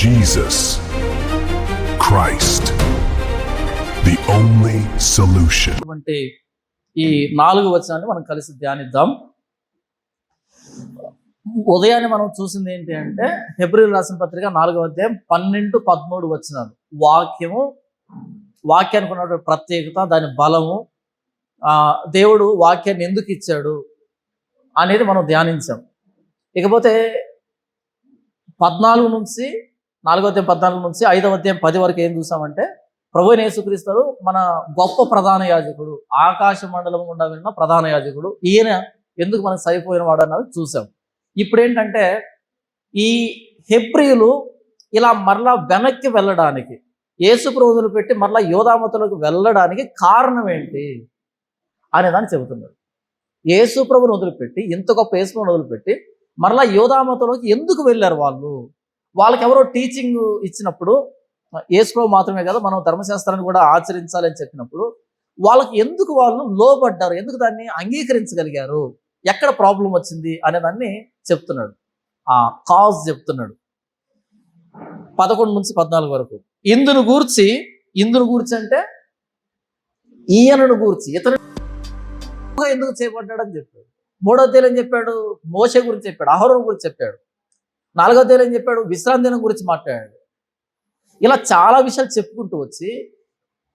Jesus Christ, the only solution. అంటే ఈ 4 వచనాన్ని మనం కలిసి ధ్యానిద్దాం. ఉదయాన్నే మనం చూసింది ఏంటి అంటే హెబ్రీయులకు రాసిన పత్రిక 4వ అధ్యాయం 12-13 వచనాలు. వాక్యానికి ఉన్నటువంటి ప్రత్యేకత, దాని బలము, దేవుడు వాక్యాన్ని ఎందుకు ఇచ్చాడు అనేది మనం ధ్యానించాం. ఇకపోతే 4వ అధ్యాయం 14 నుంచి 5వ అధ్యాయం 10 వరకు ఏం చూసామంటే ప్రభువైన యేసుక్రీస్తు మన గొప్ప ప్రధాన యాజకుడు, ఆకాశ మండలం గుండా వెళ్ళిన ప్రధాన యాజకుడు, ఈయన ఎందుకు మనకు సరిపోయిన వాడు అన్నది చూసాం. ఇప్పుడు ఏంటంటే ఈ హెబ్రీయులు ఇలా మరలా వెనక్కి వెళ్ళడానికి, యేసు ప్రభువును పెట్టి మరలా యోధామతులకు వెళ్ళడానికి కారణం ఏంటి అనేదాన్ని చెబుతున్నాడు. యేసు ప్రభువును వదిలిపెట్టి, ఇంత గొప్ప యేసు ప్రభువును వదిలిపెట్టి మరలా యోధామతులకు ఎందుకు వెళ్ళారు వాళ్ళు? వాళ్ళకి ఎవరో టీచింగ్ ఇచ్చినప్పుడు, యేసు ప్రభు మాత్రమే కదా మనం ధర్మశాస్త్రాన్ని కూడా ఆచరించాలి అని చెప్పినప్పుడు వాళ్ళకి ఎందుకు వాళ్ళు లోబడ్డారు, ఎందుకు దాన్ని అంగీకరించగలిగారు, ఎక్కడ ప్రాబ్లం వచ్చింది అనేదాన్ని చెప్తున్నాడు. ఆ కాజ్ చెప్తున్నాడు 11 నుంచి 14 వరకు. ఇందును గూర్చి అంటే ఈయనను గూర్చి, ఇతను ఎందుకు చేయబడ్డాడని చెప్పాడు. 3వ అధ్యాయం చెప్పాడు, మోషే గురించి చెప్పాడు, అహరోను గురించి చెప్పాడు. 4వ అధ్యాయం చెప్పాడు, విశ్రాంతి దినం గురించి మాట్లాడాడు. ఇలా చాలా విషయాలు చెప్పుకుంటూ వచ్చి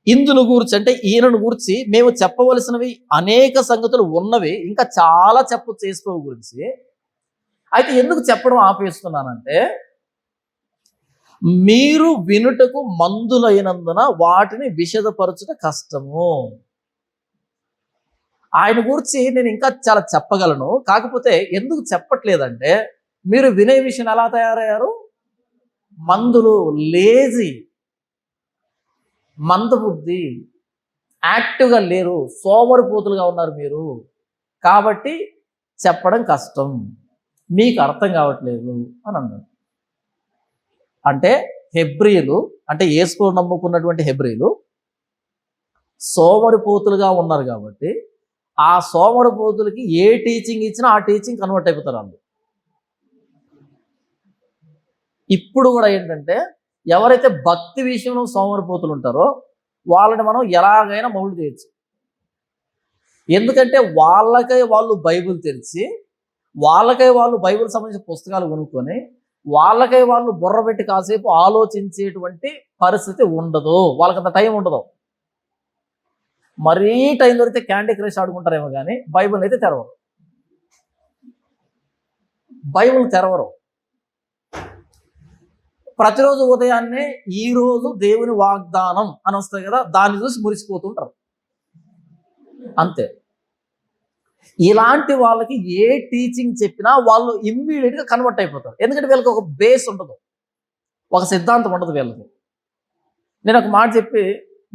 ఇందును గూర్చి అంటే ఈయనను గూర్చి మేము చెప్పవలసినవి అనేక సంగతులు ఉన్నవి, ఇంకా చాలా చేసుకో గురించి. అయితే ఎందుకు చెప్పడం ఆపేస్తున్నానంటే మీరు వినుటకు మందులైనందున వాటిని విషదపరచుట కష్టము. ఆయన గురించి నేను ఇంకా చాలా చెప్పగలను, కాకపోతే ఎందుకు చెప్పట్లేదంటే మీరు వినే విషయం ఎలా తయారయ్యారు? మందులు, లేజీ, మందబుద్ధి, యాక్టివ్గా లేరు, సోమరిపోతులుగా ఉన్నారు మీరు, కాబట్టి చెప్పడం కష్టం, మీకు అర్థం కావట్లేదు అని అన్నాడు. అంటే హెబ్రీయులు, అంటే యేసును నమ్ముకున్నటువంటి హెబ్రీయులు సోమరిపోతులుగా ఉన్నారు కాబట్టి ఆ సోమరిపోతులకి ఏ టీచింగ్ ఇచ్చినా ఆ టీచింగ్ కన్వర్ట్ అయిపోతారు వాళ్ళు. ఇప్పుడు కూడా ఏంటంటే ఎవరైతే భక్తి విషయంలో సోమరిపోతులు ఉంటారో వాళ్ళని మనం ఎలాగైనా మౌల్డ్ చేయొచ్చు. ఎందుకంటే వాళ్ళకై వాళ్ళు బైబిల్ తెరిచి, వాళ్ళకై వాళ్ళు బైబిల్ సంబంధించిన పుస్తకాలు కొనుక్కొని, వాళ్ళకై వాళ్ళు బుర్ర పెట్టి కాసేపు ఆలోచించేటువంటి పరిస్థితి ఉండదు. వాళ్ళకంత టైం ఉండదు. మరీ టైం దొరికితే క్యాండీ క్రష్ ఆడుకుంటారేమో కానీ బైబిల్ అయితే తెరవరు. బైబిల్ తెరవరు. ప్రతిరోజు ఉదయాన్నే ఈరోజు దేవుని వాగ్దానం అని వస్తాయి కదా, దాన్ని చూసి మురిసిపోతుంటారు అంతే. ఇలాంటి వాళ్ళకి ఏ టీచింగ్ చెప్పినా వాళ్ళు ఇమ్మీడియట్గా కన్వర్ట్ అయిపోతారు. ఎందుకంటే వీళ్ళకి ఒక బేస్ ఉండదు, ఒక సిద్ధాంతం ఉండదు వీళ్ళకి. నేను ఒక మాట చెప్పి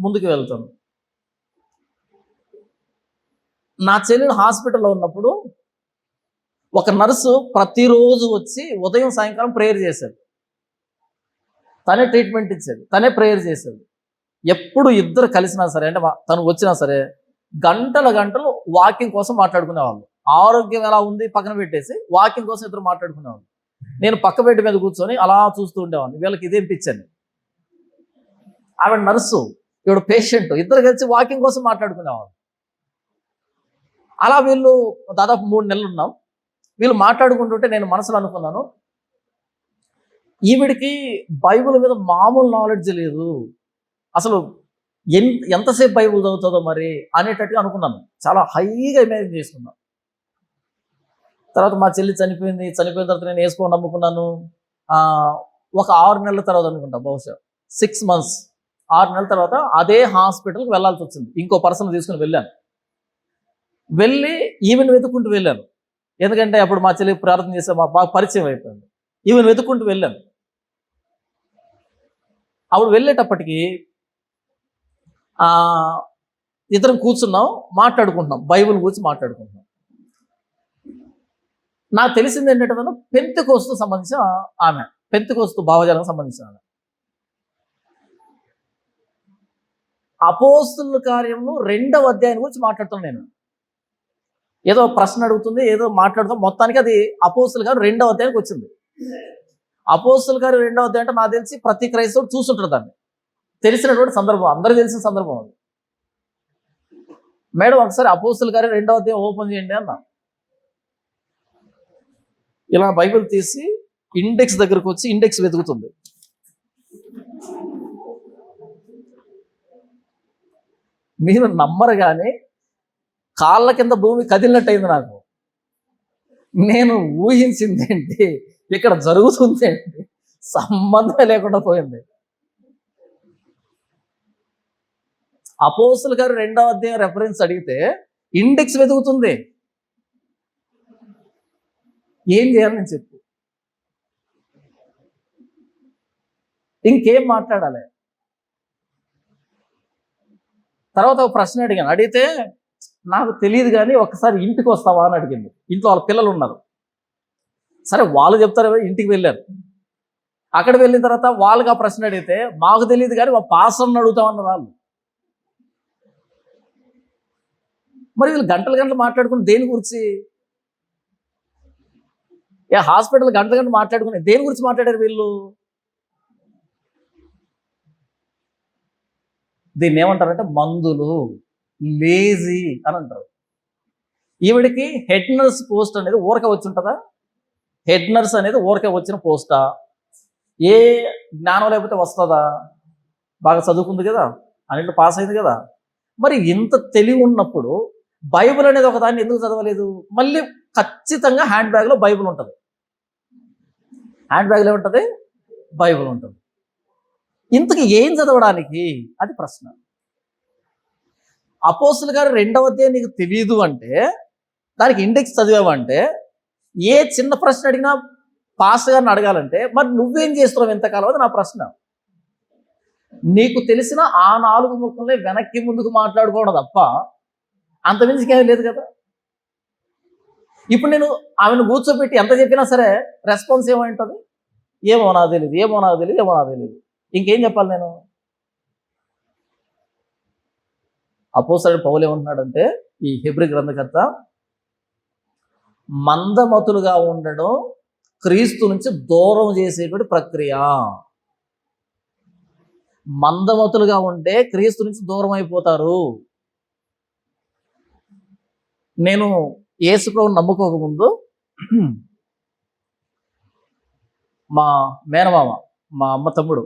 ముందుకు వెళ్తాను. నా చెల్లెలు హాస్పిటల్లో ఉన్నప్పుడు ఒక నర్సు ప్రతిరోజు వచ్చి ఉదయం సాయంకాలం ప్రేయర్ చేశాడు. తనే ట్రీట్మెంట్ ఇచ్చేది, తనే ప్రేయర్ చేసేది. ఎప్పుడు ఇద్దరు కలిసినా సరే, అంటే తను వచ్చినా సరే గంటలు వాకింగ్ కోసం మాట్లాడుకునేవాళ్ళు. ఆరోగ్యం ఎలా ఉంది పక్కన పెట్టేసి వాకింగ్ కోసం ఇద్దరు మాట్లాడుకునేవాళ్ళు. నేను పక్క బెడ్ మీద కూర్చొని అలా చూస్తూ ఉండేవాడిని. వీళ్ళకి ఇదేం పిచ్చని. ఆవిడ నర్సు, ఈవిడ పేషెంట్, ఇద్దరు కలిసి వాకింగ్ కోసం మాట్లాడుకునేవాళ్ళు. అలా వీళ్ళు దాదాపు 3 నెలలు ఉన్నాం. వీళ్ళు మాట్లాడుకుంటుంటే నేను మనసులో అనుకున్నాను, ఈవిడికి బైబిల్ మీద మామూలు నాలెడ్జ్ లేదు, అసలు ఎంతసేపు బైబిల్ చదువుతుందో మరి అనేటట్టుగా అనుకున్నాను. చాలా హైగా ఇమాజిన్ చేసుకున్నాను. తర్వాత మా చెల్లి చనిపోయిన తర్వాత నేను వేసుకోని నమ్ముకున్నాను. ఒక 6 నెలల తర్వాత అనుకుంటా, బహుశా 6 months, 6 నెలల తర్వాత అదే హాస్పిటల్కి వెళ్ళాల్సి వచ్చింది. ఇంకో పర్సన్ తీసుకుని వెళ్ళి ఈవెన్ వెతుక్కుంటూ వెళ్ళాను. ఎందుకంటే అప్పుడు మా చెల్లి ప్రార్థన చేస్తే మా బాగా పరిచయం అయిపోయింది. ఈవెన్ వెతుక్కుంటూ వెళ్ళాను. అప్పుడు వెళ్ళేటప్పటికి ఇద్దరం కూర్చున్నాం, మాట్లాడుకుంటున్నాం, బైబిల్ గురించి మాట్లాడుకుంటున్నాం. నాకు తెలిసింది ఏంటంటే తను పెంతెకోస్తు సంబంధించిన ఆమె, పెంతెకోస్తు భావజాలకు సంబంధించిన ఆమె. అపోస్తుల కార్యములు 2వ అధ్యాయం గురించి మాట్లాడుతున్నాను నేను. ఏదో ప్రశ్న అడుగుతుంది, ఏదో మాట్లాడుతాం, మొత్తానికి అది అపోస్తుల కార్యం 2వ అధ్యాయానికి వచ్చింది. అపోస్తుల కార్యం 2వ అధ్యాయం అంటే నాకు తెలిసి ప్రతి క్రైస్తవుడు చూస్తుంటారు దాన్ని. తెలిసినటువంటి సందర్భం, అందరికీ తెలిసిన సందర్భం అది. మేడం ఒకసారి అపోస్తుల కార్యం 2వ అధ్యాయం ఓపెన్ చేయండి అన్న. ఇలా బైబిల్ తీసి ఇండెక్స్ దగ్గరకు వచ్చి ఇండెక్స్ వెతుకుతుంది. మీరు నమ్మరు కానీ కాళ్ళ కింద భూమి కదిలినట్టు అయింది నాకు. నేను ఊహించింది ఏంటి, ఇక్కడ జరుగుతుంది ఏంటి, సంబంధమే లేకుండా పోయింది. అపోస్తుల గారు 2వ అధ్యాయం రెఫరెన్స్ అడిగితే ఇండెక్స్ వెతుకుతుంది. ఏం చేయాలి నేను చెప్పు, ఇంకేం మాట్లాడాలి? తర్వాత ఒక ప్రశ్న అడిగాను. అడిగితే నాకు తెలియదు కానీ ఒకసారి ఇంటికి వస్తావా అని అడిగింది. ఇంట్లో వాళ్ళ పిల్లలు ఉన్నారు. సరే వాళ్ళు చెప్తారు, ఇంటికి వెళ్ళారు. అక్కడ వెళ్ళిన తర్వాత వాళ్ళకి ఆ ప్రశ్న అడిగితే మాకు తెలియదు కానీ మా పాస్టర్ని అడుగుతామన్న వాళ్ళు. మరి వీళ్ళు గంటలు గంటలు మాట్లాడుకుని దేని గురించి? హాస్పిటల్ గంటలు గంటలు మాట్లాడుకుని దేని గురించి మాట్లాడారు వీళ్ళు? దీన్ని ఏమంటారంటే మందులు, లేజీ అని అంటారు. ఈవిడికి హెడ్ నర్స్ పోస్ట్ అనేది ఊరక వచ్చి ఉంటుందా? హెడ్ నర్స్ అనేది ఊరక వచ్చిన పోస్టా? ఏ జ్ఞానం లేకపోతే వస్తుందా? బాగా చదువుకుంది కదా, అన్నింటిలో పాస్ అయింది కదా. మరి ఇంత తెలివి ఉన్నప్పుడు బైబిల్ అనేది ఒక దాన్ని ఎందుకు చదవలేదు? మళ్ళీ ఖచ్చితంగా హ్యాండ్ బ్యాగ్లో బైబిల్ ఉంటుంది. హ్యాండ్ బ్యాగ్లో ఏముంటుంది? బైబిల్ ఉంటుంది. ఇంతకు ఏం చదవడానికి? అది ప్రశ్న. అపోస్తుల గారు 2వ అధ్యాయం నీకు తెలియదు అంటే, దానికి ఇండెక్స్ చదివావంటే, ఏ చిన్న ప్రశ్న అడిగినా పాస్టర్ గారిని అడగాలంటే మరి నువ్వేం చేస్తున్నావు ఎంతకాలం? అది నా ప్రశ్న. నీకు తెలిసిన ఆ 4 ముక్కల్ని వెనక్కి ముందుకు మాట్లాడుకోవడం తప్ప అంతమించి ఏమీ లేదు కదా. ఇప్పుడు నేను ఆమెను కూర్చోబెట్టి ఎంత చెప్పినా సరే రెస్పాన్స్ ఏమంటుంది? ఏమో నాకు తెలియదు, ఏమో నాకు తెలియదు, ఏమో నాకు తెలియదు. ఇంకేం చెప్పాలి నేను? అపోస్తలుడైన పౌలు ఏమంటున్నాడంటే, ఈ హెబ్రీ గ్రంథకర్త, మందమతులుగా ఉండడం క్రీస్తు నుంచి దూరం చేసేటువంటి ప్రక్రియ. మందమతులుగా ఉంటే క్రీస్తు నుంచి దూరం అయిపోతారు. నేను యేసు ప్రభువుని నమ్ముకోకముందు మా మేనమామ, మా అమ్మ తమ్ముడు,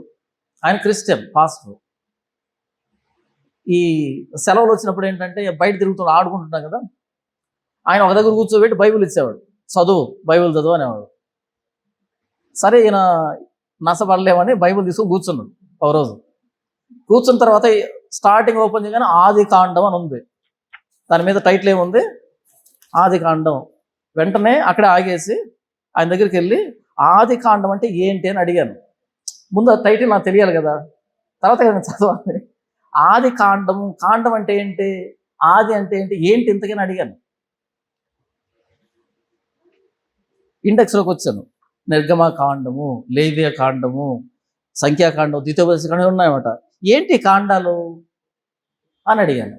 ఆయన క్రిస్టియన్ పాస్టర్. ఈ సెలవులు వచ్చినప్పుడు ఏంటంటే బయట తిరుగుతూ ఆడుకుంటున్నాం కదా, ఆయన ఒక దగ్గర కూర్చోబెట్టి బైబిల్ ఇచ్చేవాడు. బైబిల్ చదువు అనేవాడు. సరే ఈయన నసపడలేమని బైబిల్ తీసుకుని కూర్చున్నాడు ఒక రోజు. కూర్చున్న తర్వాత స్టార్టింగ్ ఓపెన్ చేయగానే ఆది కాండం అని ఉంది. దాని మీద టైటిల్ ఏముంది? ఆది కాండం. వెంటనే అక్కడే ఆగేసి ఆయన దగ్గరికి వెళ్ళి ఆది కాండం అంటే ఏంటి అని అడిగాను. ముందు ఆ టైటిల్ నాకు తెలియాలి కదా, తర్వాత నేను చదవాలి. ఆది కాండము, కాండం అంటే ఏంటి, ఆది అంటే ఏంటి, ఏంటి ఇంతకని అడిగాను. ఇండెక్స్లోకి వచ్చాను. నిర్గమకాండము, లేవియ కాండము, సంఖ్యాకాండం, ద్వితీయోపదేశ కాండం ఉన్నాయన్నమాట. ఏంటి కాండాలు అని అడిగాను.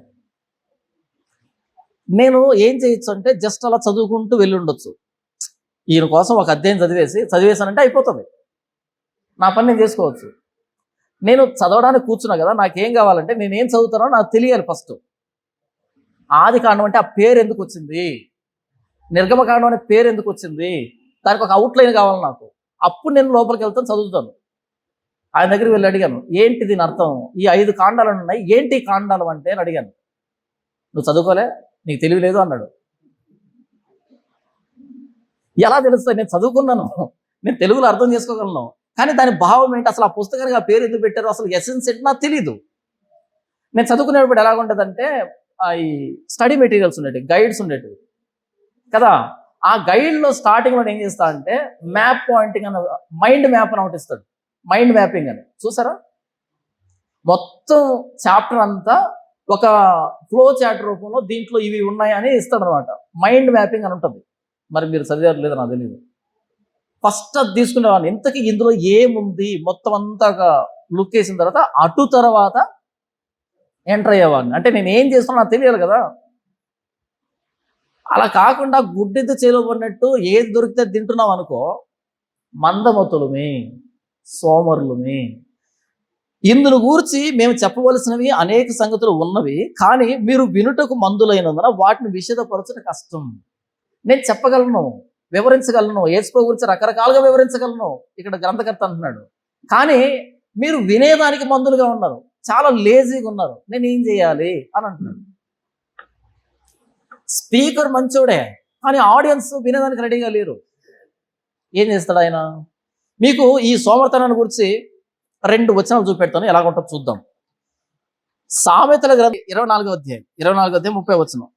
నేను ఏం చేయొచ్చు అంటే జస్ట్ అలా చదువుకుంటూ వెళ్ళి ఉండొచ్చు. ఈయన కోసం ఒక అధ్యాయం చదివేశానంటే అయిపోతుంది, నా పని నేను చేసుకోవచ్చు. నేను చదవడానికి కూర్చున్నా కదా, నాకేం కావాలంటే నేనేం చదువుతానో నాకు తెలియాలి ఫస్ట్. ఆది కాండం అంటే ఆ పేరు ఎందుకు వచ్చింది, నిర్గమకాండం అనే పేరు ఎందుకు వచ్చింది, దానికి ఒక అవుట్లైన్ కావాలి నాకు. అప్పుడు నేను లోపలికి వెళ్తాను, చదువుతాను. ఆయన దగ్గరికి వెళ్ళి అడిగాను, ఏంటి దీని అర్థం, ఈ 5 కాండాలు ఉన్నాయి, ఏంటి కాండాలు అంటే అని అడిగాను. నువ్వు చదువుకోలే, నీకు తెలివి లేదు అన్నాడు. ఎలా తెలుస్తుంది? నేను చదువుకున్నాను, నేను తెలుగులో అర్థం చేసుకోగలను, కానీ దాని భావం ఏంటి, అసలు ఆ పుస్తకానికి ఆ పేరు ఎందుకు పెట్టారు, అసలు ఎసెన్స్ ఏంటి నాకు తెలీదు. నేను చదువుకునేటప్పుడు ఎలాగుంటుందంటే, ఈ స్టడీ మెటీరియల్స్ ఉండేవి, గైడ్స్ ఉండేటివి కదా. ఆ గైడ్లో స్టార్టింగ్లో ఏం చేస్తా అంటే మ్యాప్ పాయింటింగ్ అని, మైండ్ మ్యాప్ అని ఒకటి ఇస్తాడు. మైండ్ మ్యాపింగ్ అని చూసారా? మొత్తం చాప్టర్ అంతా ఒక ఫ్లో చాట్ రూపంలో దీంట్లో ఇవి ఉన్నాయని ఇస్తాడు అనమాట. మైండ్ మ్యాపింగ్ అని ఉంటుంది. మరి మీరు చదివారు లేదా నాకు తెలియదు. ఫస్ట్ అది తీసుకునేవాడిని, ఇంతకీ ఇందులో ఏముంది మొత్తం అంతా ఒక లుక్ వేసిన తర్వాత అటు తర్వాత ఎంటర్ అయ్యేవాడిని. అంటే నేను ఏం చేస్తున్నా నాకు తెలియాలి కదా. అలా కాకుండా గుడ్డెద్దు చేలో పడినట్టు ఏది దొరికితే తింటున్నావు అనుకో, మందమతులమే, సోమరులమే. ఇందును గూర్చి మేము చెప్పవలసినవి అనేక సంగతులు ఉన్నవి, కానీ మీరు వినుటకు మందులైనందున వాటిని విషదపరచడం కష్టం. నేను చెప్పగలను, వివరించగలను, యేసు గురించి రకరకాలుగా వివరించగలను, ఇక్కడ గ్రంథకర్త అంటున్నాడు. కానీ మీరు వినేదానికి మందులుగా ఉన్నారు, చాలా లేజీగా ఉన్నారు, నేను ఏం చేయాలి అని అంటున్నాడు. స్పీకర్ మంచోడే, కానీ ఆడియన్స్ వినేదానికి రెడీగా లేరు. ఏం చేస్తాడు ఆయన? మీకు ఈ సోమర్తనాన్ని గురించి 2 వచనాలు చూపెడతాను, ఎలాగుంటుందో చూద్దాం. సామెతల గ్రంథం 24వ అధ్యాయం 30వ వచనం.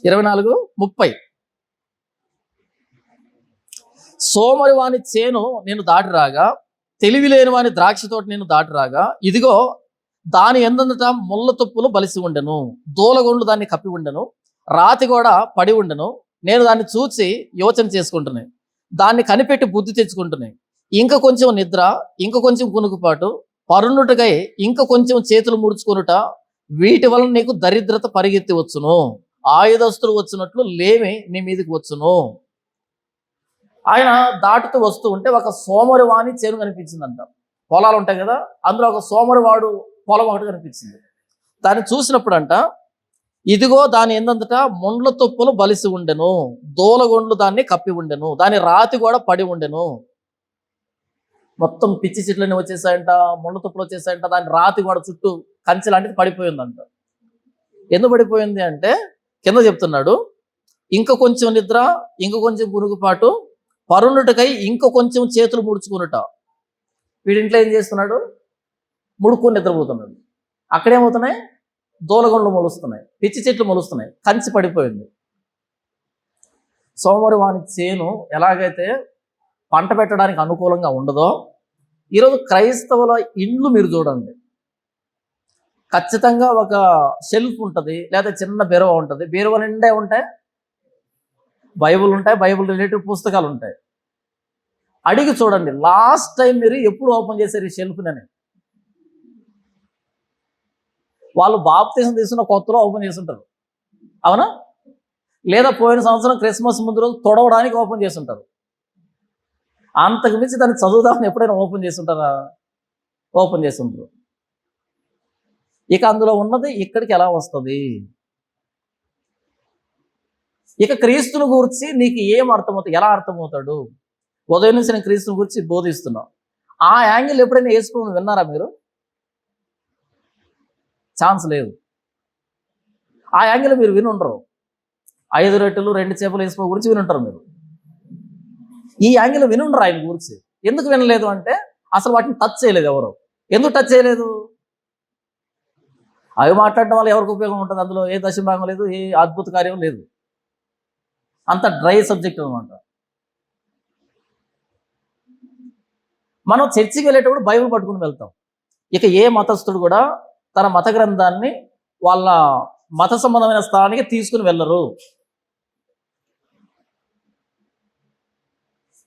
24:30. సోమరి వాని చేను నేను దాటి రాగా, తెలివి లేని వాని ద్రాక్ష తోట నేను దాటి రాగా, ఇదిగో దాని ఎందంతటా ముళ్ళ తుప్పులు బలిసి ఉండెను, దూలగొండ్లు దాన్ని కప్పి ఉండెను, రాతి కూడా పడి ఉండెను. నేను దాన్ని చూచి యోచన చేసుకుంటున్నాను, దాన్ని కనిపెట్టి బుద్ధి తెచ్చుకుంటున్నాయి. ఇంకా కొంచెం నిద్ర, ఇంకా కొంచెం కునుకుపాటు, పరునుటకై ఇంకా కొంచెం చేతులు ముడుచుకొనుట, వీటి వలన నీకు దరిద్రత పరిగెత్తి వచ్చును, ఆయుధస్తులు వచ్చినట్లు లేమి నీ మీదకి వచ్చును. ఆయన దాటుతూ వస్తూ ఉంటే ఒక సోమరి వాణి చేను కనిపించిందంట. పొలాలు ఉంటాయి కదా, అందులో ఒక సోమరి వాడు పొలం ఒకటి కనిపించింది. దాన్ని చూసినప్పుడు అంట, ఇదిగో దాని ఎందంతటా ముండ్ల తుప్పులు బలిసి ఉండెను, దూలగొండ్లు దాన్ని కప్పి ఉండెను, దాని రాతి కూడా పడి ఉండెను. మొత్తం పిచ్చి చెట్లన్నీ వచ్చేసాయంట, ముండ్ల తుప్పులు వచ్చేసాయంట, దాని రాతి కూడా చుట్టూ కంచె లాంటిది పడిపోయిందంట. ఎందుకు పడిపోయింది అంటే కింద చెప్తున్నాడు, ఇంకా కొంచెం నిద్ర, ఇంకా కొంచెం గురుగుపాటు, పరునుటకై ఇంకా కొంచెం చేతులు ముడుచుకునుట. వీడింట్లో ఏం చేస్తున్నాడు? ముడుక్కుని నిద్రపోతున్నాడు. అక్కడేమవుతున్నాయి? దూలగొండ్లు మొలుస్తున్నాయి, పిచ్చి చెట్లు మొలుస్తున్నాయి, కంచి పడిపోయింది. సోమవారి వాని చేను ఎలాగైతే పంట పెట్టడానికి అనుకూలంగా ఉండదో, ఈరోజు క్రైస్తవుల ఇండ్లు మీరు చూడండి, ఖచ్చితంగా ఒక షెల్ఫ్ ఉంటుంది, లేదా చిన్న బీరువా ఉంటుంది. బీరువా నిండే ఉంటాయి బైబుల్ ఉంటాయి, బైబుల్ రిలేటెడ్ పుస్తకాలు ఉంటాయి. అడిగి చూడండి, లాస్ట్ టైం మీరు ఎప్పుడు ఓపెన్ చేశారు ఈ షెల్ఫ్ని? వాళ్ళు బాప్తిసం తీసుకున్న కొత్తలో ఓపెన్ చేసి ఉంటారు, అవునా? లేదా పోయిన సంవత్సరం క్రిస్మస్ ముందు రోజు తొడవడానికి ఓపెన్ చేసి ఉంటారు. అంతకు మించి దాన్ని చదువుదామని ఎప్పుడైనా ఓపెన్ చేసి ఉంటారా? ఓపెన్ చేసి ఉంటారు. ఇక అందులో ఉన్నది ఇక్కడికి ఎలా వస్తుంది? ఇక క్రీస్తుని గురించి నీకు ఏం అర్థమవుతుంది, ఎలా అర్థమవుతాడు? ఉదయం నుంచి నేను క్రీస్తుని గురించి బోధిస్తున్నా, ఆ యాంగిల్ ఎప్పుడైనా వేసుకుని విన్నారా మీరు? ఛాన్స్ లేదు. ఆ యాంగిల్ మీరు విని ఉండరు. 5 రొట్టెలు 2 చేపలు వేసుకో గురించి విని ఉంటారు మీరు. ఈ యాంగిల్ విని ఉండరు ఆయన గురించి. ఎందుకు వినలేదు అంటే అసలు వాటిని టచ్ చేయలేదు ఎవరు. ఎందుకు టచ్ చేయలేదు? అవి మాట్లాడడం వల్ల ఎవరికి ఉపయోగం ఉంటుంది? అందులో ఏ దశభాగం లేదు, ఏ అద్భుత కార్యం లేదు, అంత డ్రై సబ్జెక్ట్ అనమాట. మనం చర్చికి వెళ్ళేటప్పుడు బైబిల్ పట్టుకుని వెళ్తాం. ఇక ఏ మతస్థుడు కూడా తన మత గ్రంథాన్ని వాళ్ళ మత సంబంధమైన స్థలానికి తీసుకుని వెళ్ళరు.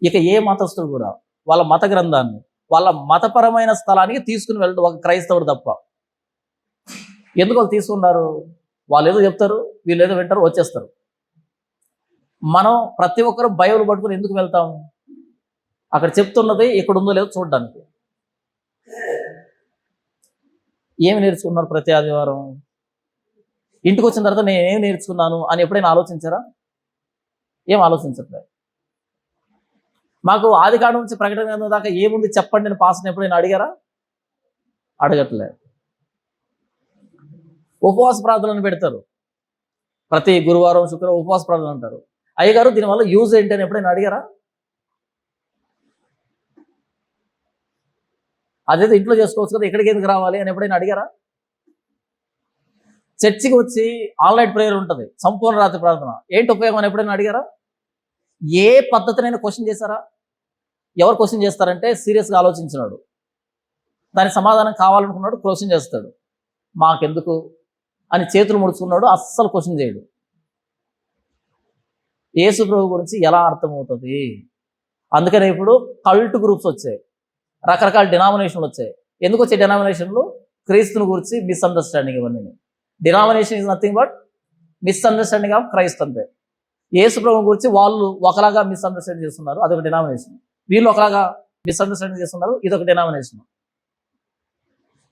ఇక ఏ మతస్థుడు కూడా వాళ్ళ మత గ్రంథాన్ని వాళ్ళ మతపరమైన స్థలానికి తీసుకుని వెళ్ళడు, ఒక క్రైస్తవుడు తప్ప. ఎందుకు వాళ్ళు తీసుకున్నారు? వాళ్ళు ఏదో చెప్తారు, వీళ్ళు ఏదో వింటారు, వచ్చేస్తారు. మనం ప్రతి ఒక్కరు బైబిల్ పట్టుకుని ఎందుకు వెళ్తాము? అక్కడ చెప్తున్నది ఇక్కడ ఉందో లేదో చూడడానికి. ఏమి నేర్చుకున్నారు ప్రతి ఆదివారం? ఇంటికి వచ్చిన తర్వాత నేను ఏం నేర్చుకున్నాను అని ఎప్పుడైనా ఆలోచించారా? ఏం ఆలోచించట్లేదు. మాకు ఆది కాండం నుంచి ప్రకటన గ్రంథం దాకా ఏముంది చెప్పండి నేను పాస్ని ఎప్పుడైనా అడిగారా? అడగట్లేదు. ఉపవాస ప్రార్థనలు పెడతారు, ప్రతి గురువారం శుక్రవారం ఉపవాస ప్రార్థనలు అంటారు. అయ్యగారు దీనివల్ల యూజ్ ఏంటి అని ఎప్పుడైనా అడిగారా? అదేదో ఇంట్లో చేసుకోవచ్చు కదా, ఎక్కడికి ఎందుకు రావాలి అని ఎప్పుడైనా అడిగారా? చర్చికి వచ్చి ఆన్లైన్ ప్రేయర్ ఉంటుంది, సంపూర్ణ రాత్రి ప్రార్థన, ఏంటి ఉపయోగం అని ఎప్పుడైనా అడిగారా? ఏ పద్ధతినైనా క్వశ్చన్ చేశారా? ఎవరు క్వశ్చన్ చేస్తారంటే సీరియస్గా ఆలోచించినాడు, దానికి సమాధానం కావాలనుకున్నాడు క్వశ్చన్ చేస్తాడు. మాకెందుకు అని చేతులు ముడుచుకున్నాడు, అస్సలు క్వశ్చన్ చేయడు. యేసు ప్రభు గురించి ఎలా అర్థమవుతుంది? అందుకనే ఇప్పుడు కల్ట్ గ్రూప్స్ వచ్చాయి, రకరకాల డినామినేషన్లు వచ్చాయి. ఎందుకు వచ్చే డినామినేషన్లు? క్రీస్తుని గురించి మిస్అండర్స్టాండింగ్. ఇవన్నీ denomination is nothing but misunderstanding of Christ అంతే. యేసు ప్రభు గురించి వాళ్ళు ఒకలాగా మిస్అండర్స్టాండ్ చేస్తున్నారు, అదొక డినామినేషన్. వీళ్ళు ఒకలాగా మిస్అండర్స్టాండింగ్ చేస్తున్నారు, ఇదొక డినామినేషన్.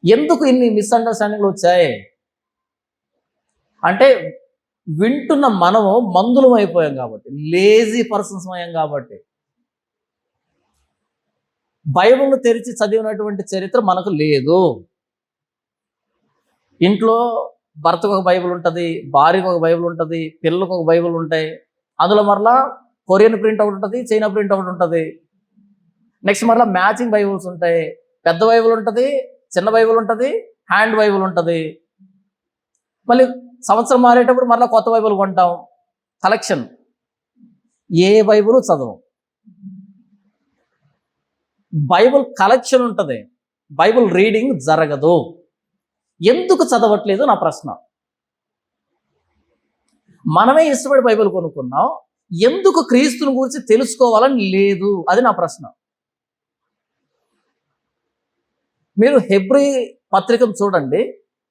ఎందుకు ఇన్ని మిస్అండర్స్టాండింగ్లు వచ్చాయి అంటే వింటున్న మనము మందులం అయిపోయాం కాబట్టి, లేజీ పర్సన్స్ అయ్యాం కాబట్టి. బైబిల్ను తెరిచి చదివినటువంటి చరిత్ర మనకు లేదు. ఇంట్లో భర్తకు ఒక బైబిల్ ఉంటుంది, భార్యకు ఒక బైబిల్ ఉంటుంది, పిల్లలకు ఒక బైబిల్ ఉంటాయి. అందులో మరలా కొరియన్ ప్రింట్ ఒకటి ఉంటుంది, చైనా ప్రింట్ ఒకటి ఉంటుంది. నెక్స్ట్ మరలా మ్యాచింగ్ బైబిల్స్ ఉంటాయి. పెద్ద బైబిల్ ఉంటుంది, చిన్న బైబిల్ ఉంటుంది, హ్యాండ్ బైబిల్ ఉంటుంది. మళ్ళీ సంవత్సరం మారేటప్పుడు మరలా కొత్త బైబిల్ కొంటాం. కలెక్షన్. ఏ బైబిల్ చదవం. బైబిల్ కలెక్షన్ ఉంటుంది, బైబిల్ రీడింగ్ జరగదు. ఎందుకు చదవట్లేదు నా ప్రశ్న. మనమే ఇష్టపడి బైబిల్ కొనుక్కున్నాం, ఎందుకు క్రీస్తుని గురించి తెలుసుకోవాలని లేదు, అది నా ప్రశ్న. మీరు హెబ్రీ పత్రికను చూడండి,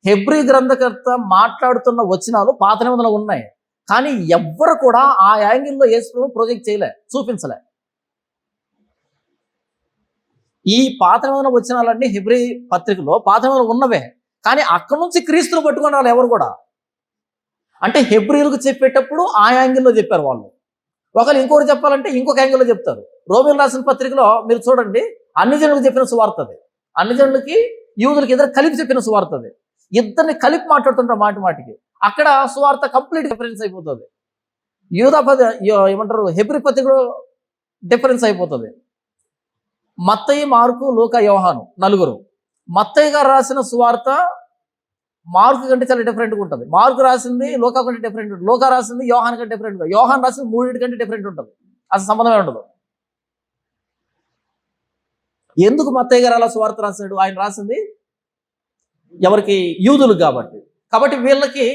హెబ్రీ గ్రంథకర్త మాట్లాడుతున్న వచనాలు పాత నిబంధనలు ఉన్నాయి, కానీ ఎవ్వరు కూడా ఆ యాంగిల్లో యేసును ప్రొజెక్ట్ చేయలే, చూపించలే. ఈ పాత నిబంధన వచనాలన్నీ హెబ్రీ పత్రికలో పాత నిబంధనలు ఉన్నవే, కానీ అక్కడి నుంచి క్రీస్తును పట్టుకుని వాళ్ళు ఎవరు కూడా. అంటే హెబ్రీలకు చెప్పేటప్పుడు ఆ యాంగిల్లో చెప్పారు వాళ్ళు. ఒకరు ఇంకోటి చెప్పాలంటే ఇంకొక యాంగిల్లో చెప్తారు. రోమియోలు రాసిన పత్రికలో మీరు చూడండి, అన్ని జనులకు చెప్పిన సువార్త అది, అన్ని జనులకి యూదులకి ఇద్దరు కలిపి చెప్పిన సువార్త అది. ఇద్దరిని కలిపి మాట్లాడుతుంటారు మాటి మాటికి. అక్కడ సువార్త కంప్లీట్ డిఫరెన్స్ అయిపోతుంది. ఏమంటారు, హెబ్రీ పత్రికలో డిఫరెన్స్ అయిపోతుంది. మత్తయి, మార్కు, లూకా, యోహాను నలుగురు. మత్తయి గారు రాసిన సువార్త మార్కు కంటే చాలా డిఫరెంట్గా ఉంటుంది. మార్కు రాసింది లూకా కంటే డిఫరెంట్ ఉంటుంది. లూకా రాసింది యోహాన్ కంటే డిఫరెంట్గా, యోహాన్ రాసింది మూడింటి కంటే డిఫరెంట్ ఉంటుంది. అసలు సంబంధమే ఉండదు. ఎందుకు మత్తయి గారు అలా సువార్త రాశాడు? ఆయన రాసింది ఎవరికి? యూదులకు కాబట్టి. కాబట్టి వీళ్ళకి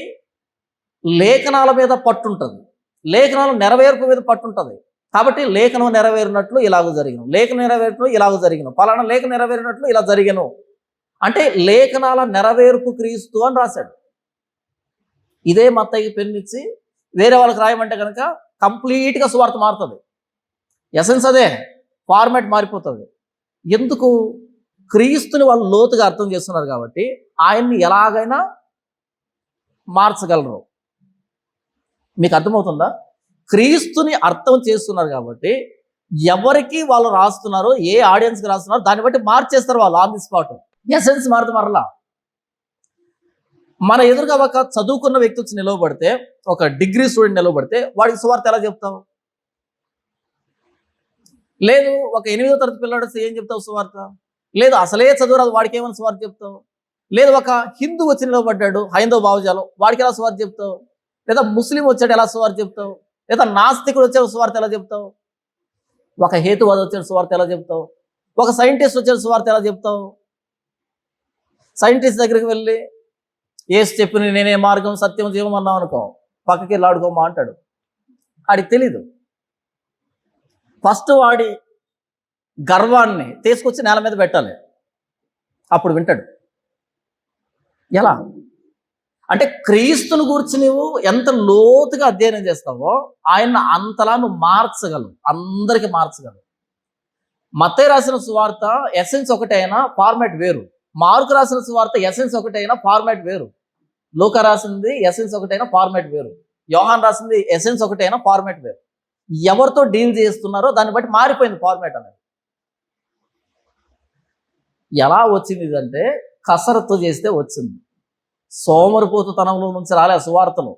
లేఖనాల మీద పట్టుంటుంది, లేఖనాల నెరవేర్పు మీద పట్టుంటుంది. కాబట్టి లేఖనం నెరవేరినట్లు ఇలాగ జరిగిన, లేఖనం నెరవేరినట్లు ఇలాగ జరిగిన, ఫలానా లేఖనం నెరవేరినట్లు ఇలా జరిగను అంటే లేఖనాల నెరవేర్పు క్రీస్తు అని రాశాడు. ఇదే మత్తయికి పెన్నిచ్చి వేరే వాళ్ళకి రాయమంటే కనుక కంప్లీట్గా సువార్త మారుతుంది. ఎసెన్స్ అదే, ఫార్మాట్ మారిపోతుంది. ఎందుకు? క్రీస్తుని వాళ్ళు లోతుగా అర్థం చేస్తున్నారు కాబట్టి ఆయన్ని ఎలాగైనా మార్చగలరు. మీకు అర్థమవుతుందా? క్రీస్తుని అర్థం చేస్తున్నారు కాబట్టి ఎవరికి వాళ్ళు రాస్తున్నారో, ఏ ఆడియన్స్కి రాస్తున్నారో దాన్ని బట్టి మార్చేస్తారు వాళ్ళు ఆన్ ది స్పాట్. ఎసెన్స్ మారుతుంది. మరలా మన ఎదురుగా ఒక చదువుకున్న వ్యక్తి వచ్చి నిలవబడితే, ఒక డిగ్రీ స్టూడెంట్ నిలవబడితే వాడికి సువార్త ఎలా చెప్తావు? లేదు ఒక 8వ తరగతి పిల్లాడు వస్తే ఏం చెప్తావు సువార్త? లేదు అసలే చదువురాదు వాడికి ఏమైనా సువార్త చెప్తావు? లేదు ఒక హిందూ వచ్చి నిలబడ్డాడు హైందవ భావజాలం, వాడికి ఎలా సువార్త చెప్తావు? లేదా ముస్లిం వచ్చాడు ఎలా సువార్త చెప్తావు? లేదా నాస్తికుడు వచ్చే సువార్త ఎలా చెప్తావు? ఒక హేతువాద వచ్చే సువార్త ఎలా చెప్తావు? ఒక సైంటిస్ట్ వచ్చే సువార్త ఎలా చెప్తావు? సైంటిస్ట్ దగ్గరికి వెళ్ళి ఏసు చెప్పిన నేనే మార్గం సత్యం జీవం అన్నావు అనుకో, పక్కకి వెళ్ళి ఆడుకోమా అంటాడు. వాడికి తెలీదు. ఫస్ట్ వాడి గర్వాన్ని తీసుకొచ్చి నేల మీద పెట్టాలి, అప్పుడు వింటాడు. ఎలా అంటే క్రీస్తుని గురించి నువ్వు ఎంత లోతుగా అధ్యయనం చేస్తావో ఆయన్ని అంతలా నువ్వు మార్చగలవు, అందరికీ మార్చగలవు. మత్తయి రాసిన సువార్త ఎసెన్స్ ఒకటైనా ఫార్మాట్ వేరు, మార్కు రాసిన సువార్త ఎసెన్స్ ఒకటైనా ఫార్మాట్ వేరు, లూకా రాసింది ఎసెన్స్ ఒకటైనా ఫార్మాట్ వేరు, యోహాన్ రాసింది ఎసెన్స్ ఒకటైనా ఫార్మాట్ వేరు. ఎవరితో డీల్ చేస్తున్నారో దాన్ని బట్టి మారిపోయింది ఫార్మాట్ అనేది. ఎలా వచ్చింది ఇదంటే కసరత్తు చేస్తే వచ్చింది. సోమరిపోతుతనంలో నుంచి రాలే సువార్తలు,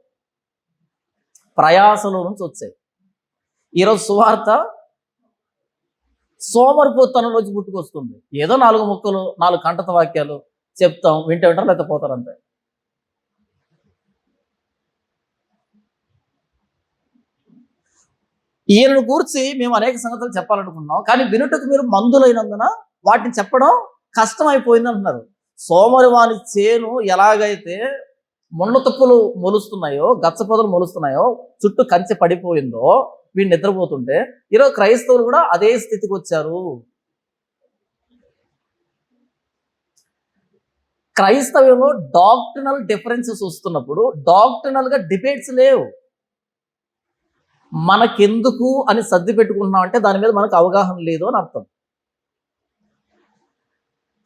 ప్రయాసలో నుంచి వచ్చాయి. ఈరోజు సువార్త సోమరిపోతుతనంలోంచి పుట్టుకొస్తుంది. ఏదో 4 ముక్కలు 4 కంటత వాక్యాలు చెప్తాం, వింటే వింటారు లేకపోతే పోతారు అంతే. ఈయనను కూర్చి మేము అనేక సంగతులు చెప్పాలనుకున్నాం, కానీ వినుటకు మీరు మందులైనందున వాటిని చెప్పడం కష్టమైపోయింది అంటున్నారు. సోమరి వాని చేను ఎలాగైతే ముళ్ళ తుప్పులు మొలుస్తున్నాయో, గచ్చపొదలు మొలుస్తున్నాయో, చుట్టూ కంచె పడిపోయిందో వీడు నిద్రపోతుంటే, ఈరోజు క్రైస్తవులు కూడా అదే స్థితికి వచ్చారు. క్రైస్తవ్యంలో డాక్ట్రినల్ డిఫరెన్సెస్ వస్తున్నప్పుడు డాక్ట్రినల్ గా డిబేట్స్ లేవు. మనకెందుకు అని సర్ది పెట్టుకుంటున్నాం అంటే దాని మీద మనకు అవగాహన లేదు అని అర్థం.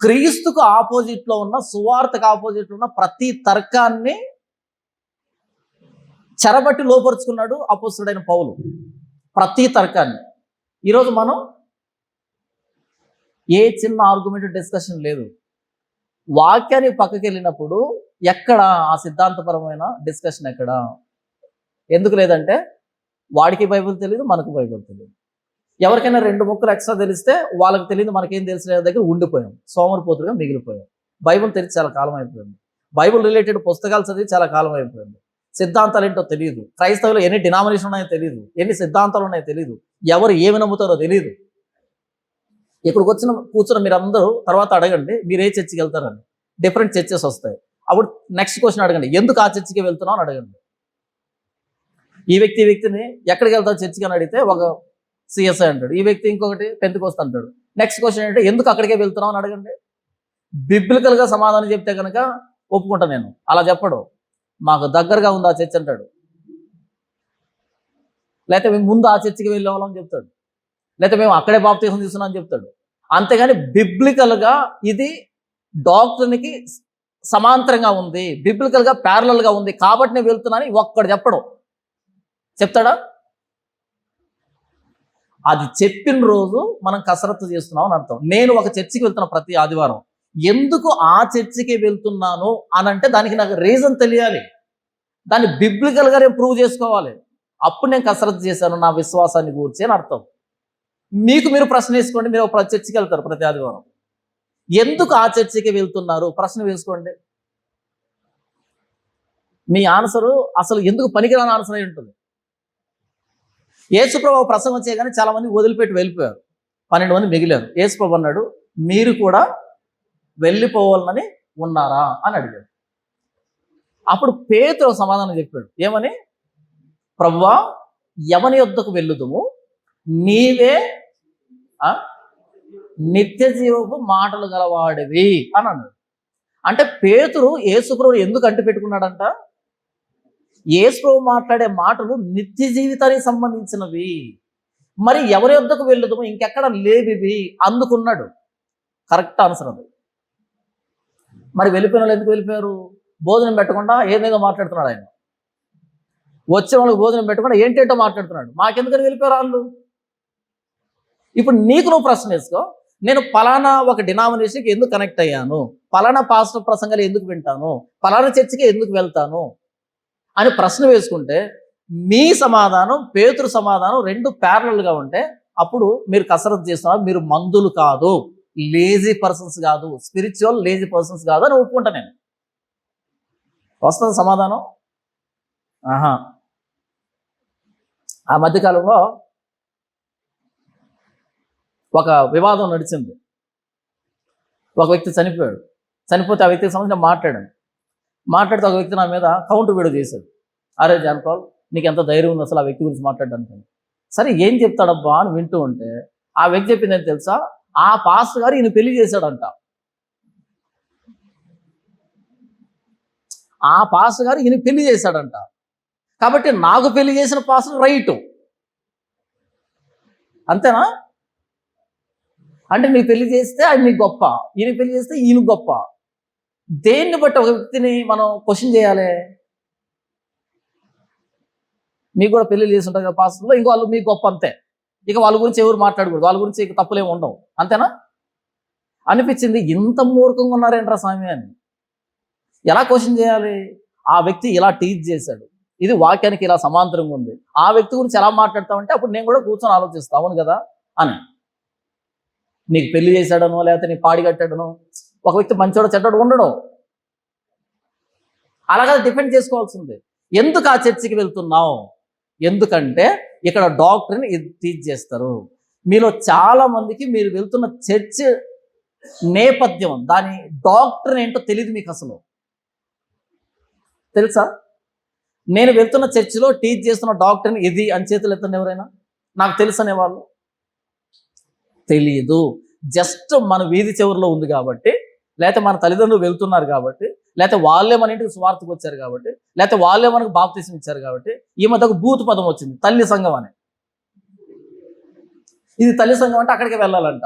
క్రీస్తుకు ఆపోజిట్లో ఉన్న, సువార్తకు ఆపోజిట్లో ఉన్న ప్రతి తర్కాన్ని చెరబట్టి లోపరుచుకున్నాడు అపోస్తలుడైన పౌలు. ప్రతి తర్కాన్ని. ఈరోజు మనం ఏ చిన్న ఆర్గ్యుమెంట్ డిస్కషన్ లేదు. వాక్యానికి పక్కకి వెళ్ళినప్పుడు ఎక్కడ ఆ సిద్ధాంతపరమైన డిస్కషన్ ఎక్కడ? ఎందుకు లేదంటే వాడికి బైబిల్ తెలియదు, మనకు బైబిల్ తెలియదు. ఎవరికైనా 2 ముక్కలు ఎక్స్ట్రా తెలిస్తే వాళ్ళకి తెలియదు, మనకేం తెలిసిన దగ్గర ఉండిపోయాం, సోమరిపోతులుగా మిగిలిపోయాం. బైబిల్ తెలిసి చాలా కాలం అయిపోయింది. బైబిల్ రిలేటెడ్ పుస్తకాలు చదివి చాలా కాలం అయిపోయింది. సిద్ధాంతాలు ఏంటో తెలియదు. క్రైస్తవులు ఎన్ని డినామినేషన్ ఉన్నాయో తెలియదు, ఎన్ని సిద్ధాంతాలు ఉన్నాయో తెలియదు, ఎవరు ఏమి నమ్ముతారో తెలియదు. ఇక్కడికి కూర్చున్న మీరు అందరూ తర్వాత అడగండి, మీరు ఏ చర్చికి వెళ్తారని. డిఫరెంట్ చర్చెస్ వస్తాయి. అప్పుడు నెక్స్ట్ క్వశ్చన్ అడగండి, ఎందుకు ఆ చర్చికి వెళ్తున్నావు అని అడగండి. ఈ వ్యక్తిని ఎక్కడికి వెళ్తావు చర్చికి అని అడిగితే ఒక సిఎస్ఐ అంటాడు, ఈ వ్యక్తి ఇంకొకటి పెంతెకోస్తు అంటాడు. నెక్స్ట్ క్వశ్చన్ ఏంటంటే ఎందుకు అక్కడికే వెళ్తున్నావు అని అడగండి. బిబ్లికల్గా సమాధానం చెప్తే కనుక ఒప్పుకుంటా నేను. అలా చెప్పడు, మాకు దగ్గరగా ఉంది ఆ చర్చ్ అంటాడు, లేకపోతే మేము ముందు ఆ చర్చికి వెళ్ళేవాళ్ళని చెప్తాడు, లేకపోతే మేము అక్కడే బాప్తీసం తీసుకున్నాం అని చెప్తాడు. అంతేగాని బిబ్లికల్గా ఇది డాక్టర్కి సమాంతరంగా ఉంది, బిబ్లికల్గా ప్యారలల్గా ఉంది కాబట్టి నేను వెళ్తున్నాను ఒక్కడు చెప్పడు. చెప్తాడా? అది చెప్పిన రోజు మనం కసరత్తు చేస్తున్నాం అని అర్థం. నేను ఒక చర్చికి వెళ్తున్నా ప్రతి ఆదివారం. ఎందుకు ఆ చర్చికి వెళ్తున్నాను అని అంటే దానికి నాకు రీజన్ తెలియాలి, దాన్ని బిబ్లికల్గా నేను ప్రూవ్ చేసుకోవాలి. అప్పుడు నేను కసరత్తు చేశాను నా విశ్వాసాన్ని గురించి అని అర్థం. మీకు మీరు ప్రశ్న వేసుకోండి. మీరు ఒక చర్చికి వెళ్తారు ప్రతి ఆదివారం, ఎందుకు ఆ చర్చికి వెళ్తున్నారు ప్రశ్న వేసుకోండి. మీ ఆన్సరు అసలు ఎందుకు పనికిరాని ఆన్సర్ అయి ఉంటుంది. యేసుప్రభు ప్రసంగం చేయగానే చాలా మంది వదిలిపెట్టి వెళ్ళిపోయారు, 12 మంది మిగిలారు. యేసుప్రభు అన్నాడు, మీరు కూడా వెళ్ళిపోవాలని ఉన్నారా అని అడిగాడు. అప్పుడు పేతురు సమాధానం చెప్పాడు, ఏమని? ప్రభువా, ఎవని యొద్దకు వెళ్ళుదుము, నీవే నిత్య జీవపు మాటలు గలవాడివి అని అన్నాడు. అంటే పేతురు యేసుప్రభుని ఎందుకు అంటి పెట్టుకున్నాడంట? యేసుప్రభు మాట్లాడే మాటలు నిత్య జీవితానికి సంబంధించినవి. మరి ఎవరి యొద్దకు వెళ్ళుదము, ఇంకెక్కడ లేవివి అందుకున్నాడు. కరెక్ట్ ఆన్సర్ అది. మరి వెళ్ళిపోయిన వాళ్ళు ఎందుకు వెళ్ళిపోయారు? భోజనం పెట్టకుండా ఏదేదో మాట్లాడుతున్నాడు ఆయన. వచ్చిన వాళ్ళకి భోజనం పెట్టకుండా ఏంటేంటో మాట్లాడుతున్నాడు. మాకెందుకని వెళ్ళిపోయారు వాళ్ళు? ఇప్పుడు నీకు నువ్వు ప్రశ్న వేసుకో, నేను పలానా ఒక డినామినేషన్కి ఎందుకు కనెక్ట్ అయ్యాను, పలానా పాస్టర్ ప్రసంగాలు ఎందుకు వింటాను, పలానా చర్చికి ఎందుకు వెళ్తాను అని ప్రశ్న వేసుకుంటే మీ సమాధానం పేతురు సమాధానం 2 ప్యారలల్గా ఉంటే అప్పుడు మీరు కసరత్తు చేస్తున్నారు, మీరు మందులు కాదు, లేజీ పర్సన్స్ కాదు, స్పిరిచువల్ లేజీ పర్సన్స్ కాదు అని ఒప్పుకుంటా నేను. వస్తుంది సమాధానం? ఆహా. ఆ మధ్యకాలంలో ఒక వివాదం నడిచింది. ఒక వ్యక్తి చనిపోయాడు. చనిపోతే ఆ వ్యక్తికి సంబంధించిన మాట్లాడితే ఒక వ్యక్తి నా మీద కౌంటర్ వీడియో చేశాడు. అరే జాన్ పాల్, నీకు ఎంత ధైర్యం ఉంది అసలు ఆ వ్యక్తి గురించి మాట్లాడడానికి? సరే ఏం చెప్తాడబ్బా అని వింటూ ఉంటే ఆ వ్యక్తి చెప్పింది ఏంటి తెలుసా? ఆ పాస్టర్ గారు ఈయన పెళ్లి చేశాడంట. ఆ పాస్టర్ గారు ఈయన పెళ్లి చేశాడంట, కాబట్టి నాకు పెళ్లి చేసిన పాస్టర్ రైటు. అంతేనా? అంటే నీ పెళ్లి చేస్తే అది నీకు గొప్ప, ఈయన పెళ్లి చేస్తే ఈయన గొప్ప. దేన్ని బట్టి ఒక వ్యక్తిని మనం క్వశ్చన్ చేయాలి? మీకు కూడా పెళ్లి చేసి ఉంటారు కదా పాస్టర్లో, ఇంకో వాళ్ళు మీకు గొప్ప అంతే. ఇక వాళ్ళ గురించి ఎవరు మాట్లాడకూడదు, వాళ్ళ గురించి ఇక తప్పులేమి ఉండవు. అంతేనా? అనిపించింది, ఇంత మూర్ఖంగా ఉన్నారేంట్రా స్వామి అని. ఎలా క్వశ్చన్ చేయాలి? ఆ వ్యక్తి ఇలా టీచ్ చేశాడు, ఇది వాక్యానికి ఇలా సమాంతరంగా ఉంది, ఆ వ్యక్తి గురించి ఎలా మాట్లాడతామంటే అప్పుడు నేను కూడా కూర్చొని ఆలోచిస్తా, అవును కదా అని. నీకు పెళ్లి చేశాడనో లేకపోతే నీ పాడి కట్టాడనో ఒక వ్యక్తి మంచోడు చెడ్డోడు ఉండడం, అలాగా డిపెండ్ చేసుకోవాల్సింది. ఎందుకు ఆ చర్చికి వెళ్తున్నావు? ఎందుకంటే ఇక్కడ డాక్టర్ని టీచ్ చేస్తారు. మీలో చాలా మందికి మీరు వెళ్తున్న చర్చ్ నేపథ్యం, దాని డాక్టర్ ఏంటో తెలియదు మీకు అసలు. తెలుసా? నేను వెళ్తున్న చర్చిలో టీచ్ చేస్తున్న డాక్టర్ని ఇది అని చేతులు ఎత్తండి ఎవరైనా. నాకు తెలుసు అనేవాళ్ళు తెలియదు. జస్ట్ మన వీధి చివరిలో ఉంది కాబట్టి, లేకపోతే మన తల్లిదండ్రులు వెళ్తున్నారు కాబట్టి, లేకపోతే వాళ్ళే మన ఇంటికి స్వార్థకు వచ్చారు కాబట్టి, లేకపోతే వాళ్ళే మనకు బాప్తీసం ఇచ్చారు కాబట్టి, ఈ మధ్య ఒక బూతు పదం వచ్చింది, తల్లి సంఘం అని. ఇది తల్లి సంఘం అంటే అక్కడికి వెళ్ళాలంట.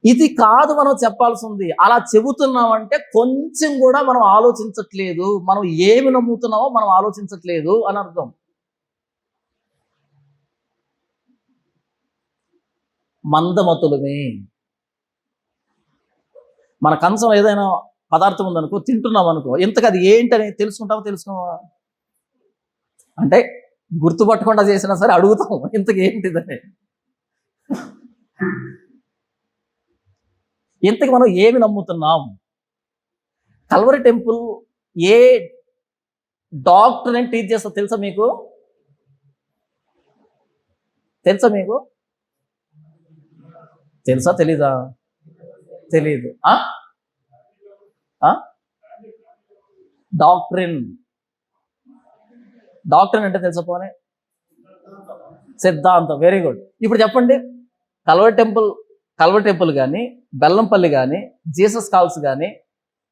ఇది కాదు మనం చెప్పాల్సింది. అలా చెబుతున్నామంటే కొంచెం కూడా మనం ఆలోచించట్లేదు, మనం ఏమి నమ్ముతున్నామో మనం ఆలోచించట్లేదు అని అర్థం. మందమతులమే. మన కంచం ఏదైనా పదార్థం ఉందనుకో, తింటున్నాం అనుకో, ఇంతకు అది ఏంటని తెలుసుకోవా అంటే గుర్తుపట్టకుండా చేసినా సరే అడుగుతాం, ఇంతకు ఏంటిదని. ఇంతకు మనం ఏమి నమ్ముతున్నాం? కల్వరి టెంపుల్ ఏ డాక్టర్ అని టీచ్ చేస్తా తెలుసా మీకు? తెలుసా తెలీదా? తెలీదు. డాక్ట్రిన్ అంటే తెలుసా? పోనీ సిద్ధాంతం. Very good. ఇప్పుడు చెప్పండి, కల్వరి టెంపుల్ కానీ, బెల్లంపల్లి కానీ, జీసస్ కాల్స్ కానీ,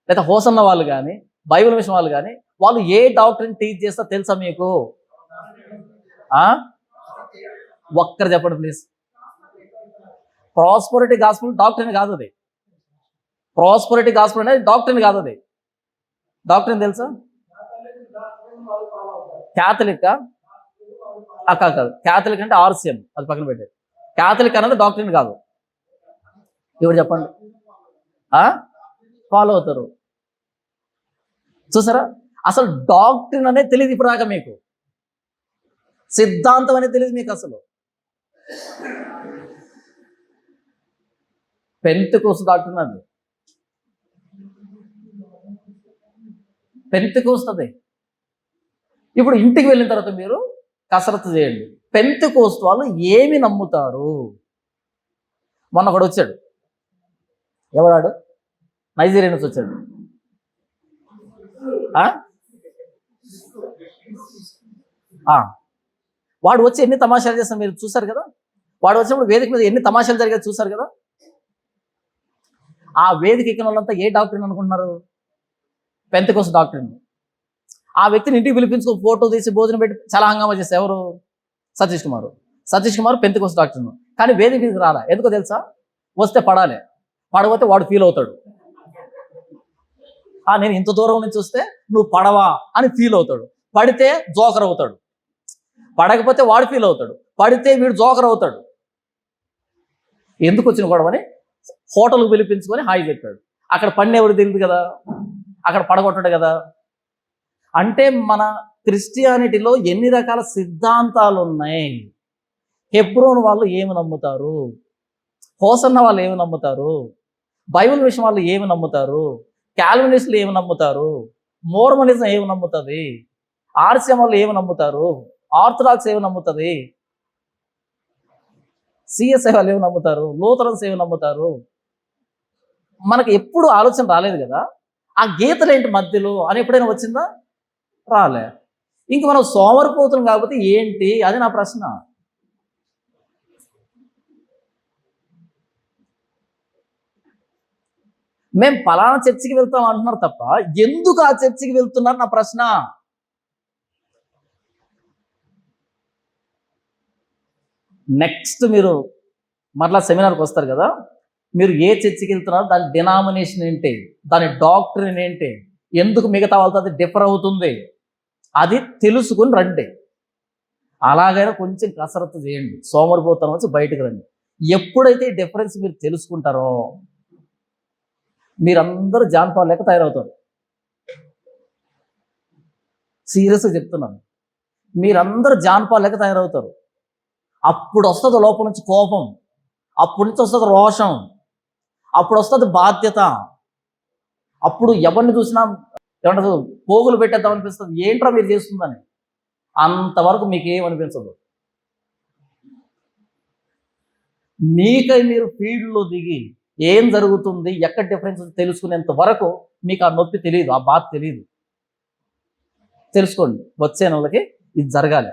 లేదా హోసన్న వాళ్ళు కానీ, బైబిల్ మిషన్ వాళ్ళు కానీ, వాళ్ళు ఏ డాక్టర్ని టీచ్ చేస్తా తెలుసా మీకు? ఒక్కరు చెప్పండి ప్లీజ్. ప్రాస్పరిటీ గాస్పుల్ డాక్టర్ని కాదు అది. ప్రాస్పరిటీ గాస్పుల్ అనేది డాక్టర్ని కాదు అది. డాక్టర్ని తెలుసా? క్యాథలిక్ కాదు. క్యాథలిక్ అంటే ఆర్సిఎం, అది పక్కన పెట్టేది. క్యాథలిక్ అనేది డాక్టర్ని కాదు. ఎవరు చెప్పండి? ఫాలో అవుతారు. చూసారా, అసలు డాక్టరీన్ అనేది తెలియదు ఇప్పుడు దాకా మీకు. సిద్ధాంతం అనేది తెలియదు మీకు అసలు. పెంతెకోస్తు డాక్టరీన్ అది. పెంతెకోస్తు అది. ఇప్పుడు ఇంటికి వెళ్ళిన తర్వాత మీరు కసరత్తు చేయండి. పెంతెకోస్తు వాళ్ళు ఏమి నమ్ముతారు? మొన్న ఒకడు వచ్చాడు, ఎవడాడు? నైజీరియా నుంచి వచ్చాడు. వాడు వచ్చి ఎన్ని తమాషాలు చేస్తాం మీరు చూసారు కదా. వాడు వచ్చినప్పుడు వేదిక మీద ఎన్ని తమాషాలు జరిగేది చూసారు కదా. ఆ వేదిక ఎక్కిన వాళ్ళంతా ఏ డాక్టర్ని అనుకుంటున్నారు? పెంతెకోస్తు డాక్టర్ని. ఆ వ్యక్తిని ఇంటికి పిలిపించుకో, ఫోటో తీసి భోజనం పెట్టి చాలా హంగామా చేస్తే ఎవరు? సతీష్ కుమార్ పెంతెకోస్తు డాక్టర్ను. కానీ వేదిక మీదకి రాలా. ఎందుకో తెలుసా? వస్తే పడాలి, పడకపోతే వాడు ఫీల్ అవుతాడు. నేను ఇంత దూరం నుంచి వస్తే నువ్వు పడవా అని ఫీల్ అవుతాడు. పడితే జోకర్ అవుతాడు. పడకపోతే వాడు ఫీల్ అవుతాడు. పడితే వీడు జోకర్ అవుతాడు. ఎందుకు వచ్చిన గొడవని హోటల్కి పిలిపించుకొని హాయి చెప్పాడు. అక్కడ పడిన ఎవరు తెలియదు కదా, అక్కడ పడగొట్టాడు కదా. అంటే మన క్రిస్టియానిటీలో ఎన్ని రకాల సిద్ధాంతాలు ఉన్నాయి. హెబ్రోన్ వాళ్ళు ఏమి నమ్ముతారు? హోసన్న వాళ్ళు ఏమి నమ్ముతారు? బైబిల్ విషయం వాళ్ళు ఏమి నమ్ముతారు? క్యాల్వినిస్టులు ఏమి నమ్ముతారు? మోర్మనిజం ఏమి నమ్ముతుంది? ఆర్సిఎం వాళ్ళు ఏమి నమ్ముతారు? ఆర్థడాక్స్ ఏమి నమ్ముతుంది? సిఎస్ఐ వాళ్ళు ఏమి నమ్ముతారు? లూథరన్స్ ఏమి నమ్ముతారు? మనకి ఎప్పుడు ఆలోచన రాలేదు కదా. ఆ గీతలు ఏంటి మధ్యలో అని ఎప్పుడైనా వచ్చిందా? రాలే. ఇంక మనం సోమరిపోతున్నాం కాకపోతే ఏంటి అది నా ప్రశ్న. మేము పలానా చర్చికి వెళ్తాం అంటున్నారు తప్ప ఎందుకు ఆ చర్చికి వెళ్తున్నారు నా ప్రశ్న. నెక్స్ట్ మీరు మరలా సెమినార్కి వస్తారు కదా, మీరు ఏ చర్చికి వెళ్తున్నారో దాని డినామినేషన్ ఏంటి, దాని డాక్టరీన్ ఏంటి, ఎందుకు మిగతా వాళ్ళతో అది డిఫర్ అవుతుంది, అది తెలుసుకుని రండి. అలాగైనా కొంచెం కసరత్తు చేయండి, సోమరిపోతనం వచ్చి బయటకు రండి. ఎప్పుడైతే ఈ డిఫరెన్స్ మీరు తెలుసుకుంటారో మీరందరూ జాన్పాల్ లెక్క తయారవుతారు. సీరియస్గా చెప్తున్నాను, మీరందరూ జాన్పాల్ లెక్క తయారవుతారు. అప్పుడు వస్తుంది లోపల నుంచి కోపం, అప్పటి నుంచి వస్తుంది రోషం, అప్పుడు వస్తుంది బాధ్యత. అప్పుడు ఎవరిని చూసినా ఏమంటారు, పోగులు పెట్టేద్దాం అనిపిస్తుంది. ఏంట్రా మీరు చేస్తుందని. అంతవరకు మీకేమనిపించదు. మీకై మీరు ఫీల్డ్లో దిగి ఏం జరుగుతుంది, ఎక్కడ డిఫరెన్స్ తెలుసుకునేంత వరకు మీకు ఆ నొప్పి తెలియదు, ఆ బాధ తెలియదు. తెలుసుకోండి, వచ్చే నెలకి ఇది జరగాలి.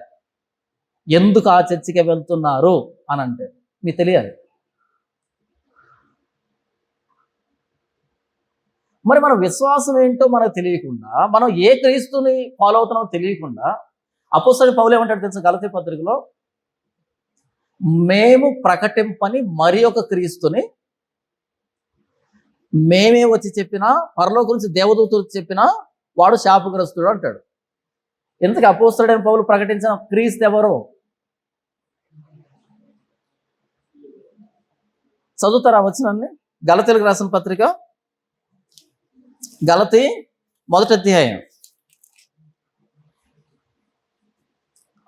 ఎందుకు ఆ చర్చికి వెళ్తున్నారు అని అంటే మీకు తెలియాలి. మరి మన విశ్వాసం ఏంటో మనకు తెలియకుండా, మనం ఏ క్రీస్తుని ఫాలో అవుతున్నామో తెలియకుండా అపోస్తలుడు పౌలు ఏమంటాడు తెలుసా గలతీ పత్రికలో, మేము ప్రకటింపని మరి ఒక క్రీస్తుని మేమే వచ్చి చెప్పినా, పరలోకం నుంచి దేవదూతలు చెప్పినా వాడు శాపగ్రస్తుడు అంటాడు. ఎందుకు అపోస్తలుడైన పౌలు ప్రకటించిన క్రీస్తు ఎవరు? చదువుతారా వచనాన్ని? గలతీలకు రాసిన పత్రిక, గలతీ 1వ అధ్యాయం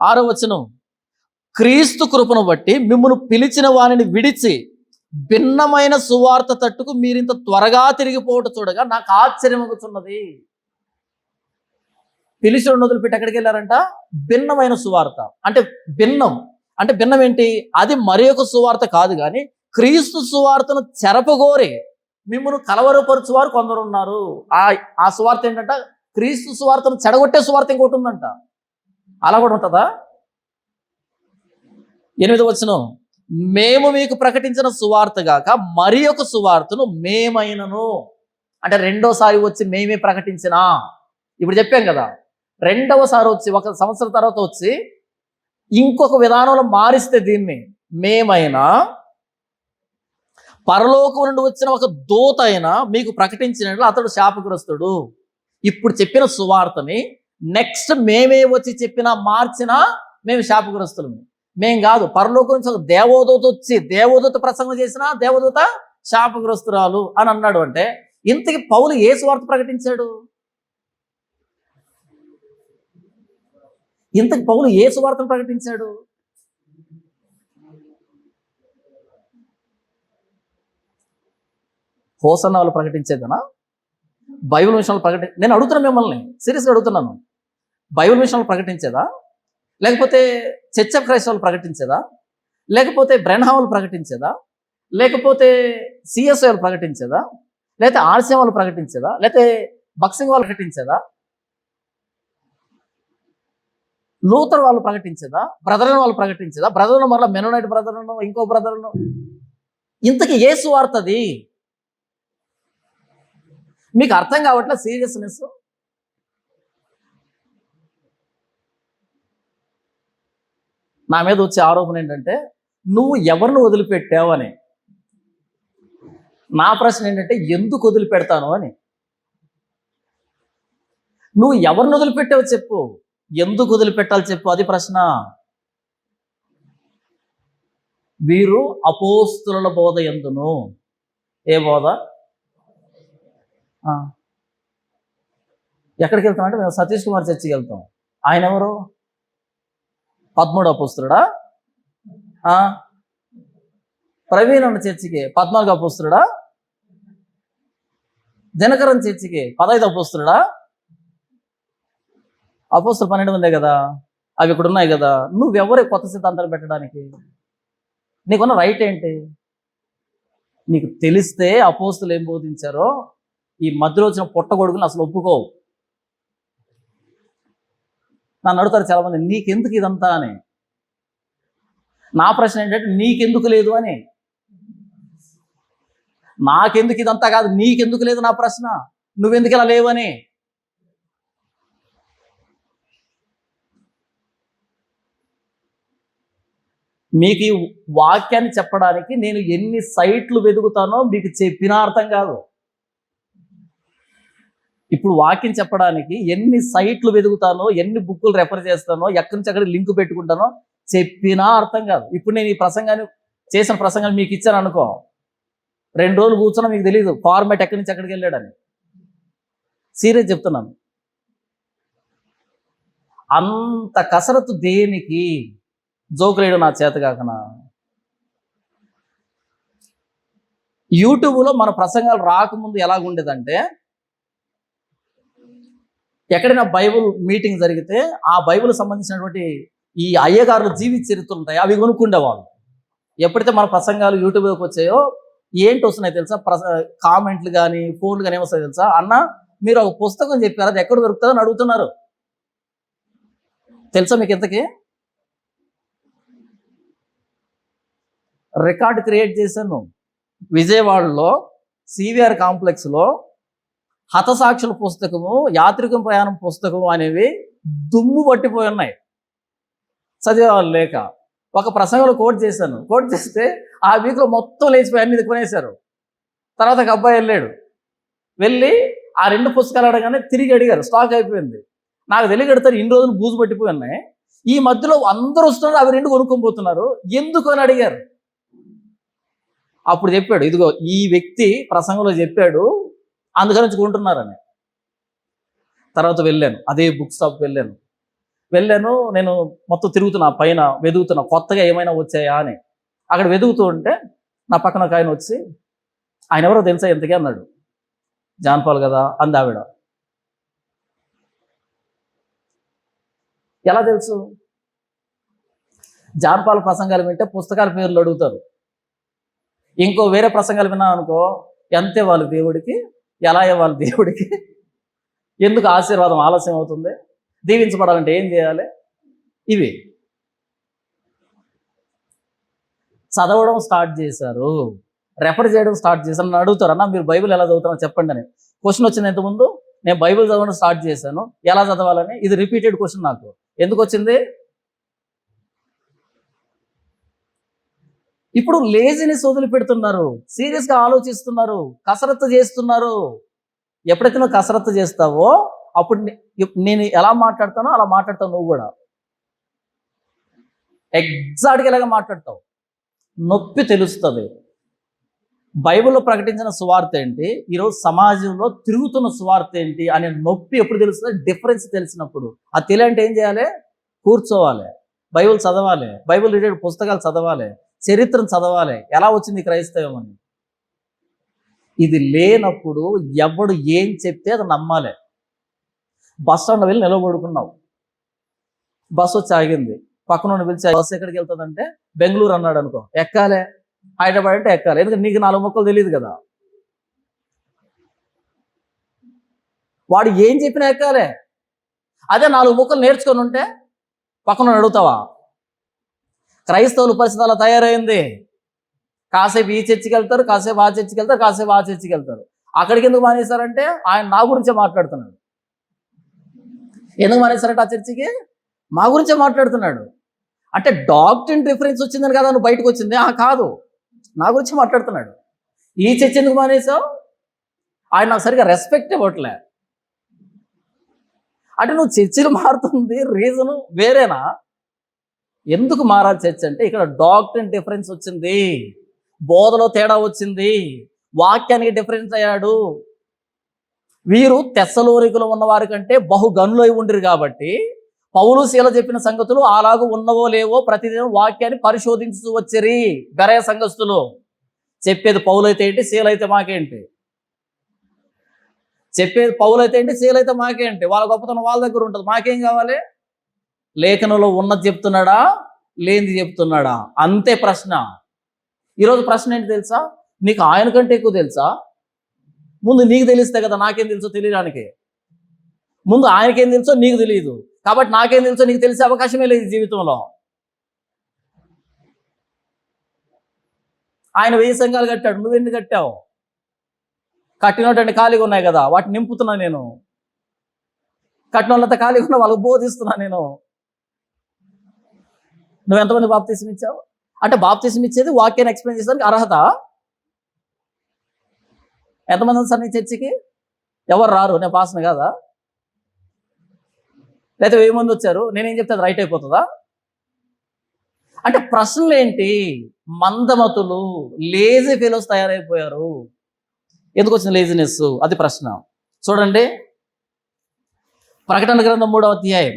6వ వచనం. క్రీస్తు కృపను బట్టి మిమ్మును పిలిచిన వానిని విడిచి భిన్నమైన సువార్త తట్టుకు మీరింత త్వరగా తిరిగిపోవట చూడగా నాకు ఆశ్చర్యమగుతున్నది. పిలిచిన వదిలిపెట్టి ఎక్కడికి వెళ్ళారంట? భిన్నమైన సువార్త. అంటే భిన్నం అంటే భిన్నం ఏంటి? అది మరి ఒక సువార్త కాదు, కానీ క్రీస్తు సువార్తను చెరపగోరి మిమ్మల్ని కలవరపరచువారు కొందరు ఉన్నారు. ఆ సువార్త ఏంటంట? క్రీస్తు సువార్తను చెడగొట్టే సువార్త ఇంకోటి ఉందంట. అలా కూడా ఉంటుందా? 8వ వచనం. మేము మీకు ప్రకటించిన సువార్త గాక మరి ఒక సువార్తను మేమైనను, అంటే రెండోసారి వచ్చి మేమే ప్రకటించినా. ఇప్పుడు చెప్పాం కదా, రెండవసారి వచ్చి 1 సంవత్సరం తర్వాత వచ్చి ఇంకొక విధానంలో మారిస్తే దీన్ని మేమైనా, పరలోకం నుండి వచ్చిన ఒక దూత అయినా మీకు ప్రకటించినట్లు అతడు శాపగ్రస్తుడు. ఇప్పుడు చెప్పిన సువార్తని నెక్స్ట్ మేమే వచ్చి చెప్పినా మార్చినా మేము శాపగ్రస్తులము. మేం కాదు, పరలోకం నుంచి ఒక దేవదూత వచ్చి దేవదూత ప్రసంగం చేసినా దేవదూత శాపగ్రస్తురాలు అని అన్నాడు. అంటే ఇంతకి పౌలు ఏ సువార్త ప్రకటించాడు? ఇంతకి పౌలు ఏ సువార్తను ప్రకటించాడు? హోసన్న వాళ్ళు ప్రకటించేదనా? బైబిల్ విషయంలో నేను అడుగుతున్నాను, మిమ్మల్ని సీరియస్గా అడుగుతున్నాను. బైబిల్ విషయంలో ప్రకటించేదా? లేకపోతే చర్చ్ ఆఫ్ క్రైస్ట్ వాళ్ళు ప్రకటించేదా? లేకపోతే బ్రెన్హామ్ వాళ్ళు ప్రకటించేదా? లేకపోతే సిఎస్ఐ వాళ్ళు ప్రకటించేదా? లేకపోతే ఆర్సీఎం వాళ్ళు ప్రకటించేదా? లేకపోతే బక్సింగ్ వాళ్ళు ప్రకటించేదా? లూథర్ వాళ్ళు ప్రకటించేదా? బ్రదర్లను వాళ్ళు ప్రకటించేదా? బ్రదర్ను మరలా మెనోనైట్ బ్రదర్ను, ఇంకో బ్రదర్ను. ఇంతకీ ఏ సువార్త అది? మీకు అర్థం కావట్లే సీరియస్నెస్. నా మీద వచ్చే ఆరోపణ ఏంటంటే నువ్వు ఎవరిని వదిలిపెట్టావు అని. నా ప్రశ్న ఏంటంటే ఎందుకు వదిలిపెడతాను అని. నువ్వు ఎవరిని వదిలిపెట్టావు చెప్పు, ఎందుకు వదిలిపెట్టాలి చెప్పు, అది ప్రశ్న. వీరు అపోస్తుల బోధ యందును. ఏ బోధ? ఎక్కడికి వెళ్తాం అంటే మేము సతీష్ కుమార్ చర్చికి వెళ్తాం. ఆయన ఎవరు? 13వ అపోస్తులుడా? ప్రవీణ్ అన్న చర్చికి 14వ అపోస్తులుడా? దినకరన్ చర్చికి 15వ అపోస్తులుడా? అపోస్తులు 12 మందే కదా, అవి ఇక్కడ ఉన్నాయి కదా. నువ్వెవరే కొత్త సిద్ధాంతాలు పెట్టడానికి? నీకున్న రైట్ ఏంటి? నీకు తెలిస్తే అపోస్తులు ఏం బోధించారో ఈ మధ్యలో వచ్చిన పుట్టగొడుగుని అసలు ఒప్పుకోవు. నన్ను అడుగుతారు చాలామంది, నీకెందుకు ఇదంతా అని. నా ప్రశ్న ఏంటంటే నీకెందుకు లేదు అని. నాకెందుకు ఇదంతా కాదు, నీకెందుకు లేదు నా ప్రశ్న. నువ్వెందుకు ఇలా లేవని. మీకు ఈ వాక్యాన్ని చెప్పడానికి నేను ఎన్ని సైట్లు వెతుకుతానో మీకు చెప్పినా అర్థం కాదు. ఇప్పుడు వాక్యం చెప్పడానికి ఎన్ని సైట్లు వెతుకుతానో, ఎన్ని బుక్కులు రెఫర్ చేస్తానో, ఎక్కడి నుంచి అక్కడ లింక్ పెట్టుకుంటానో చెప్పినా అర్థం కాదు. ఇప్పుడు నేను ఈ ప్రసంగాన్ని చేసిన ప్రసంగాన్ని మీకు ఇచ్చాను అనుకో, 2 రోజులు కూర్చున్నా మీకు తెలియదు ఫార్మాట్ ఎక్కడి నుంచి ఎక్కడికి వెళ్ళాడని. సీరియస్ చెప్తున్నాను. అంత కసరత్తు దేనికి? జోకులేడు నా చేత కాకనా. యూట్యూబ్లో మన ప్రసంగాలు రాకముందు ఎలాగుండేదంటే, ఎక్కడైనా బైబుల్ మీటింగ్ జరిగితే ఆ బైబుల్ సంబంధించినటువంటి ఈ అయ్యగారుల జీవిత చరిత్రలు ఉంటాయి, అవి కొనుక్కుండేవాళ్ళు. ఎప్పుడైతే మన ప్రసంగాలు యూట్యూబ్లోకి వచ్చాయో ఏంటి వస్తున్నాయి తెలుసా? కామెంట్లు కానీ ఫోన్లు కానీ ఏమొస్తాయి తెలుసా? అన్న మీరు ఒక పుస్తకం చెప్పారు, అది ఎక్కడ దొరుకుతుందని అడుగుతున్నారు. తెలుసా మీకు ఇంతకీ? రికార్డ్ క్రియేట్ చేశాను విజయవాడలో సివిఆర్ కాంప్లెక్స్లో. హతసాక్షుల పుస్తకము, యాత్రికం ప్రయాణం పుస్తకము అనేవి దుమ్ము పట్టిపోయి ఉన్నాయి చదివేవాళ్ళు లేక. ఒక ప్రసంగంలో కోట్ చేశాను, కోట్ చేస్తే ఆ వీక్లో మొత్తం లేచిపోయి అన్ని కొనేశారు. తర్వాత ఒక అబ్బాయి వెళ్ళి ఆ 2 పుస్తకాలు అడగానే తిరిగి అడిగారు, స్టాక్ అయిపోయింది. నాకు తెలియగడతారు ఇన్ని రోజులు బూజు పట్టిపోయి ఉన్నాయి, ఈ మధ్యలో అందరూ వస్తున్నారు అవి 2 కొనుక్కొని పోతున్నారు ఎందుకు అని అడిగారు. అప్పుడు చెప్పాడు, ఇదిగో ఈ వ్యక్తి ప్రసంగంలో చెప్పాడు అందుకని కొంటున్నారని. తర్వాత వెళ్ళాను, అదే బుక్ షాప్ వెళ్ళాను నేను మొత్తం తిరుగుతున్నా, పైన వెతుకుతున్నా కొత్తగా ఏమైనా వచ్చాయా అని. అక్కడ వెతుకుతూ ఉంటే నా పక్కన ఒక ఆయన వచ్చి, ఆయన ఎవరో తెలుసా ఎంతకే అన్నాడు. జాన్ పాల్ కదా అంది ఆవిడ. ఎలా తెలుసు? జాన్ పాల్ ప్రసంగాలు వింటే పుస్తకాల పేర్లు అడుగుతారు. ఇంకో వేరే ప్రసంగాలు విన్నా అనుకో, ఎంత ఇవ్వాలి దేవుడికి, ఎలా ఇవ్వాలి దేవుడికి, ఎందుకు ఆశీర్వాదం ఆలస్యం అవుతుంది, దీవించబడాలంటే ఏం చేయాలి, ఇవి చదవడం స్టార్ట్ చేశారు, రెఫర్ చేయడం స్టార్ట్ చేశారు. నన్ను అడుగుతారు, అన్న మీరు బైబిల్ ఎలా చదువుతారో చెప్పండి అని. క్వశ్చన్ వచ్చింది ఇంతకుముందు, నేను బైబిల్ చదవడం స్టార్ట్ చేశాను, ఎలా చదవాలని. ఇది రిపీటెడ్ క్వశ్చన్ నాకు. ఎందుకు వచ్చింది? ఇప్పుడు లేజినెస్ వదిలిపెడుతున్నారు, సీరియస్గా ఆలోచిస్తున్నారు, కసరత్తు చేస్తున్నారు. ఎప్పుడైతే నువ్వు కసరత్తు చేస్తావో అప్పుడు నేను ఎలా మాట్లాడతానో అలా మాట్లాడతావు. నువ్వు కూడా ఎగ్జాక్ట్గా ఇలాగా మాట్లాడతావు. నొప్పి తెలుస్తుంది. బైబిల్లో ప్రకటించిన సువార్త ఏంటి, ఈరోజు సమాజంలో తిరుగుతున్న సువార్త ఏంటి అనే నొప్పి ఎప్పుడు తెలుస్తుంది? డిఫరెన్స్ తెలిసినప్పుడు. అది తెలియంటే ఏం చేయాలి? కూర్చోవాలి, బైబిల్ చదవాలి, బైబిల్ రిలేటెడ్ పుస్తకాలు చదవాలి, చరిత్రను చదవాలి, ఎలా వచ్చింది క్రైస్తవం అని. ఇది లేనప్పుడు ఎవడు ఏం చెప్తే అది నమ్మాలి. బస్ స్టాండ్లో వెళ్ళి నిలబడుకున్నావు, బస్సు వచ్చి ఆగింది, పక్కన పిలిచి బస్సు ఎక్కడికి వెళ్తుందంటే బెంగళూరు అన్నాడు అనుకో, ఎక్కాలే. హైదరాబాద్ అంటే ఎక్కాలి, ఎందుకంటే నీకు 4 ముక్కలు తెలియదు కదా. వాడు ఏం చెప్పినా ఎక్కాలే. అదే 4 ముక్కలు నేర్చుకొని ఉంటే పక్కన అడుగుతావా? క్రైస్తవుల పరిస్థితి అలా తయారైంది. కాసేపు ఈ చర్చికి వెళ్తారు, కాసేపు ఆ చర్చికి వెళ్తారు, కాసేపు ఆ చర్చికి వెళ్తారు. అక్కడికి ఎందుకు మానేశారంటే ఆయన నా గురించే మాట్లాడుతున్నాడు. ఎందుకు మానేశారంటే ఆ చర్చికి మా గురించే మాట్లాడుతున్నాడు. అంటే డాక్ట్రిన్ డిఫరెన్స్ వచ్చిందని కదా నువ్వు బయటకు వచ్చింది? కాదు, నా గురించి మాట్లాడుతున్నాడు. ఈ చర్చ ఎందుకు మానేసావు? ఆయన నాకు సరిగా రెస్పెక్ట్ ఇవ్వట్లే. అంటే నువ్వు చర్చిలు మారుతుంది రీజను వేరేనా? ఎందుకు మారాలి చర్చ్ అంటే ఇక్కడ డాక్ట్రిన్ డిఫరెన్స్ వచ్చింది, బోధలో తేడా వచ్చింది, వాక్యానికి డిఫరెన్స్ అయ్యాడు. వీరు తెస్సలోనికలో ఉన్న వారి కంటే బహుగనులై ఉండిరు కాబట్టి పౌలు శీల చెప్పిన సంగతులు అలాగూ ఉన్నవో లేవో ప్రతిదినం వాక్యాన్ని పరిశోధించు వచ్చిరి. బెరయ సంఘస్థులు చెప్పేది పౌలైతే ఏంటి, శీలైతే మాకేంటి? చెప్పేది పౌలైతే ఏంటి, శీలైతే మాకేంటి? వాళ్ళ గొప్పతనం వాళ్ళ దగ్గర ఉంటుంది, మాకేం కావాలి? లేఖనంలో ఉన్నది చెప్తున్నాడా, లేనిది చెప్తున్నాడా? అంతే ప్రశ్న. ఈరోజు ప్రశ్న ఏంటి తెలుసా? నీకు ఆయన కంటే ఎక్కువ తెలుసా? ముందు నీకు తెలిస్తే కదా నాకేం తెలుసో తెలియడానికి. ముందు ఆయనకేం తెలుసో నీకు తెలియదు, కాబట్టి నాకేం తెలుసో నీకు తెలిసే అవకాశమే లేదు జీవితంలో. ఆయన 1000 సంఘాలు కట్టాడు, నువ్వెన్ని కట్టావు? కట్టినటువంటి ఖాళీగా ఉన్నాయి కదా, వాటిని నింపుతున్నా నేను. కట్టిన వాళ్ళంతా ఖాళీగా ఉన్నా వాళ్ళకి బోధిస్తున్నా నేను. నువ్వెంతమంది బాప్తీసం ఇచ్చావు? అంటే బాప్తీసం ఇచ్చేది వాక్యాన్ని ఎక్స్ప్లెయిన్ చేసేదానికి అర్హత. ఎంతమంది ఉంది సార్ నీ చర్చికి? ఎవరు రారు, నేను పాస్ను కాదా? లేకపోతే 1000 మంది వచ్చారు, నేనేం చెప్తే అది రైట్ అయిపోతుందా? అంటే ప్రశ్నలు ఏంటి? మందమతులు, లేజీ ఫెలోస్ తయారైపోయారు. ఎందుకు వచ్చిన లేజినెస్? అది ప్రశ్న. చూడండి, ప్రకటన గ్రంథం 3వ అధ్యాయం,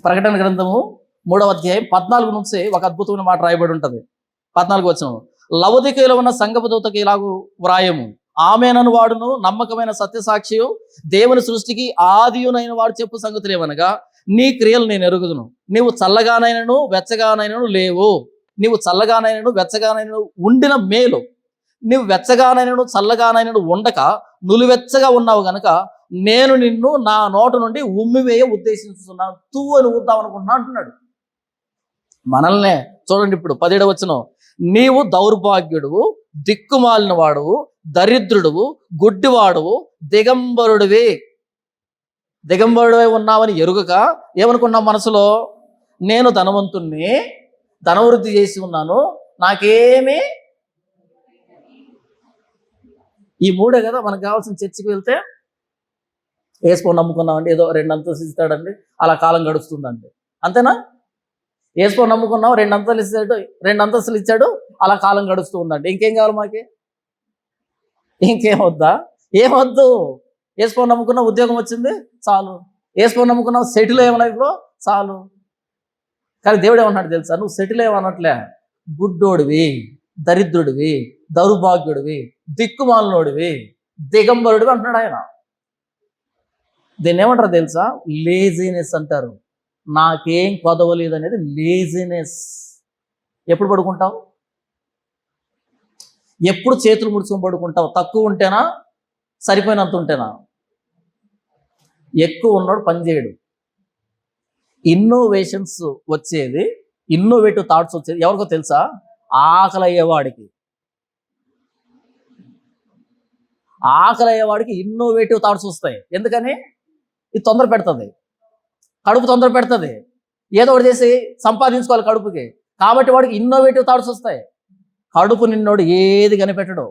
ప్రకటన గ్రంథము 3వ అధ్యాయం 14 నుంచి ఒక అద్భుతమైన మాట రాయబడి ఉంటుంది. 14 వచనం, లవొదికయలో ఉన్న సంఘపు దూతకి ఇలాగు వ్రాయము, ఆమేనను వాడును నమ్మకమైన సత్యసాక్షియు దేవుని సృష్టికి ఆదియునైన వాడు చెప్పు సంగతులు ఏమనగా, నీ క్రియలు నేను ఎరుగుదును. నీవు చల్లగానైనను వెచ్చగానైనను లేవు. నీవు చల్లగానైనను వెచ్చగానైనను ఉండిన మేలు, నీవు వెచ్చగానైనను చల్లగానైనను ఉండక నులివెచ్చగా ఉన్నావు గనక నేను నిన్ను నా నోట నుండి ఉమ్మివేయ ఉద్దేశిస్తున్నాను, తూ అని ఊద్దాం అనుకుంటున్నా అంటున్నాడు మనల్నే. చూడండి ఇప్పుడు 17వ వచనం, నీవు దౌర్భాగ్యుడువు, దిక్కుమాలిన వాడువు, దరిద్రుడువు, గుడ్డివాడువు, దిగంబరుడివి. దిగంబరుడివై ఉన్నావని ఎరుగక ఏమనుకున్నావు మనసులో? నేను ధనవంతుణ్ణి, ధనవృద్ధి చేసి ఉన్నాను, నాకేమీ. ఈ మూడే కదా మనకు కావాల్సిన. చర్చికి వెళ్తే ఏసుకొని నమ్ముకున్నామండి, ఏదో 2 అంతస్తులు ఇస్తాడండి, అలా కాలం గడుస్తుందండి, అంతేనా? ఏసుకొని నమ్ముకున్నాం, 2 అంతస్తులు ఇచ్చాడు, అలా కాలం గడుస్తూ ఉందండి. ఇంకేం కావాలి మాకి? ఇంకేం వద్దా? ఏమొద్దు. ఏసుకొని నమ్ముకున్న ఉద్యోగం వచ్చింది చాలు, ఏసుకొని నమ్ముకున్నావు సెటిల్ అయ్యే లైఫ్లో చాలు. కానీ దేవుడు ఏమన్నాడు తెలుసా? నువ్వు సెటిల్ అయ్యవనట్లే, గుడ్డోడివి, దరిద్రుడివి, దౌర్భాగ్యుడివి, దిక్కుమాలినోడివి, దిగంబరుడివి అంటున్నాడు ఆయన. దీన్ని ఏమంటారు తెలుసా? లేజినెస్ అంటారు. నాకేం కొదవలేదు అనేది లేజినెస్. ఎప్పుడు పడుకుంటావు? ఎప్పుడు చేతులు ముడుచుకొని పడుకుంటావు? తక్కువ ఉంటేనా, సరిపోయినంత ఉంటేనా? ఎక్కువ ఉన్నాడు పని చేయడు. ఇన్నోవేషన్స్ వచ్చేది, ఇన్నోవేటివ్ థాట్స్ వచ్చేది ఎవరికో తెలుసా? ఆకలి అయ్యేవాడికి. ఆకలి అయ్యేవాడికి ఇన్నోవేటివ్ థాట్స్ వస్తాయి. ఎందుకని? ఇది తొందర పెడుతుంది, కడుపు తొందర పెడుతుంది, ఏదో ఒకటి చేసి సంపాదించుకోవాలి కడుపుకి. కాబట్టి వాడికి ఇన్నోవేటివ్ థాట్స్ వస్తాయి. కడుపు నిన్నోడు ఏది కనిపెట్టడు.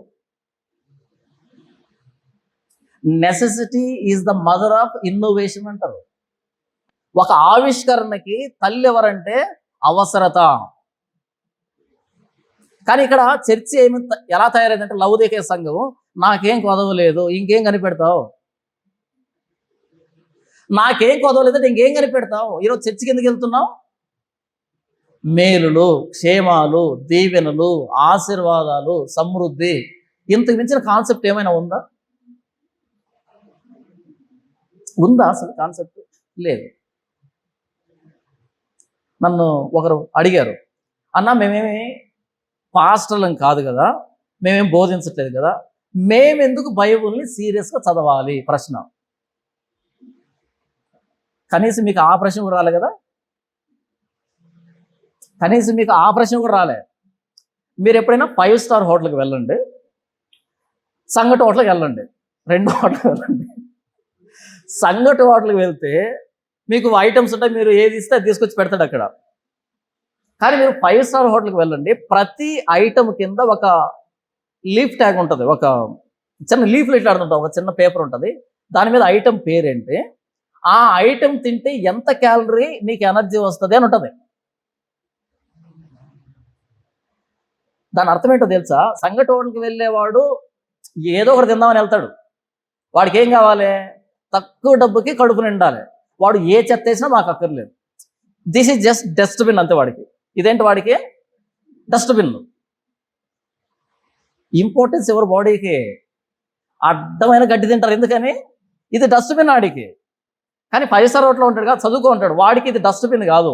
Necessity is the mother of innovation అంటారు. ఒక ఆవిష్కరణకి తల్లి ఎవరంటే అవసరత. కానీ ఇక్కడ చర్చ ఎలా తయారైందంటే, లౌదికే సంఘం, నాకేం కొదవలేదు, ఇంకేం కనిపెడతావు? నాకేం కొదవలేదంటే ఇంకేం కనిపెడతావు? ఈరోజు చర్చికి ఎందుకు వెళ్తున్నావు? మేలులు, క్షేమాలు, దీవెనలు, ఆశీర్వాదాలు, సమృద్ధి, ఇంతకు మించిన కాన్సెప్ట్ ఏమైనా ఉందా? అసలు కాన్సెప్ట్ లేదు. నన్ను ఒకరు అడిగారు, అన్న మేమేమి పాస్టర్లం కాదు కదా, మేమేం బోధించట్లేదు కదా, మేమెందుకు బైబుల్ని సీరియస్గా చదవాలి? ప్రశ్న. కనీసం మీకు ఆ ప్రశ్న కూడా రాలే కదా? కనీసం మీకు ఆ ప్రశ్న కూడా రాలే. మీరు ఎప్పుడైనా 5 స్టార్ హోటల్కి వెళ్ళండి, సంగటి హోటల్కి వెళ్ళండి, 2 హోటల్కి వెళ్ళండి. సంగటి హోటల్కి వెళ్తే మీకు ఐటమ్స్ ఉంటాయి, మీరు ఏది ఇస్తే అది తీసుకొచ్చి పెడతాడు అక్కడ. కానీ మీరు 5 స్టార్ హోటల్కి వెళ్ళండి, ప్రతి ఐటమ్ కింద ఒక లీఫ్ ట్యాగ్ ఉంటుంది, ఒక చిన్న లీఫ్ లెట్ ఆడుతుంటుంది, ఒక చిన్న పేపర్ ఉంటుంది, దాని మీద ఐటమ్ పేరేంటి, ఆ ఐటమ్ తింటే ఎంత క్యాలరీ నీకు ఎనర్జీ వస్తుంది అని ఉంటుంది. దాని అర్థం ఏంటో తెలుసా? సంగటి హోటల్కి వెళ్ళేవాడు ఏదో ఒకటి తిందామని వెళ్తాడు. వాడికి ఏం కావాలి? తక్కువ డబ్బుకి కడుపు నిండాలి. వాడు ఏ చెత్త వేసినా మాకు అక్కర్లేదు. దిస్ ఈజ్ జస్ట్ డస్ట్బిన్ అంతే వాడికి. ఇదేంటి వాడికి? డస్ట్బిన్. ఇంపార్టెన్స్ ఎవరు బాడీకి? అడ్డమైన గడ్డి తింటారు, ఎందుకని? ఇది డస్ట్బిన్ వాడికి. కానీ 5 స్టార్ హోటల్లో ఉంటాడు కదా, చదువుకో ఉంటాడు, వాడికి ఇది డస్ట్బిన్ కాదు.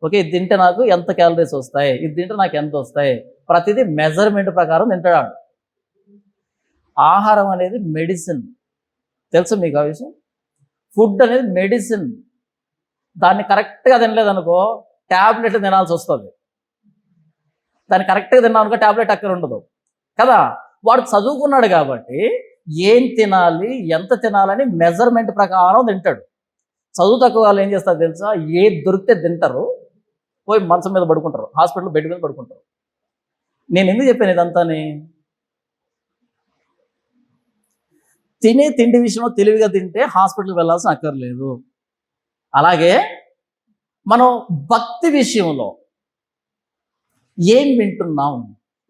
ఓకే, ఇది తింటే నాకు ఎంత క్యాలరీస్ వస్తాయి, ఇది తింటే నాకు ఎంత వస్తాయి, ప్రతిదీ మెజర్మెంట్ ప్రకారం తింటాడు. ఆహారం అనేది మెడిసిన్, తెలుసు మీకు ఆ విషయం? ఫుడ్ అనేది మెడిసిన్. దాన్ని కరెక్ట్గా తినలేదనుకో ట్యాబ్లెట్లు తినాల్సి వస్తుంది. దాన్ని కరెక్ట్గా తిన్నామనుకో ట్యాబ్లెట్ అక్కడ ఉండదు కదా. వాడు చదువుకున్నాడు కాబట్టి ఏం తినాలి, ఎంత తినాలని మెజర్మెంట్ ప్రకారం తింటాడు. చదువు తక్కువ వాళ్ళు ఏం చేస్తారు తెలుసా? ఏది దొరికితే తింటారు, పోయి మంచం మీద పడుకుంటారు, హాస్పిటల్ బెడ్ మీద పడుకుంటారు. నేను ఎందుకు చెప్పాను ఇదంతాని? తినే తిండి విషయంలో తెలివిగా తింటే హాస్పిటల్కి వెళ్ళాల్సిన అక్కర్లేదు. అలాగే మనం భక్తి విషయంలో ఏం వింటున్నాం,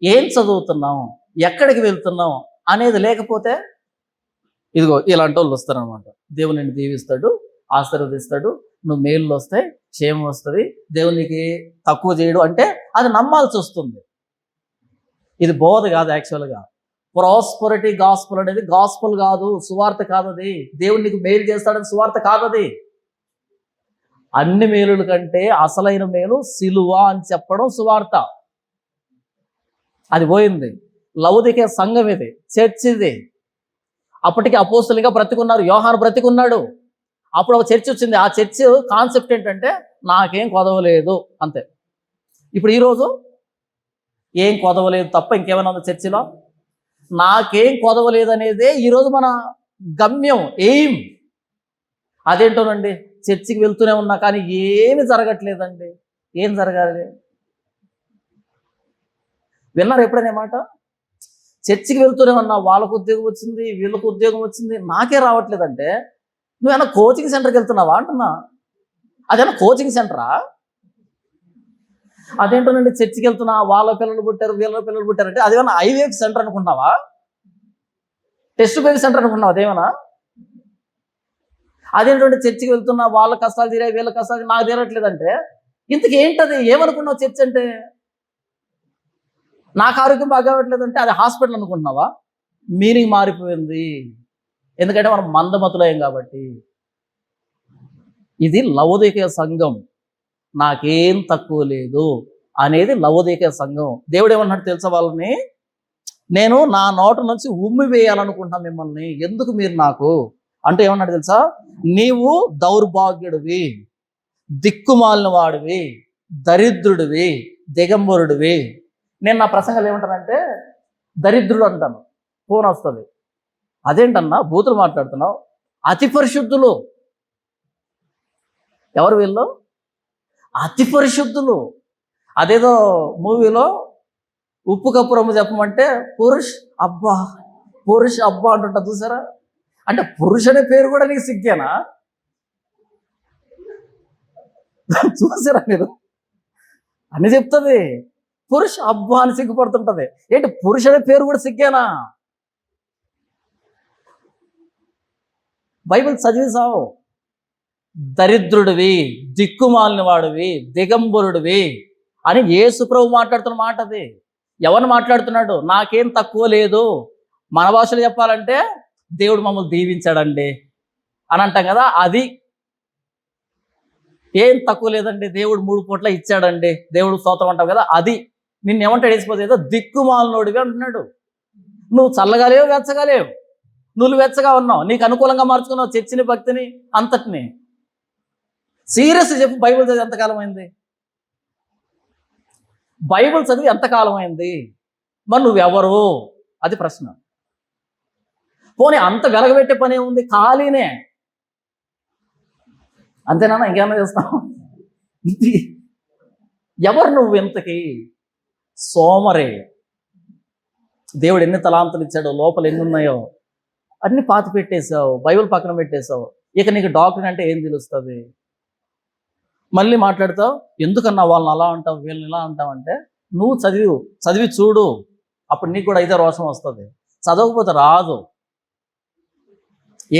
ఏం చదువుతున్నాం, ఎక్కడికి వెళ్తున్నాం అనేది లేకపోతే ఇదిగో ఇలాంటి వాళ్ళు వస్తారనమాట. దేవుడు నిన్ను దీవిస్తాడు, ఆశీర్వదిస్తాడు, నువ్వు మేలు వస్తాయి, క్షేమం వస్తుంది, దేవునికి తక్కువ చేయడు అంటే అది నమ్మాల్సి వస్తుంది. ఇది బోధ కాదు. యాక్చువల్గా ప్రాస్పరిటీ గాస్పుల్ అనేది గాస్పుల్ కాదు, సువార్త కాదు. అది దేవుడు నీకు మేలు చేస్తాడని సువార్త కాదు. అది అన్ని మేలుల కంటే అసలైన మేలు సిలువ అని చెప్పడం సువార్త. అది పోయింది. లౌదికే సంఘం ఇది, చర్చ్ ఇది. అప్పటికి అపోస్తులుగా బ్రతికున్నారు, యోహాను బ్రతికున్నాడు. అప్పుడు ఒక చర్చ్ వచ్చింది. ఆ చర్చ్ కాన్సెప్ట్ ఏంటంటే నాకేం కొదవలేదు అంతే. ఇప్పుడు ఈరోజు ఏం కొదవలేదు తప్ప ఇంకేమైనా ఉందా చర్చిలో? నాకేం కొదవలేదు అనేదే ఈరోజు మన గమ్యం, ఎయిమ్. అదేంటోనండి, చర్చికి వెళ్తూనే ఉన్నా కానీ ఏమి జరగట్లేదండి. ఏం జరగాలి? విన్నారు ఎప్పుడైనా మాట? చర్చికి వెళ్తూనే ఉన్నా, వాళ్ళకు ఉద్యోగం వచ్చింది, వీళ్ళకు ఉద్యోగం వచ్చింది, నాకే రావట్లేదంటే నువ్వేమన్నా కోచింగ్ సెంటర్కి వెళ్తున్నావా అంటున్నా. అదేమన్నా కోచింగ్ సెంటరా? అదేంటోనండి, చర్చికి వెళ్తున్నా, వాళ్ళ పిల్లలు పుట్టారు, వీళ్ళ పిల్లలు పుట్టారు అంటే అదేమన్నా ఐవీఎఫ్ సెంటర్ అనుకుంటున్నావా? టెస్ట్ బేబీ సెంటర్ అనుకుంటున్నావు అదేమన్నా? అదేంటంటే చర్చికి వెళ్తున్నా, వాళ్ళ కష్టాలు తీరాయి, వీళ్ళ కష్టాలు నాకు తీరట్లేదంటే ఇంతకు ఏంటది? ఏమనుకున్నావు చర్చ్ అంటే? నాకు ఆరోగ్యం బాగోట్లేదంటే అది హాస్పిటల్ అనుకుంటున్నావా? మీనింగ్ మారిపోయింది. ఎందుకంటే మనం మందమతులయం కాబట్టి. ఇది లవోదికీయ సంఘం, నాకేం తక్కువ లేదు అనేది లవోదికీయ సంఘం. దేవుడు ఏమన్నాడు తెలుసా వాళ్ళని? నేను నా నోట నుంచి ఉమ్మి వేయాలనుకుంటున్నా మిమ్మల్ని, ఎందుకు మీరు నాకు అంటే ఏమన్నాడు తెలుసా? నీవు దౌర్భాగ్యుడివి, దిక్కుమాలిన వాడివి, దరిద్రుడివి, దిగంబరుడివి. నేను నా ప్రసంగాలు ఏమంటానంటే దరిద్రుడు అంటాను, ఫోన్ వస్తుంది. అదేంటన్నా బూతులు మాట్లాడుతున్నావు? అతి పరిశుద్ధులు. ఎవరు వీళ్ళు? అతి పరిశుద్ధులు. అదేదో మూవీలో ఉప్పు కప్పు రమ్ము చెప్పమంటే పురుష్ అబ్బా, పురుష్ అబ్బా అంటుంటా చూసారా? అంటే పురుష్ అనే పేరు కూడా నీకు సిగ్గేనా? చూసారా మీరు? అని చెప్తుంది పురుష్ అబ్బా అని సిగ్గుపడుతుంటది. ఏంటి పురుష్ అనే పేరు కూడా సిగ్గేనా? బైబిల్ చదివిసావు. దరిద్రుడివి, దిక్కుమాలిన వాడివి, దిగంబరుడివి అని యేసు ప్రభు మాట్లాడుతున్న మాట అది. ఎవరిని మాట్లాడుతున్నాడు? నాకేం తక్కువ లేదు. మన భాషలో చెప్పాలంటే దేవుడు మమ్మల్ని దీవించాడండి అని అంటాం కదా, అది. ఏం తక్కువ లేదండి, దేవుడు 3 పూట్ల ఇచ్చాడండి, దేవుడు స్తోత్రం అంటావు కదా, అది. నిన్ను ఏమంటాడు వేసిపోతే? ఏదో దిక్కుమాలినోడివి అంటున్నాడు. నువ్వు చల్లగాలేవు, వెచ్చగాలేవు. నువ్వు వెచ్చగా ఉన్నావు, నీకు అనుకూలంగా మార్చుకున్నావు చర్చిని, భక్తిని, అంతటిని. సీరియస్ చెప్పు, బైబిల్ చదివి ఎంతకాలం అయింది? బైబిల్ చదివి ఎంతకాలం అయింది? మరి నువ్వెవరు? అది ప్రశ్న. పోనీ అంత వెలగబెట్టే పని ఉంది, ఖాళీనే అంతేనా? ఇంకేమన్నా చేస్తావు? ఎవరు నువ్వు ఇంతకి? సోమరే. దేవుడు ఎన్ని తలాంతులు ఇచ్చాడో, లోపల ఎన్ని ఉన్నాయో అన్ని పాతి పెట్టేశావు, బైబిల్ పక్కన పెట్టేశావు. ఇక నీకు డాక్టర్ అంటే ఏం తెలుస్తుంది? మళ్ళీ మాట్లాడతావు, ఎందుకన్నా వాళ్ళని అలా అంటావు, వీళ్ళని ఇలా అంటావు అంటే నువ్వు చదివి చూడు, అప్పుడు నీకు కూడా ఇదే రోషం వస్తుంది. చదవకపోతే రాదు.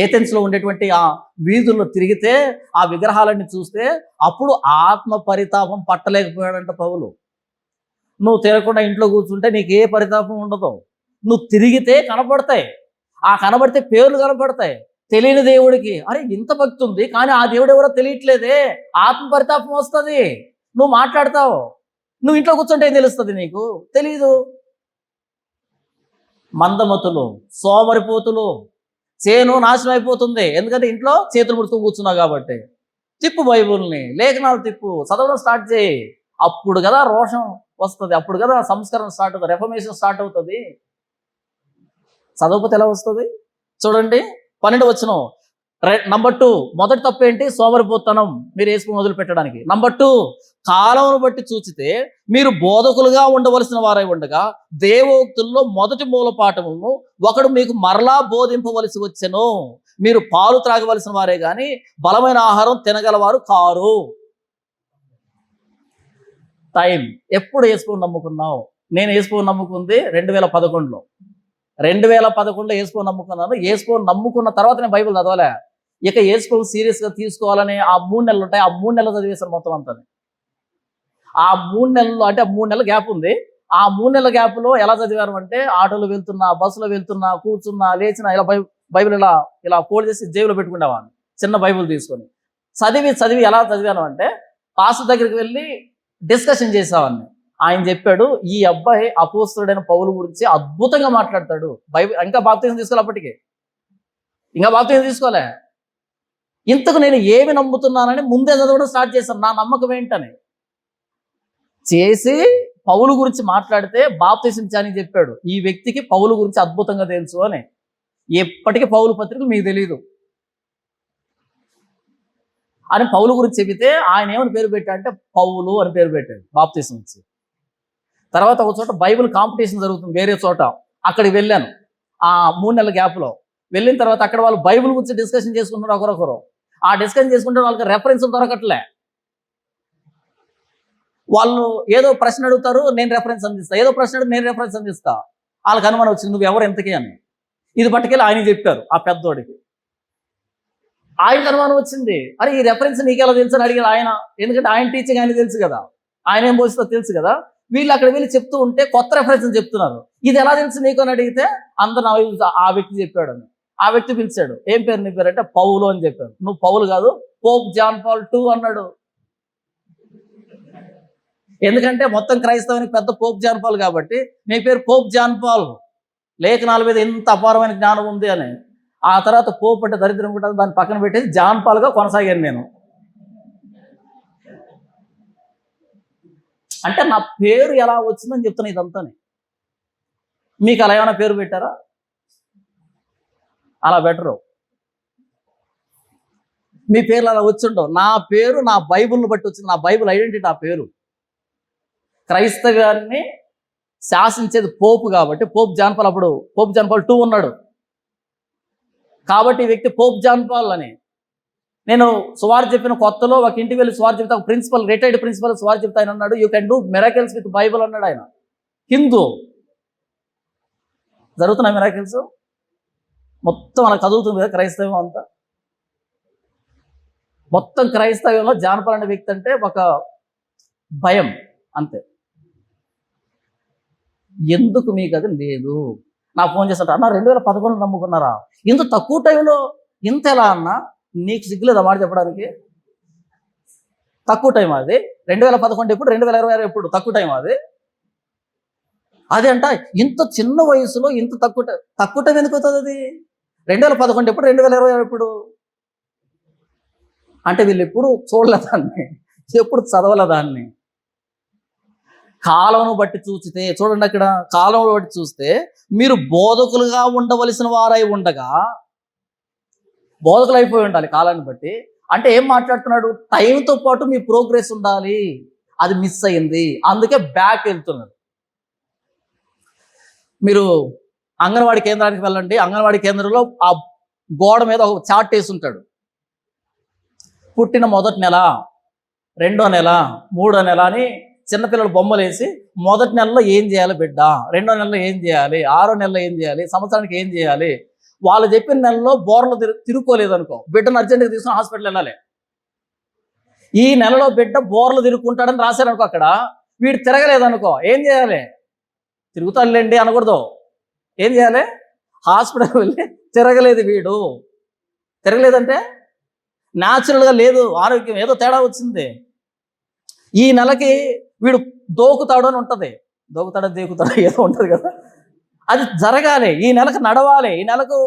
ఏథెన్స్లో ఉండేటువంటి ఆ వీధుల్లో తిరిగితే, ఆ విగ్రహాలన్నీ చూస్తే అప్పుడు ఆత్మ పరితాపం పట్టలేకపోయాడంట పౌలు. నువ్వు తిరగకుండా ఇంట్లో కూర్చుంటే నీకు ఏ పరితాపం ఉండదు. నువ్వు తిరిగితే కనపడతాయి, ఆ కనబడితే పేర్లు కనపడతాయి. తెలియని దేవుడికి అరే ఇంత భక్తి ఉంది కానీ ఆ దేవుడు ఎవరో తెలియట్లేదే, ఆత్మ పరితాపం వస్తుంది. నువ్వు మాట్లాడతావు, నువ్వు ఇంట్లో కూర్చుంటే ఏం తెలుస్తుంది? నీకు తెలీదు. మందమతులు, సోమరిపోతులు. చేను నాశనం అయిపోతుంది, ఎందుకంటే ఇంట్లో చేతులు ముడుతూ కూర్చున్నావు కాబట్టి. తిప్పు బైబుల్ని, లేఖనాలు తిప్పు, చదవడం స్టార్ట్ చేయి. అప్పుడు కదా రోషం వస్తుంది, అప్పుడు కదా సంస్కరణ స్టార్ట్ అవుతుంది, రెఫర్మేషన్ స్టార్ట్ అవుతుంది. చదవకపోతే ఎలా వస్తుంది? చూడండి 12వ వచనం. నంబర్ 2, మొదటి తప్పు ఏంటి? సోమరిపోతనం, మీరు వేసుకుని మొదలు పెట్టడానికి. నంబర్ 2, కాలమును బట్టి చూచితే మీరు బోధకులుగా ఉండవలసిన వారై ఉండగా దేవోక్తుల్లో మొదటి మూలపాఠమును ఒకడు మీకు మరలా బోధింపవలసి వచ్చెను. మీరు పాలు త్రాగవలసిన వారే గాని బలమైన ఆహారం తినగలవారు కారు. టైం ఎప్పుడు వేసుకొని నమ్ముకున్నావు? నేను వేసుకొని నమ్ముకుంది 2011లో. 2011లో వేసుకొని నమ్ముకున్నాను. వేసుకొని నమ్ముకున్న తర్వాత నేను బైబిల్ చదవలే. ఇక వేసుకొని సీరియస్గా తీసుకోవాలని ఆ 3 నెలలు ఉంటాయి, ఆ 3 నెలలు చదివేశాను మొత్తం అంతా. ఆ 3 నెలలు అంటే 3 నెలల గ్యాప్ ఉంది. ఆ 3 నెలల గ్యాప్లో ఎలా చదివాను అంటే, ఆటోలో వెళ్తున్నా, బస్సులో వెళ్తున్నా, కూర్చున్నా, లేచినా ఇలా బైబిల్ ఇలా ఫోల్డ్ చేసి జేబులో పెట్టుకునేవాడిని, చిన్న బైబిల్ తీసుకొని. చదివి ఎలా చదివాను అంటే, పాస్టర్ దగ్గరికి వెళ్ళి డిస్కషన్ చేసేవాడిని. ఆయన చెప్పాడు, ఈ అబ్బాయి అపోస్తలుడైన పౌలు గురించి అద్భుతంగా మాట్లాడతాడు. బైబిల్ ఇంకా బాప్తిజం తీసుకోలే, అప్పటికి ఇంకా బాప్తిజం తీసుకోలే. ఇంతకు నేను ఏమి నమ్ముతున్నానని ముందే చదవడం స్టార్ట్ చేశాను, నా నమ్మకం ఏంటని. చేసి పౌలు గురించి మాట్లాడితే బాప్తిసం ఇచ్చానని చెప్పాడు. ఈ వ్యక్తికి పౌలు గురించి అద్భుతంగా తెలుసు అని. ఎప్పటికీ పౌలు పత్రికలు మీకు తెలియదు అని పౌలు గురించి చెబితే ఆయన ఏమని పేరు పెట్టాడంటే పౌలు అని పేరు పెట్టాడు బాప్తిసం ఇచ్చి. తర్వాత ఒక చోట బైబిల్ కాంపిటీషన్ జరుగుతుంది వేరే చోట, అక్కడికి వెళ్ళాను ఆ 3 నెలల గ్యాప్లో. వెళ్ళిన తర్వాత అక్కడ వాళ్ళు బైబిల్ గురించి డిస్కషన్ చేసుకుంటున్నారు ఒకరొకరు. ఆ డిస్కషన్ చేసుకుంటే వాళ్ళకి రెఫరెన్స్ దొరకట్లే. వాళ్ళు ఏదో ప్రశ్న అడుగుతారు, నేను రెఫరెన్స్ అందిస్తా, ఏదో ప్రశ్న అడుగు నేను రెఫరెన్స్ అందిస్తా. వాళ్ళకి అనుమానం వచ్చింది, నువ్వు ఎవరు ఎంతకీ అని. ఇది పట్టుకెళ్ళి ఆయన చెప్పారు ఆ పెద్దోడికి. ఆయనకు అనుమానం వచ్చింది, అరే ఈ రెఫరెన్స్ నీకెలా తెలుసు అని అడిగారు ఆయన. ఎందుకంటే ఆయన టీచింగ్ ఆయన తెలుసు కదా, ఆయన ఏం పోస్తుందో తెలుసు కదా. వీళ్ళు అక్కడ వెళ్ళి చెప్తూ ఉంటే కొత్త రెఫరెన్స్ అని చెప్తున్నారు. ఇది ఎలా తెలుసు నీకు అని అడిగితే అందరు ఆ వ్యక్తి చెప్పాడు అని. ఆ వ్యక్తి పిలిచాడు, ఏం పేరు నీ పేరు అంటే పౌలు అని చెప్పారు. నువ్వు పౌలు కాదు, పోప్ జాన్ పాల్ II అన్నాడు. ఎందుకంటే మొత్తం క్రైస్తవానికి పెద్ద పోప్ జాన్ పాల్ కాబట్టి నీ పేరు పోప్ జాన్ పాల్, లేఖనాల మీద ఎంత అపారమైన జ్ఞానం ఉంది అని. ఆ తర్వాత పోప్ అంటే దరిద్రం ఉంటుంది, దాన్ని పక్కన పెట్టేసి జాన్ పాల్గా కొనసాగాను నేను. అంటే నా పేరు ఎలా వచ్చిందని చెప్తున్నా ఇదంతానే. మీకు అలా ఏమైనా పేరు పెట్టారా? అలా బెటరు. మీ పేర్లు అలా వచ్చిండవు. నా పేరు నా బైబిల్ని బట్టి వచ్చింది, నా బైబిల్ ఐడెంటిటీ ఆ పేరు. క్రైస్తవాన్ని శాసించేది పోపు కాబట్టి పోప్ జాన్ పాల్, అప్పుడు పోప్ జాన్ పాల్ II ఉన్నాడు కాబట్టి ఈ వ్యక్తి పోప్ జాన్ పాల్ అని. నేను సువార్త చెప్పిన కొత్తలో ఒక ఇంటికి వెళ్ళి సువార్త చెప్తా, ప్రిన్సిపల్, రిటైర్డ్ ప్రిన్సిపల్ సువార్త చెప్తా ఆయన అన్నాడు, you can do miracles with Bible అన్నాడు ఆయన. హిందూ జరుగుతున్న మిరాకిల్స్ మొత్తం అలా చదువుతుంది కదా క్రైస్తవం అంతా. మొత్తం క్రైస్తవంలో జాన్ పాల్ అనే వ్యక్తి అంటే ఒక భయం అంతే. ఎందుకు మీకు అది లేదు? నాకు ఫోన్ చేస్తాడు, అన్న 2011 నమ్ముకున్నారా? ఇంత తక్కువ టైంలో ఇంత ఎలా అన్నా? నీకు సిగ్గులేదా మాట చెప్పడానికి? తక్కువ టైం అది. 2011 ఎప్పుడు, 2026 ఎప్పుడు? తక్కువ టైం అది. అదే అంట, ఇంత చిన్న వయసులో ఇంత తక్కువ టైం ఎందుకు అవుతుంది అది? 2011 ఎప్పుడు, 2026 ఎప్పుడు? అంటే వీళ్ళు ఎప్పుడు చూడలేదాన్ని, ఎప్పుడు చదవలేదాన్ని. కాలంను బట్టి చూస్తే చూడండి, అక్కడ కాలంను బట్టి చూస్తే మీరు బోధకులుగా ఉండవలసిన వారై ఉండగా, బోధకులు అయిపోయి ఉండాలి కాలాన్ని బట్టి. అంటే ఏం మాట్లాడుతున్నాడు? టైంతో పాటు మీ ప్రోగ్రెస్ ఉండాలి, అది మిస్ అయింది, అందుకే బ్యాక్ వెళ్తున్నారు. మీరు అంగన్వాడీ కేంద్రానికి వెళ్ళండి, అంగన్వాడీ కేంద్రంలో ఆ గోడ మీద ఒక చార్ట్ వేసి ఉంటాడు. పుట్టిన మొదటి నెల, 2వ నెల, 3వ నెల అని చిన్నపిల్లలు బొమ్మలు వేసి, మొదటి నెలలో ఏం చేయాలి బిడ్డ, 2వ నెలలో ఏం చేయాలి, 6వ నెలలో ఏం చేయాలి, సంవత్సరానికి ఏం చేయాలి. వాళ్ళు చెప్పిన నెలలో బోర్లు తిరుక్కోలేదు అనుకో, బిడ్డను అర్జెంట్గా తీసుకుని హాస్పిటల్ వెళ్ళాలి. ఈ నెలలో బిడ్డ బోర్లు తిరుక్కుంటాడని రాశారనుకో, అక్కడ వీడు తిరగలేదనుకో ఏం చేయాలి? తిరుగుతాడులేండి అనకూడదు. ఏం చేయాలి? హాస్పిటల్ వెళ్ళి తిరగలేదు వీడు, తిరగలేదంటే న్యాచురల్గా లేదు, ఆరోగ్యం ఏదో తేడా వచ్చింది. ఈ నెలకి వీడు దోకుతాడు అని ఉంటుంది, దోకుతాడో దేకుతాడో ఏదో ఉంటుంది కదా, అది జరగాలి. ఈ నెలకు నడవాలి, ఈ నెలకు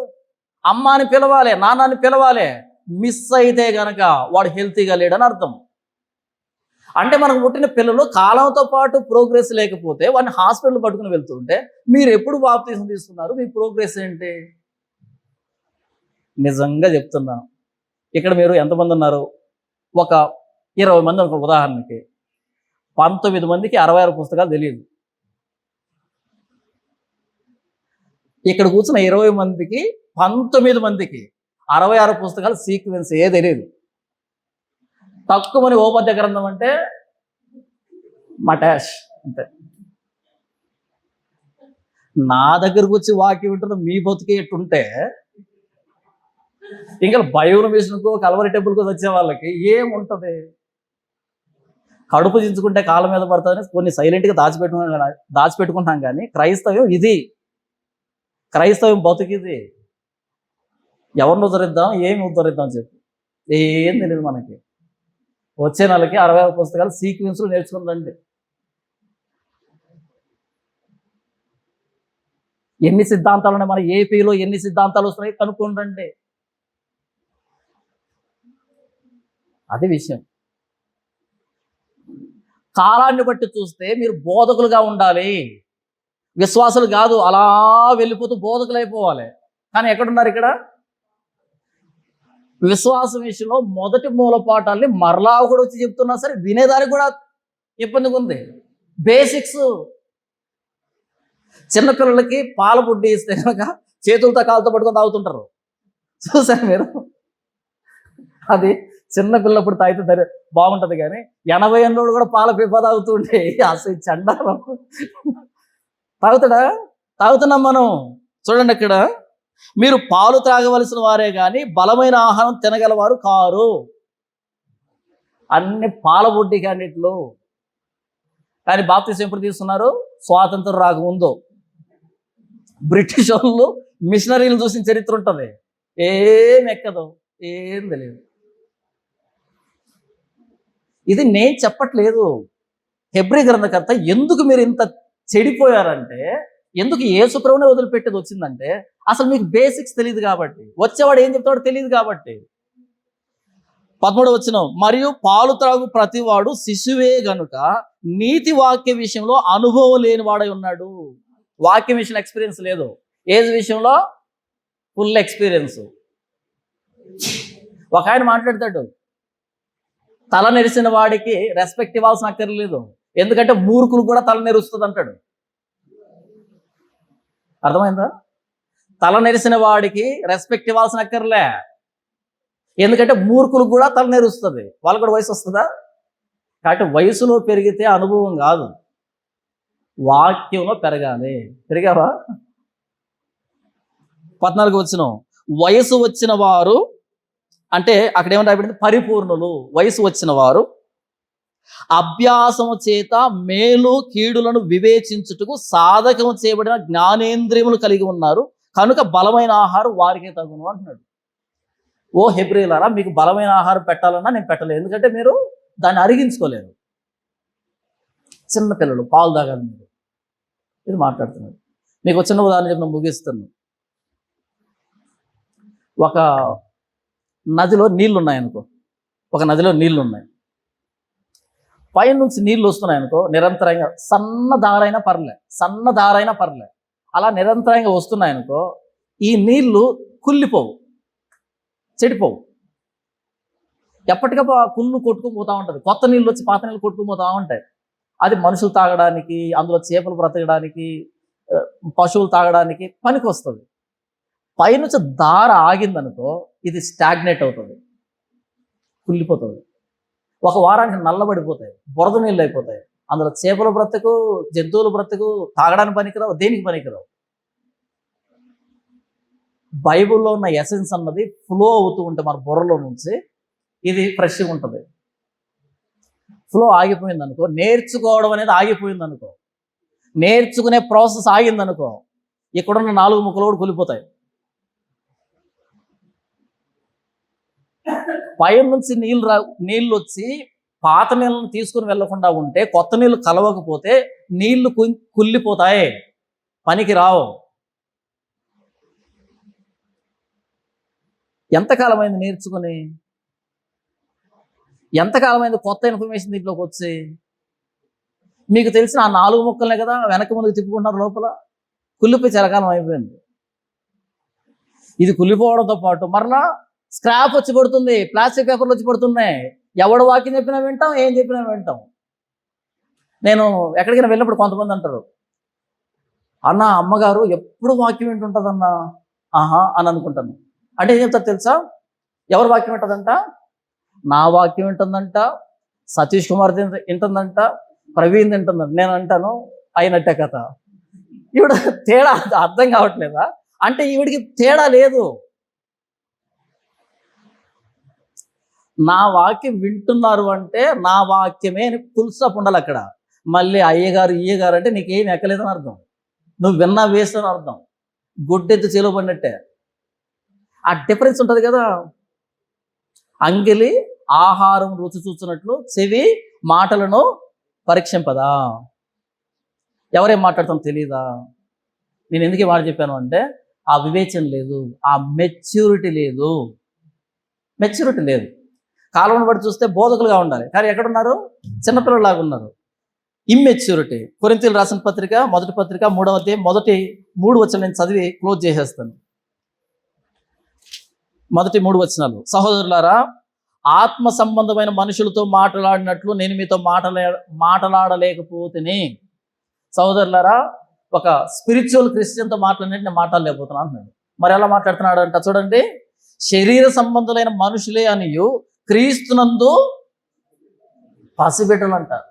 అమ్మాని పిలవాలి, నాన్నని పిలవాలి. మిస్ అయితే గనక వాడు హెల్తీగా లేడని అర్థం. అంటే మనకు పుట్టిన పిల్లలు కాలంతో పాటు ప్రోగ్రెస్ లేకపోతే వాడిని హాస్పిటల్ పట్టుకుని వెళ్తుంటే మీరు ఎప్పుడు బాప్తిసం తీసుకున్నారు? మీ ప్రోగ్రెస్ ఏంటి? నిజంగా చెప్తున్నాను, ఇక్కడ మీరు ఎంతమంది ఉన్నారు? ఒక 20 మంది అనుకో ఉదాహరణకి. 19 మందికి 66 పుస్తకాలు తెలియదు. ఇక్కడ కూర్చున్న 20 మందికి 19 మందికి 66 పుస్తకాలు సీక్వెన్స్ ఏ తెలియదు. తక్కువని ఓపద్య గ్రంథం అంటే మటాష్ అంతే. నా దగ్గరకు వచ్చి వాక్యం వింటున్న మీ బతుకే ఎట్టుంటే ఇంకా బైబిల్ మిషన్కో కల్వరి టెంపుల్కో వచ్చే వాళ్ళకి ఏముంటుంది? కడుపు చించుకుంటే కాళ్ళ మీద పడుతుందని కొన్ని సైలెంట్గా దాచిపెట్టుకుంటాం. కానీ క్రైస్తవ్యం ఇది, క్రైస్తవ్యం బతుకిది. ఎవరిని ఉద్ధరిద్దాం, ఏమి ఉద్ధరిద్దాం చెప్పు, ఏం తెలియదు మనకి. వచ్చే నెలకి 66 పుస్తకాలు సీక్వెన్స్లు నేర్చుకుందండి. ఎన్ని సిద్ధాంతాలు ఉన్నాయి మన ఏపీలో, ఎన్ని సిద్ధాంతాలు వస్తున్నాయి కనుక్కోండి. అది విషయం. కాలాన్ని బట్టి చూస్తే మీరు బోధకులుగా ఉండాలి, విశ్వాసులు కాదు. అలా వెళ్ళిపోతూ బోధకులు అయిపోవాలి. కానీ ఎక్కడున్నారు ఇక్కడ? విశ్వాసం విషయంలో మొదటి మూలపాఠాలని మరలా కూడా వచ్చి చెప్తున్నా సరే వినేదానికి కూడా ఇబ్బందిగా ఉంది. బేసిక్స్. చిన్నపిల్లలకి పాల బుడ్డి ఇస్తే కనుక చేతులతో కాలుతో పట్టుకొని తాగుతుంటారు. చూసారు మీరు? అది చిన్నపిల్లప్పుడు తాగితే బాగుంటది, కానీ 80 ఏళ్ళోడు కూడా పాల పిప్ప తాగుతుంటే అసలు చండాలం. తాగుతాడా? తాగుతున్నాం మనం. చూడండి అక్కడ, మీరు పాలు త్రాగవలసిన వారే కానీ బలమైన ఆహారం తినగలవారు కారు. అన్ని పాల బుడ్డి కానిట్లు. కానీ బాప్తిసం ఎప్పుడు తీసుకున్నారు? స్వాతంత్రం రాకముందు. బ్రిటిష్ వాళ్ళు మిషనరీలు చూసిన చరిత్ర ఉంటుంది. ఏం ఎక్కదు, ఏం తెలియదు. ఇది నేను చెప్పట్లేదు. హెబ్రీ గ్రంథకర్త ఎందుకు మీరు ఇంత చెడిపోయారంటే, ఎందుకు యేసు ప్రభువునే వదిలిపెట్టేది వచ్చిందంటే, అసలు మీకు బేసిక్స్ తెలియదు కాబట్టి. వచ్చేవాడు ఏం చెప్తాడో తెలియదు కాబట్టి. 13వ వచనం, మరియు పాలు త్రాగు ప్రతివాడు శిశువే గనుక నీతి వాక్య విషయంలో అనుభవం లేని వాడై ఉన్నాడు. వాక్యం విషయంలో ఎక్స్పీరియన్స్ లేదు, ఏజ్ విషయంలో ఫుల్ ఎక్స్పీరియన్స్. ఒక ఆయన మాట్లాడతాడు, తల నెరిసిన వాడికి రెస్పెక్ట్ ఇవ్వాల్సిన అక్కర్లేదు, ఎందుకంటే మూర్ఖులు కూడా తల నెరుస్తుంది అంటాడు. అర్థమైందా? తల నెరిసిన వాడికి రెస్పెక్ట్ ఇవ్వాల్సిన అక్కర్లే, ఎందుకంటే మూర్ఖులు కూడా తల నెరుస్తుంది. వాళ్ళకు కూడా వయసు వస్తుందా? కాబట్టి వయసులో పెరిగితే అనుభవం కాదు, వాక్యంలో పెరగాలి. పెరిగావా? 14వ వచనం, వయసు వచ్చిన వారు అంటే అక్కడ ఏమని రాయబడింది? పరిపూర్ణులు. వయసు వచ్చిన వారు అభ్యాసము చేత మేలు కీడులను వివేచించుటకు సాధకము చేయబడిన జ్ఞానేంద్రియములు కలిగి ఉన్నారు కనుక బలమైన ఆహారం వారికే తగును అంటున్నాడు. ఓ హెబ్రీలారా, మీకు బలమైన ఆహారం పెట్టాలన్నా నేను పెట్టలేదు, ఎందుకంటే మీరు దాన్ని అరిగించుకోలేరు. చిన్నపిల్లలు పాలు తాగాలి మీరు. ఇది మాట్లాడుతున్నాడు. మీకు చిన్న ఉదాహరణ చెప్పిన ముగిస్తున్నాను. ఒక నదిలో నీళ్లు ఉన్నాయనుకో, ఒక నదిలో నీళ్లు ఉన్నాయి, పైనుంచి నీళ్లు వస్తున్నాయనుకో, నిరంతరంగా సన్న దారైనా పర్లే అలా నిరంతరంగా వస్తున్నాయనుకో, ఈ నీళ్లు కుళ్ళిపోవు, చెడిపోవు. ఎప్పటికప్పుడు ఆ కుళ్ళు కొట్టుకుని పోతూ ఉంటుంది. కొత్త నీళ్ళు వచ్చి పాత నీళ్ళు కొట్టుకుని పోతూ ఉంటాయి. అది మనుషులు తాగడానికి, అందులో చేపలు బ్రతకడానికి, పశువులు తాగడానికి పనికి వస్తుంది. పైనుంచి దార ఆగిందనుకో, ఇది స్టాగ్నేట్ అవుతుంది, కుళ్ళిపోతుంది. ఒక వారానికి నల్లబడిపోతాయి, బురద నీళ్ళు అయిపోతాయి. అందులో చేపల బ్రతుకు, జంతువుల బ్రతుకు, తాగడానికి పనికిరావు, దేనికి పనికిరావు. బైబిల్లో ఉన్న ఎసెన్స్ అన్నది ఫ్లో అవుతూ ఉంటే మన బుర్రలో నుంచి ఇది ఫ్రెష్గా ఉంటుంది. ఫ్లో ఆగిపోయింది అనుకో, నేర్చుకోవడం అనేది ఆగిపోయింది అనుకో, నేర్చుకునే ప్రాసెస్ ఆగిందనుకో, ఇక్కడున్న 4 ముక్కలు కూడా కూలిపోతాయి. పైన నుంచి నీళ్ళు వచ్చి పాత నీళ్ళను తీసుకుని వెళ్లకుండా ఉంటే, కొత్త నీళ్ళు కలవకపోతే నీళ్లు కుళ్ళిపోతాయి, పనికి రావు. ఎంతకాలమైంది నేర్చుకుని? ఎంతకాలమైంది కొత్త ఇన్ఫర్మేషన్ దీంట్లోకి వచ్చి? మీకు తెలిసిన ఆ 4 ముక్కలనే కదా వెనక ముందుకు తిప్పుకుంటున్నారు, లోపల కుళ్ళిపోయి చిరకాలం అయిపోయింది. ఇది కుళ్ళిపోవడంతో పాటు మరలా స్క్రాప్ వచ్చి పడుతుంది, ప్లాస్టిక్ పేపర్లు వచ్చి పడుతున్నాయి. ఎవడు వాక్యం చెప్పినా వింటాం, ఏం చెప్పినా వింటాం. నేను ఎక్కడికైనా వెళ్ళినప్పుడు కొంతమంది అంటారు, అన్న అమ్మగారు ఎప్పుడు వాక్యం వింటుంటుందన్నా. ఆహా అని అనుకుంటాను. అంటే ఏం చెప్తారు తెలుసా? ఎవరు వాక్యం వింటుందంట? నా వాక్యం వింటుందంట, సతీష్ కుమార్ వింటుందంట, ప్రవీణ్ వింటుందంట. నేను అంటాను అయినట్టే కథ. ఈవిడ తేడా అర్థం కావట్లేదా? అంటే ఈవిడికి తేడా లేదు. నా వాక్యం వింటున్నారు అంటే నా వాక్యమే ఫుల్ స్టాప్ ఉండాలి అక్కడ. మళ్ళీ అయ్యగారు ఈయగారు అంటే నీకేం ఎక్కలేదని అర్థం, నువ్వు విన్నా వేస్ట్ అని అర్థం, గుడ్డెత్తు చేలో పడినట్టే. ఆ డిఫరెన్స్ ఉంటుంది కదా. అంగిలి ఆహారం రుచి చూస్తున్నట్లు చెవి మాటలను పరీక్షింపదా. ఎవరేం మాట్లాడతాం తెలియదా? నేను ఎందుకు మాట చెప్పాను అంటే, ఆ వివేచన లేదు, ఆ మెచ్యూరిటీ లేదు. కాలంను బట్టి చూస్తే బోధకులుగా ఉండాలి, కానీ ఎక్కడున్నారు? చిన్నపిల్లలాగా ఉన్నారు. ఇమ్మెచ్యూరిటీ. కొరింథీయులకు రాసిన పత్రిక మొదటి పత్రిక 3వ అధ్యాయం మొదటి 3 వచనం నేను చదివి క్లోజ్ చేసేస్తాను. మొదటి 3 వచనాలు. సహోదరులారా, ఆత్మ సంబంధమైన మనుషులతో మాట్లాడినట్లు నేను మీతో మాట్లాడలేకపోతేనే. సహోదరులారా, ఒక స్పిరిచువల్ క్రిస్టియన్తో మాట్లాడినట్టు నేను మాట్లాడలేకపోతున్నాను అంటున్నాడు. మరి ఎలా మాట్లాడుతున్నాడు అంట చూడండి. శరీర సంబంధులైన మనుషులే అనియు క్రీస్తునందు పసిబిడ్డలు అంటారు.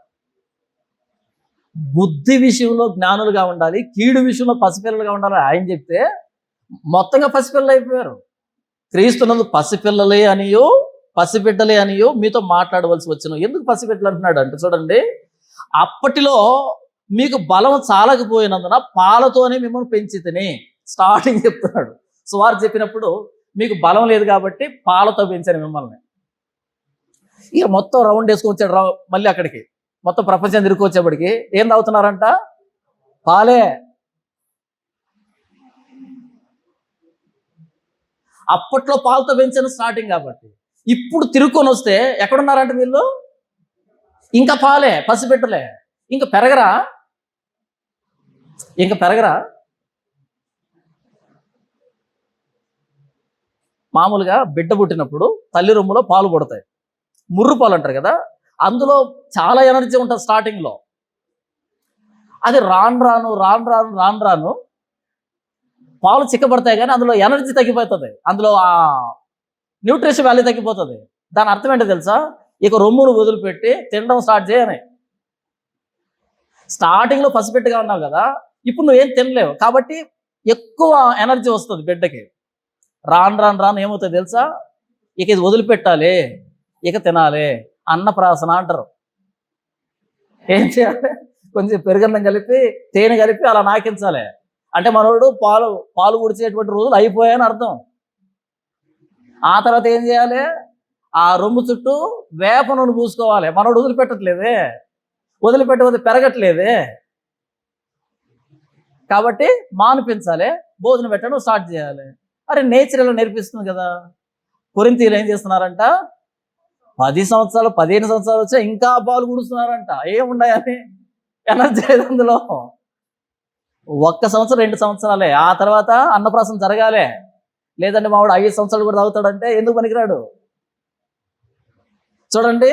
బుద్ధి విషయంలో జ్ఞానులుగా ఉండాలి, కీడు విషయంలో పసిపిల్లలుగా ఉండాలి ఆయన చెప్తే మొత్తంగా పసిపిల్లలు అయిపోయారు. క్రీస్తునందు పసిపిల్లలే అనియో పసిబిడ్డలే అనియో మీతో మాట్లాడవలసి వచ్చును. ఎందుకు పసిబిడ్డలు అంటున్నాడు అంటే చూడండి, అప్పటిలో మీకు బలం చాలకపోయినందున పాలతోనే మిమ్మల్ని పెంచితిని. స్టార్టింగ్ చెప్తున్నాడు. సువార్త చెప్పినప్పుడు మీకు బలం లేదు కాబట్టి పాలతో పెంచాను మిమ్మల్ని. ఇక మొత్తం రౌండ్ వేసుకొని వచ్చాడు మళ్ళీ అక్కడికి. మొత్తం ప్రపంచం తిరిగి వచ్చేప్పటికి ఏం తాగుతున్నారంట? పాలే. అప్పట్లో పాలతో పెంచాను స్టార్టింగ్ కాబట్టి. ఇప్పుడు తిరుక్కొని వస్తే ఎక్కడున్నారంట వీళ్ళు? ఇంకా పాలే, పసిబిడ్డలే. ఇంకా పెరగరా? మామూలుగా బిడ్డ పుట్టినప్పుడు తల్లి రొమ్ములో పాలు పుడతాయి, ముర్రు పాలు అంటారు కదా. అందులో చాలా ఎనర్జీ ఉంటుంది స్టార్టింగ్లో. అది రాను పాలు చిక్కబడతాయి, కానీ అందులో ఎనర్జీ తగ్గిపోతుంది, అందులో ఆ న్యూట్రిషన్ వాల్యూ తగ్గిపోతుంది. దాని అర్థం ఏంటో తెలుసా? ఇక రొమ్మును వదిలిపెట్టి తినడం స్టార్ట్ చేయని. స్టార్టింగ్లో పసిపెట్టుగా ఉన్నావు కదా, ఇప్పుడు నువ్వేం తినలేవు కాబట్టి ఎక్కువ ఎనర్జీ వస్తుంది బిడ్డకి. రాను ఏమవుతుంది తెలుసా? ఇక ఇది వదిలిపెట్టాలి, ఇక తినాలి, అన్నప్రాసన అంటారు. ఏం చేయాలి? కొంచెం పెరుగన్నం కలిపి తేనె కలిపి అలా నాకించాలి. అంటే మనోడు పాలు ఉడిచేటువంటి రోజులు అయిపోయాయని అర్థం. ఆ తర్వాత ఏం చేయాలి? ఆ రొమ్ము చుట్టూ వేప నూనె పూసుకోవాలి. మనోడు వదిలిపెట్టట్లేదే, పెరగట్లేదే. కాబట్టి మానిపించాలి, భోజనం పెట్టడం స్టార్ట్ చేయాలి. అరే నేచర్ ఇలా నేర్పిస్తుంది కదా. కొరింథీయులు ఏం చేస్తున్నారంట? 10 సంవత్సరాలు 15 సంవత్సరాలు వచ్చా ఇంకా పాలు కుడుస్తున్నారంట. ఏముండాయని ఎనర్జీ లేదు అందులో. 1 సంవత్సరం 2 సంవత్సరాలే, ఆ తర్వాత అన్నప్రాసం జరగాలే. లేదంటే మావాడు 5 సంవత్సరాలు కూడా తాగుతాడంటే ఎందుకు పనికిరాడు? చూడండి,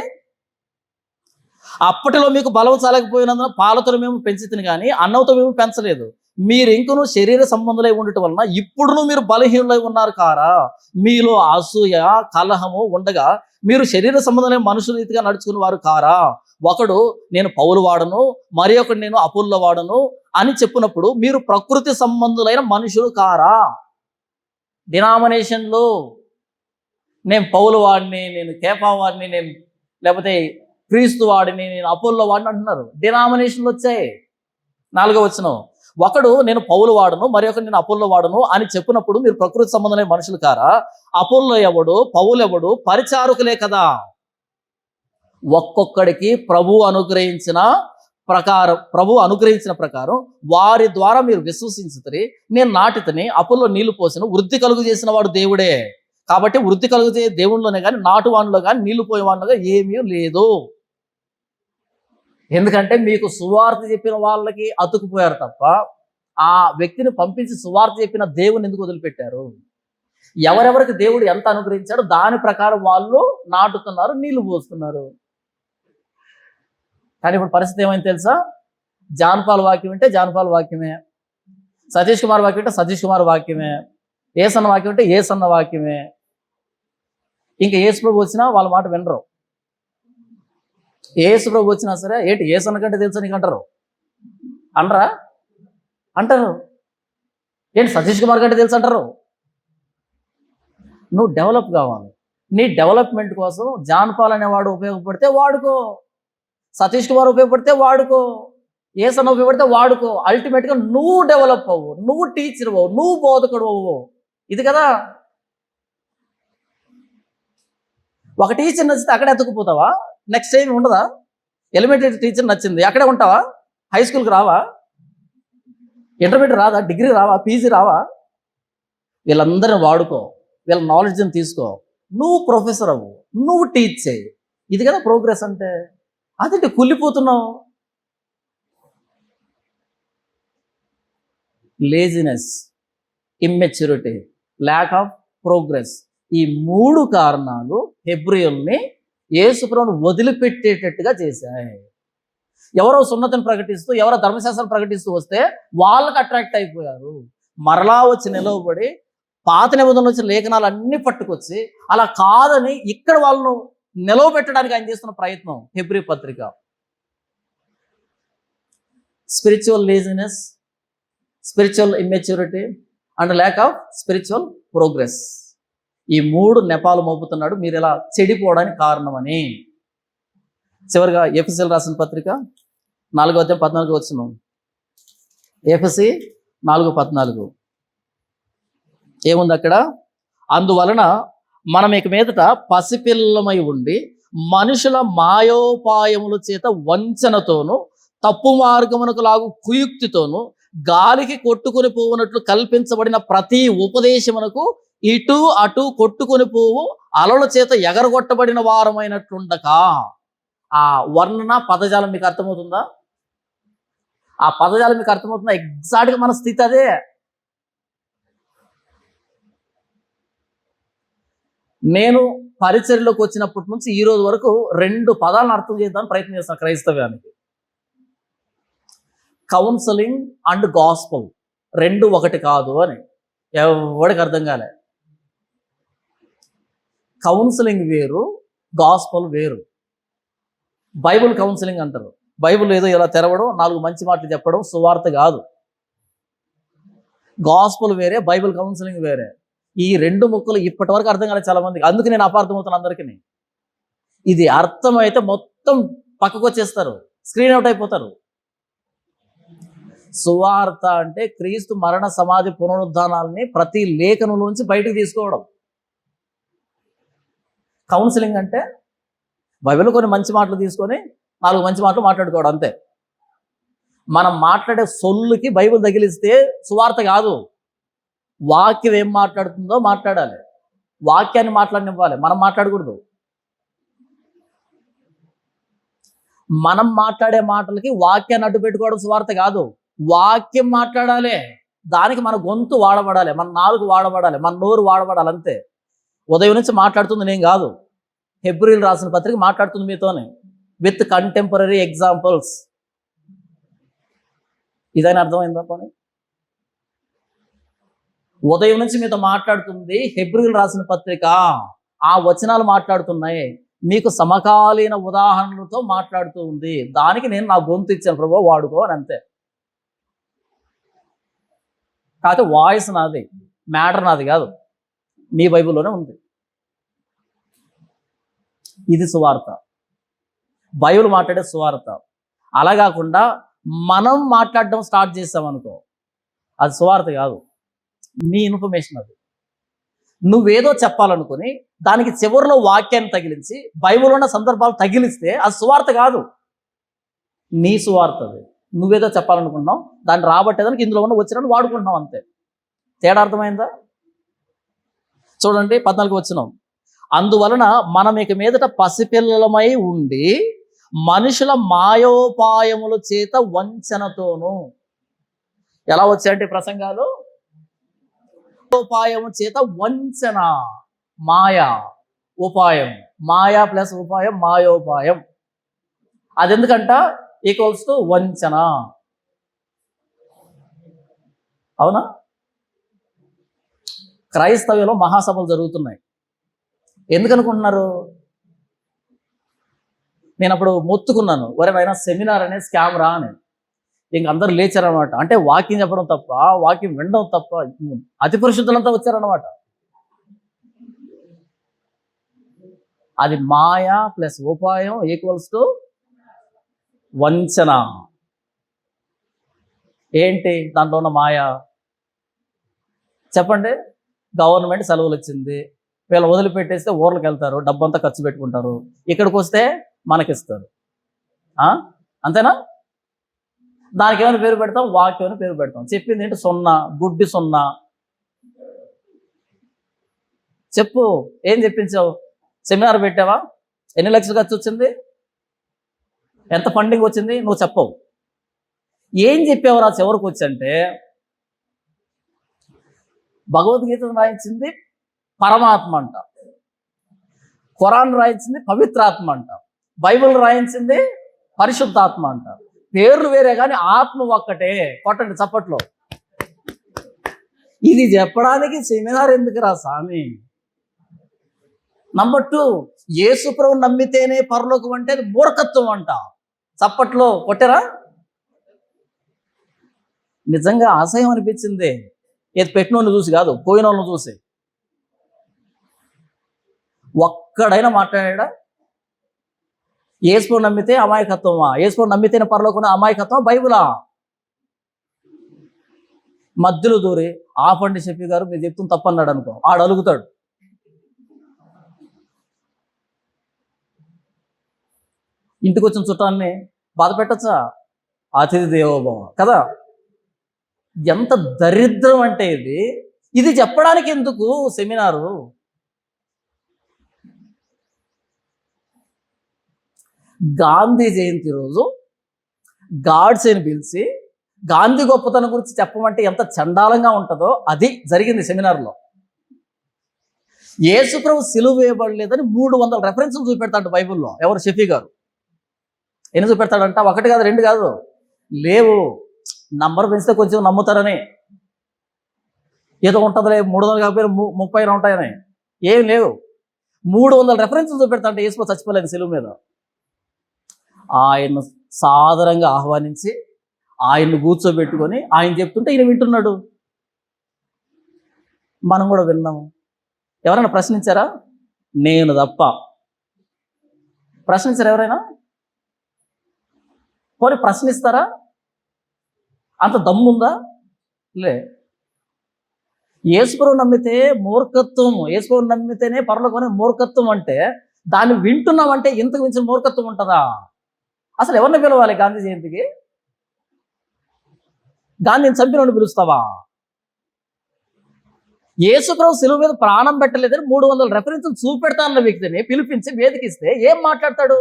అప్పటిలో మీకు బలం చాలకపోయినందున పాలతో మేము పెంచితిని కానీ అన్నంతో మేము పెంచలేదు. మీరు ఇంకను శరీర సంబంధులై ఉండటం వలన ఇప్పుడును మీరు బలహీనులై ఉన్నారు కారా. మీలో అసూయ కలహము ఉండగా మీరు శరీర సంబంధమైన మనుషుల రీతిగా నడుచుకుని వారు కారా. ఒకడు నేను పౌలు వాడను, మరి ఒకడు నేను అపోల్లో వాడను అని చెప్పినప్పుడు మీరు ప్రకృతి సంబంధులైన మనుషులు కారా. డినామినేషన్లో నేను పౌలు వాడిని, నేను కేఫా వాడిని, నేను లేకపోతే క్రీస్తు వాడిని, నేను అపోల్లో వాడిని అంటున్నారు. డినామినేషన్లు వచ్చాయి. 4వ వచనం, ఒకడు నేను పౌలు వాడను, మరి ఒకడు నేను అపోల్లో వాడను అని చెప్పినప్పుడు మీరు ప్రకృతి సంబంధమైన మనుషులు కారా. అపోల్లో ఎవడు, పౌలు ఎవడు? పరిచారకులే కదా. ఒక్కొక్కడికి ప్రభు అనుగ్రహించిన ప్రకారం వారి ద్వారా మీరు విశ్వసించుతరి. నేను నాటితని, అపోల్లో నీళ్లు పోసిన, వృద్ధి కలుగు చేసిన వాడు దేవుడే. కాబట్టి వృద్ధి కలుగు చేసే దేవుళ్ళలోనే కానీ నాటు వాడిలో కానీ నీళ్లు పోయే వాడిలో ఏమీ లేదు. ఎందుకంటే మీకు సువార్త చెప్పిన వాళ్ళకి అతుకుపోయారు తప్ప ఆ వ్యక్తిని పంపించి సువార్త చెప్పిన దేవుని ఎందుకు వదిలిపెట్టారు? ఎవరెవరికి దేవుడు ఎంత అనుగ్రహించాడో దాని ప్రకారం వాళ్ళు నాటుతున్నారు, నీళ్లు పోస్తున్నారు. కానీ ఇప్పుడు పరిస్థితి ఏమైంది తెలుసా? జాన్పాల్ వాక్యం అంటే జాన్పాల్ వాక్యమే, సతీష్ కుమార్ వాక్యం అంటే సతీష్ కుమార్ వాక్యమే, ఏసన్న వాక్యం అంటే ఏసన్న వాక్యమే. ఇంకా యేసు ప్రభు వచ్చినా వాళ్ళ మాట వినరు. యేసు ప్రభు వచ్చినా సరే ఏంటి ఏసన్న కంటే తెలుసా నీకు అంటారు. అంటారు. ఏంటి సతీష్ కుమార్ కంటే తెలుసు అంటారు. నువ్వు డెవలప్ కావాలి. నీ డెవలప్మెంట్ కోసం జాన్పాల్ అనేవాడు ఉపయోగపడితే వాడుకో, సతీష్ కుమార్ ఉపయోగపడితే వాడుకో, ఏసన్న ఉపయోగపడితే వాడుకో. అల్టిమేట్గా నువ్వు డెవలప్ అవ్వు, నువ్వు టీచర్ అవ్వు, నువ్వు బోధకుడు అవ్వు. ఇది కదా. ఒక టీచర్ నచ్చితే అక్కడే ఎత్తుకుపోతావా? నెక్స్ట్ టైం ఉండదా? ఎలిమెంటరీ టీచర్ నచ్చింది అక్కడే ఉంటావా? హై స్కూల్కి రావా? ఇంటర్మీడియట్ రాదా? డిగ్రీ రావా? పీజీ రావా? వీళ్ళందరిని వాడుకో, వీళ్ళ నాలెడ్జ్ని తీసుకో, నువ్వు ప్రొఫెసర్ అవ్వు, నువ్వు టీచ్ చేయి. ఇది కదా ప్రోగ్రెస్ అంటే. అదేంటి కుళ్ళిపోతున్నావు? Laziness, immaturity, lack of progress. ఈ 3 కారణాలు హెబ్రీయుల్ని యేసుప్రభువును వదిలిపెట్టేటట్టుగా చేశాయి. ఎవరో సున్నతిని ప్రకటిస్తూ, ఎవరో ధర్మశాస్త్రం ప్రకటిస్తూ వస్తే వాళ్ళకి అట్రాక్ట్ అయిపోయారు. మరలా వచ్చి నిలవబడి పాత నిబంధనలు వచ్చిన లేఖనాలు అన్ని పట్టుకొచ్చి అలా కాదని ఇక్కడ వాళ్ళను నిలవబెట్టడానికి ఆయన చేస్తున్న ప్రయత్నం హెబ్రీ పత్రిక. Spiritual laziness, spiritual immaturity and lack of spiritual progress. ఈ 3 నెపాలు మోపుతున్నాడు మీరు ఇలా చెడిపోవడానికి కారణమని. చివరిగా ఎఫెసీయులకు రాసిన పత్రిక 4:14 ఎఫెసీ 4:14 ఏముంది అక్కడ? అందువలన మనం ఇక మీదట పసిపిల్లమై ఉండి మనుషుల మాయోపాయముల చేత వంచనతోనూ తప్పు మార్గమునకు లాగు కుయుక్తితోనూ గాలికి కొట్టుకొని పోవునట్లు కల్పించబడిన ప్రతి ఉపదేశమునకు ఇటు అటు కొట్టుకొని పోవు అలల చేత ఎగరగొట్టబడిన వారమైనట్లుండక. ఆ వర్ణన పదజాలం మీకు అర్థమవుతుందా? ఆ పదజాలం మీకు అర్థమవుతుందా? ఎగ్జాక్ట్గా మన స్థితి అదే. నేను పరిచర్యలోకి వచ్చినప్పటి నుంచి ఈ రోజు వరకు 2 పదాలను అర్థం చేద్దామని ప్రయత్నం చేస్తాను క్రైస్తవ్యానికి. కౌన్సిలింగ్ అండ్ గాస్పల్ 2 ఒకటి కాదు అని ఎవరికి అర్థం కాలే. కౌన్సిలింగ్ వేరు, గాస్పల్ వేరు. బైబుల్ కౌన్సిలింగ్ అంటారు. బైబుల్ ఏదో ఇలా తెరవడం, 4 మంచి మాటలు చెప్పడం సువార్త కాదు. గాస్పల్ వేరే, బైబుల్ కౌన్సిలింగ్ వేరే. ఈ 2 ముక్కలు ఇప్పటి వరకు అర్థం కాలేదు చాలా మందికి. అందుకే నేను అపార్థమవుతాను అందరికీ. ఇది అర్థమైతే మొత్తం పక్కకు వచ్చేస్తారు, స్క్రీన్ అవుట్ అయిపోతారు. సువార్త అంటే క్రీస్తు మరణ సమాధి పునరుద్ధానాల్ని ప్రతి లేఖనంలోంచి బయటకు తీసుకోవడం. కౌన్సిలింగ్ అంటే బైబిల్లో కొన్ని మంచి మాటలు తీసుకొని 4 మంచి మాటలు మాట్లాడుకోవడం అంతే. మనం మాట్లాడే సొల్లుకి బైబిల్ తగిలిస్తే సువార్త కాదు. వాక్యం ఏం మాట్లాడుతుందో మాట్లాడాలి, వాక్యాన్ని మాట్లాడనివ్వాలి, మనం మాట్లాడకూడదు. మనం మాట్లాడే మాటలకి వాక్యాన్ని అడ్డు పెట్టుకోవడం సువార్త కాదు. వాక్యం మాట్లాడాలి, దానికి మన గొంతు వాడబడాలి, మన నాలుగు వాడబడాలి, మన నోరు వాడబడాలి అంతే. ఉదయం నుంచి మాట్లాడుతుంది నేను కాదు, హెబ్రీయులకు రాసిన పత్రిక మాట్లాడుతుంది మీతోనే, విత్ కంటెంపరీ ఎగ్జాంపుల్స్. ఇదైనా అర్థమైందా? పోనీ ఉదయం నుంచి మీతో మాట్లాడుతుంది హెబ్రీయులకు రాసిన పత్రిక. ఆ వచనాలు మాట్లాడుతున్నాయి, మీకు సమకాలీన ఉదాహరణలతో మాట్లాడుతూ ఉంది. దానికి నేను నా గొంతు ఇచ్చాను, ప్రభు వాడుకో అని అంతే. కాకపోతే వాయిస్ నాది, మ్యాటర్ నాది కాదు, మీ బైబిల్లోనే ఉంది. ఇది సువార్త, బైబిల్ మాట్లాడే సువార్త. అలా కాకుండా మనం మాట్లాడడం స్టార్ట్ చేస్తామనుకో, అది సువార్త కాదు, నీ ఇన్ఫర్మేషన్ అది. నువ్వేదో చెప్పాలనుకుని దానికి చివరిలో వాక్యాన్ని తగిలించి బైబిల్లో ఉన్న సందర్భాలు తగిలిస్తే అది సువార్త కాదు, నీ సువార్త అది. నువ్వేదో చెప్పాలనుకుంటున్నావు, దాన్ని రాబట్టేదానికి ఇందులో ఉన్న వచ్చినట్టు వాడుకుంటున్నావు అంతే. తేడా అర్థమైందా? చూడండి 14 వచనం. అందువలన మనం ఇక మీదట పసిపిల్లలమై ఉండి మనుషుల మాయోపాయముల చేత వంచనతోను. ఎలా వచ్చాయంటే ప్రసంగాలు? ఉపాయము చేత వంచన, మాయా ఉపాయం, మాయా ప్లస్ ఉపాయం మాయోపాయం. అది ఎందుకంట ఈక్వల్స్ టు వంచన. అవునా? క్రైస్తవ్యంలో మహాసభలు జరుగుతున్నాయి. ఎందుకనుకుంటున్నారు? నేను అప్పుడు మొత్తుకున్నాను, ఎవరైనా సెమినార్ అనే స్కామ్ రా అని. ఇంక అందరు లేచారనమాట. అంటే వాక్యం చెప్పడం తప్ప, వాక్యం వినడం తప్ప, అతి పరిశుద్ధులంతా వచ్చారనమాట. అది మాయా ప్లస్ ఉపాయం ఈక్వల్స్ టు వంచన. ఏంటి దాంట్లో ఉన్న మాయా? చెప్పండి. గవర్నమెంట్ సెలవులు వచ్చింది, వీళ్ళు వదిలిపెట్టేస్తే ఊర్లకు వెళ్తారు, డబ్బంతా ఖర్చు పెట్టుకుంటారు, ఇక్కడికి వస్తే మనకిస్తారు. అంతేనా? దానికి ఏమైనా పేరు పెడతాం, వాక్యం పేరు పెడతాం. చెప్పింది ఏంటి? సున్నా, గుడ్డి సున్నా. చెప్పు, ఏం చెప్పించావు? సెమినార్ పెట్టావా? ఎన్ని లక్షలు ఖర్చు వచ్చింది? ఎంత ఫండింగ్ వచ్చింది? నువ్వు చెప్పవు. ఏం చెప్పావు రా చివరికి వచ్చి అంటే, భగవద్గీతను రాయించింది పరమాత్మ అంట, ఖురాన్ రాయించింది పవిత్రాత్మ అంట, బైబిల్ రాయించింది పరిశుద్ధాత్మ అంట. పేర్లు వేరే కానీ ఆత్మ ఒక్కటే. కొట్టండి చప్పట్లో. ఇది చెప్పడానికి సెమినార్ ఎందుకురా స్వామి? నంబర్ 2, యేసుప్రభు నమ్మితేనే పరలోకం అంటే అది మూర్ఖత్వం అంట. చప్పట్లో కొట్టరా? నిజంగా అసహ్యం అనిపించింది. ఏది పెట్టినోళ్ళు చూసి కాదు, పోయిన వాళ్ళని చూసి. ఒక్కడైనా మాట్లాడా? యేసుప్రభు నమ్మితే అమాయకత్వమా? యేసుప్రభు నమ్మితేనే పరలోకం అమాయకత్వం బైబిలా? మధ్యలో దూరి ఆపండి షఫీ గారు, మీరు చెప్తుంది తప్పన్నాడు అనుకో, ఆడు అలుగుతాడు. ఇంటికి వచ్చిన చుట్టాన్ని బాధ పెట్టచ్చా? అతిథి దేవోభవ కదా. ఎంత దరిద్రం అంటే ఇది చెప్పడానికి ఎందుకు సెమినారు? గాంధీ జయంతి రోజు గాడ్సేని పిలిచి గాంధీ గొప్పతనం గురించి చెప్పమంటే ఎంత చండాలంగా ఉంటుందో అది జరిగింది సెమినార్లో. యేసుప్రభు సిలువ వేయబడలేదని 300 రెఫరెన్స్లు చూపెడతాడు బైబిల్లో. ఎవరు? షఫీ గారు. ఎన్ని చూపెడతాడంట? 1 కాదు 2 కాదు, లేవు. నంబర్ పెంచితే కొంచెం నమ్ముతారని, ఏదో ఉంటుందిలే 300 కాకపోయినా 30 ఉంటాయని. ఏం లేవు. 300 రెఫరెన్స్లు చూపెడతాడంట యేసు చచ్చిపోలేదు సిలువ మీద. ఆయన్ను సాదరంగా ఆహ్వానించి ఆయన్ను కూర్చోబెట్టుకొని ఆయన చెప్తుంటే ఈయన వింటున్నాడు. మనం కూడా విన్నాము. ఎవరైనా ప్రశ్నించారా? నేను తప్ప. ప్రశ్నించారా ఎవరైనా? పోనీ ప్రశ్నిస్తారా? అంత దమ్ముందా? లే. యేసుప్రభు నమ్మితే మూర్ఖత్వం, యేసుప్రభు నమ్మితేనే పరలోకం మూర్ఖత్వం అంటే దాన్ని వింటున్నామంటే ఇంతకు మించిన మూర్ఖత్వం ఉంటుందా? అసలు ఎవరిని పిలవాలి గాంధీ జయంతికి? గాంధీని చంపినోడిని పిలుస్తావా? యేసుప్రభు సిలువ మీద ప్రాణం పెట్టలేదని 300 రెఫరెన్స్లు చూపెడతానన్న వ్యక్తిని పిలిపించి వేదికిస్తే ఏం మాట్లాడతాడు?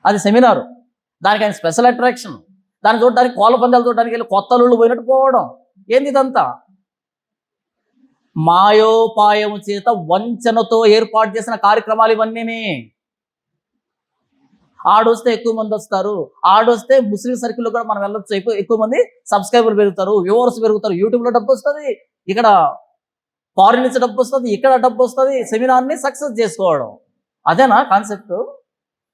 అది సెమినారు. దానికి ఆయన స్పెషల్ అట్రాక్షన్. దాన్ని చూడడానికి కోళ్ళ పందాలు చూడడానికి వెళ్ళి కొత్త అల్లుళ్ళు పోయినట్టు పోవడం. ఏంది ఇదంతా? మాయోపాయము చేత వంచనతో ఏర్పాటు చేసిన కార్యక్రమాలు ఇవన్నీ. ఆడొస్తే ఎక్కువ మంది వస్తారు, ఆడొస్తే ముస్లిం సర్కిల్లో కూడా మనం వెళ్ళొచ్చు, ఎక్కువ మంది సబ్స్క్రైబర్లు పెరుగుతారు, వ్యూవర్స్ పెరుగుతారు, యూట్యూబ్లో డబ్బు వస్తుంది, ఇక్కడ ఫారిన్ నుంచి డబ్బు వస్తుంది, ఇక్కడ డబ్బు వస్తుంది, సెమినార్ని సక్సెస్ చేసుకోవడం. అదేనా కాన్సెప్ట్?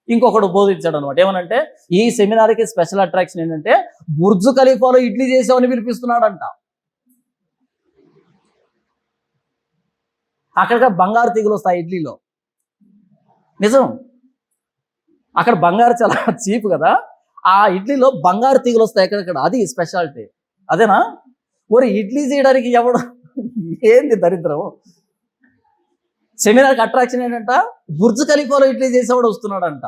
ఇంకొకడు బోధించాడు అనమాట. ఏమనంటే ఈ సెమినార్కి స్పెషల్ అట్రాక్షన్ ఏంటంటే బుర్జు ఖలీఫాలో ఇడ్లీ చేసామని పిలిపిస్తున్నాడంట. అక్కడ బంగారు తీగలు వస్తాయి ఇడ్లీలో. నిజం, అక్కడ బంగారు చాలా చీప్ కదా. ఆ ఇడ్లీలో బంగారు తీగలు వస్తాయి ఎక్కడెక్కడ. అది స్పెషాలిటీ. అదేనా? ఒరి ఇడ్లీ చేయడానికి ఎవడు? ఏంది దరిద్రం? సెమినార్కి అట్రాక్షన్ ఏంటంట బుర్జు ఖలీఫాలో ఇడ్లీ చేసేవాడు వస్తున్నాడంట.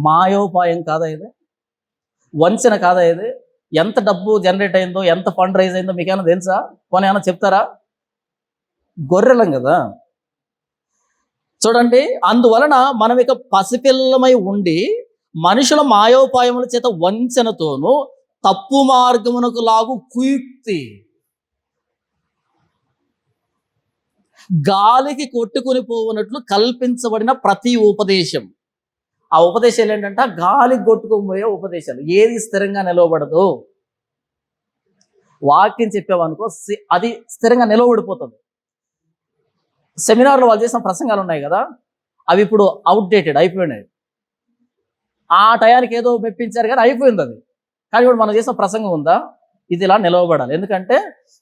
మాయోపాయం కాదా ఇది? వంచన కాదా ఇది? ఎంత డబ్బు జనరేట్ అయిందో, ఎంత ఫండ్ రైజ్ అయిందో మీకేమైనా తెలుసా? పోనీ ఏమైనా చెప్తారా? గొర్రెలం కదా. చూడండి, అందువలన మనం ఇక పసిపిల్లమై ఉండి మనుషుల మాయోపాయముల చేత వంచనతోనూ తప్పు మార్గమునకు లాగు కుయుక్తి, గాలికి కొట్టుకుని పోవునట్లు కల్పించబడిన ప్రతి ఉపదేశం. ఆ ఉపదేశాలు ఏంటంటే గాలికి కొట్టుకొని పోయే ఉపదేశాలు. ఏది స్థిరంగా నిలవబడదు. వాక్యం చెప్పావనుకో అది స్థిరంగా నిలవబడిపోతుంది. సెమినార్లో వాళ్ళు చేసిన ప్రసంగాలు ఉన్నాయి కదా, అవి ఇప్పుడు అవుట్డేటెడ్ అయిపోయినాయి. ఆ టయానికి ఏదో మెప్పించారు కానీ అయిపోయింది అది. కానీ ఇప్పుడు మనం చేసిన ప్రసంగం ఉందా, ఇది ఇలా నిలవబడాలి. ఎందుకంటే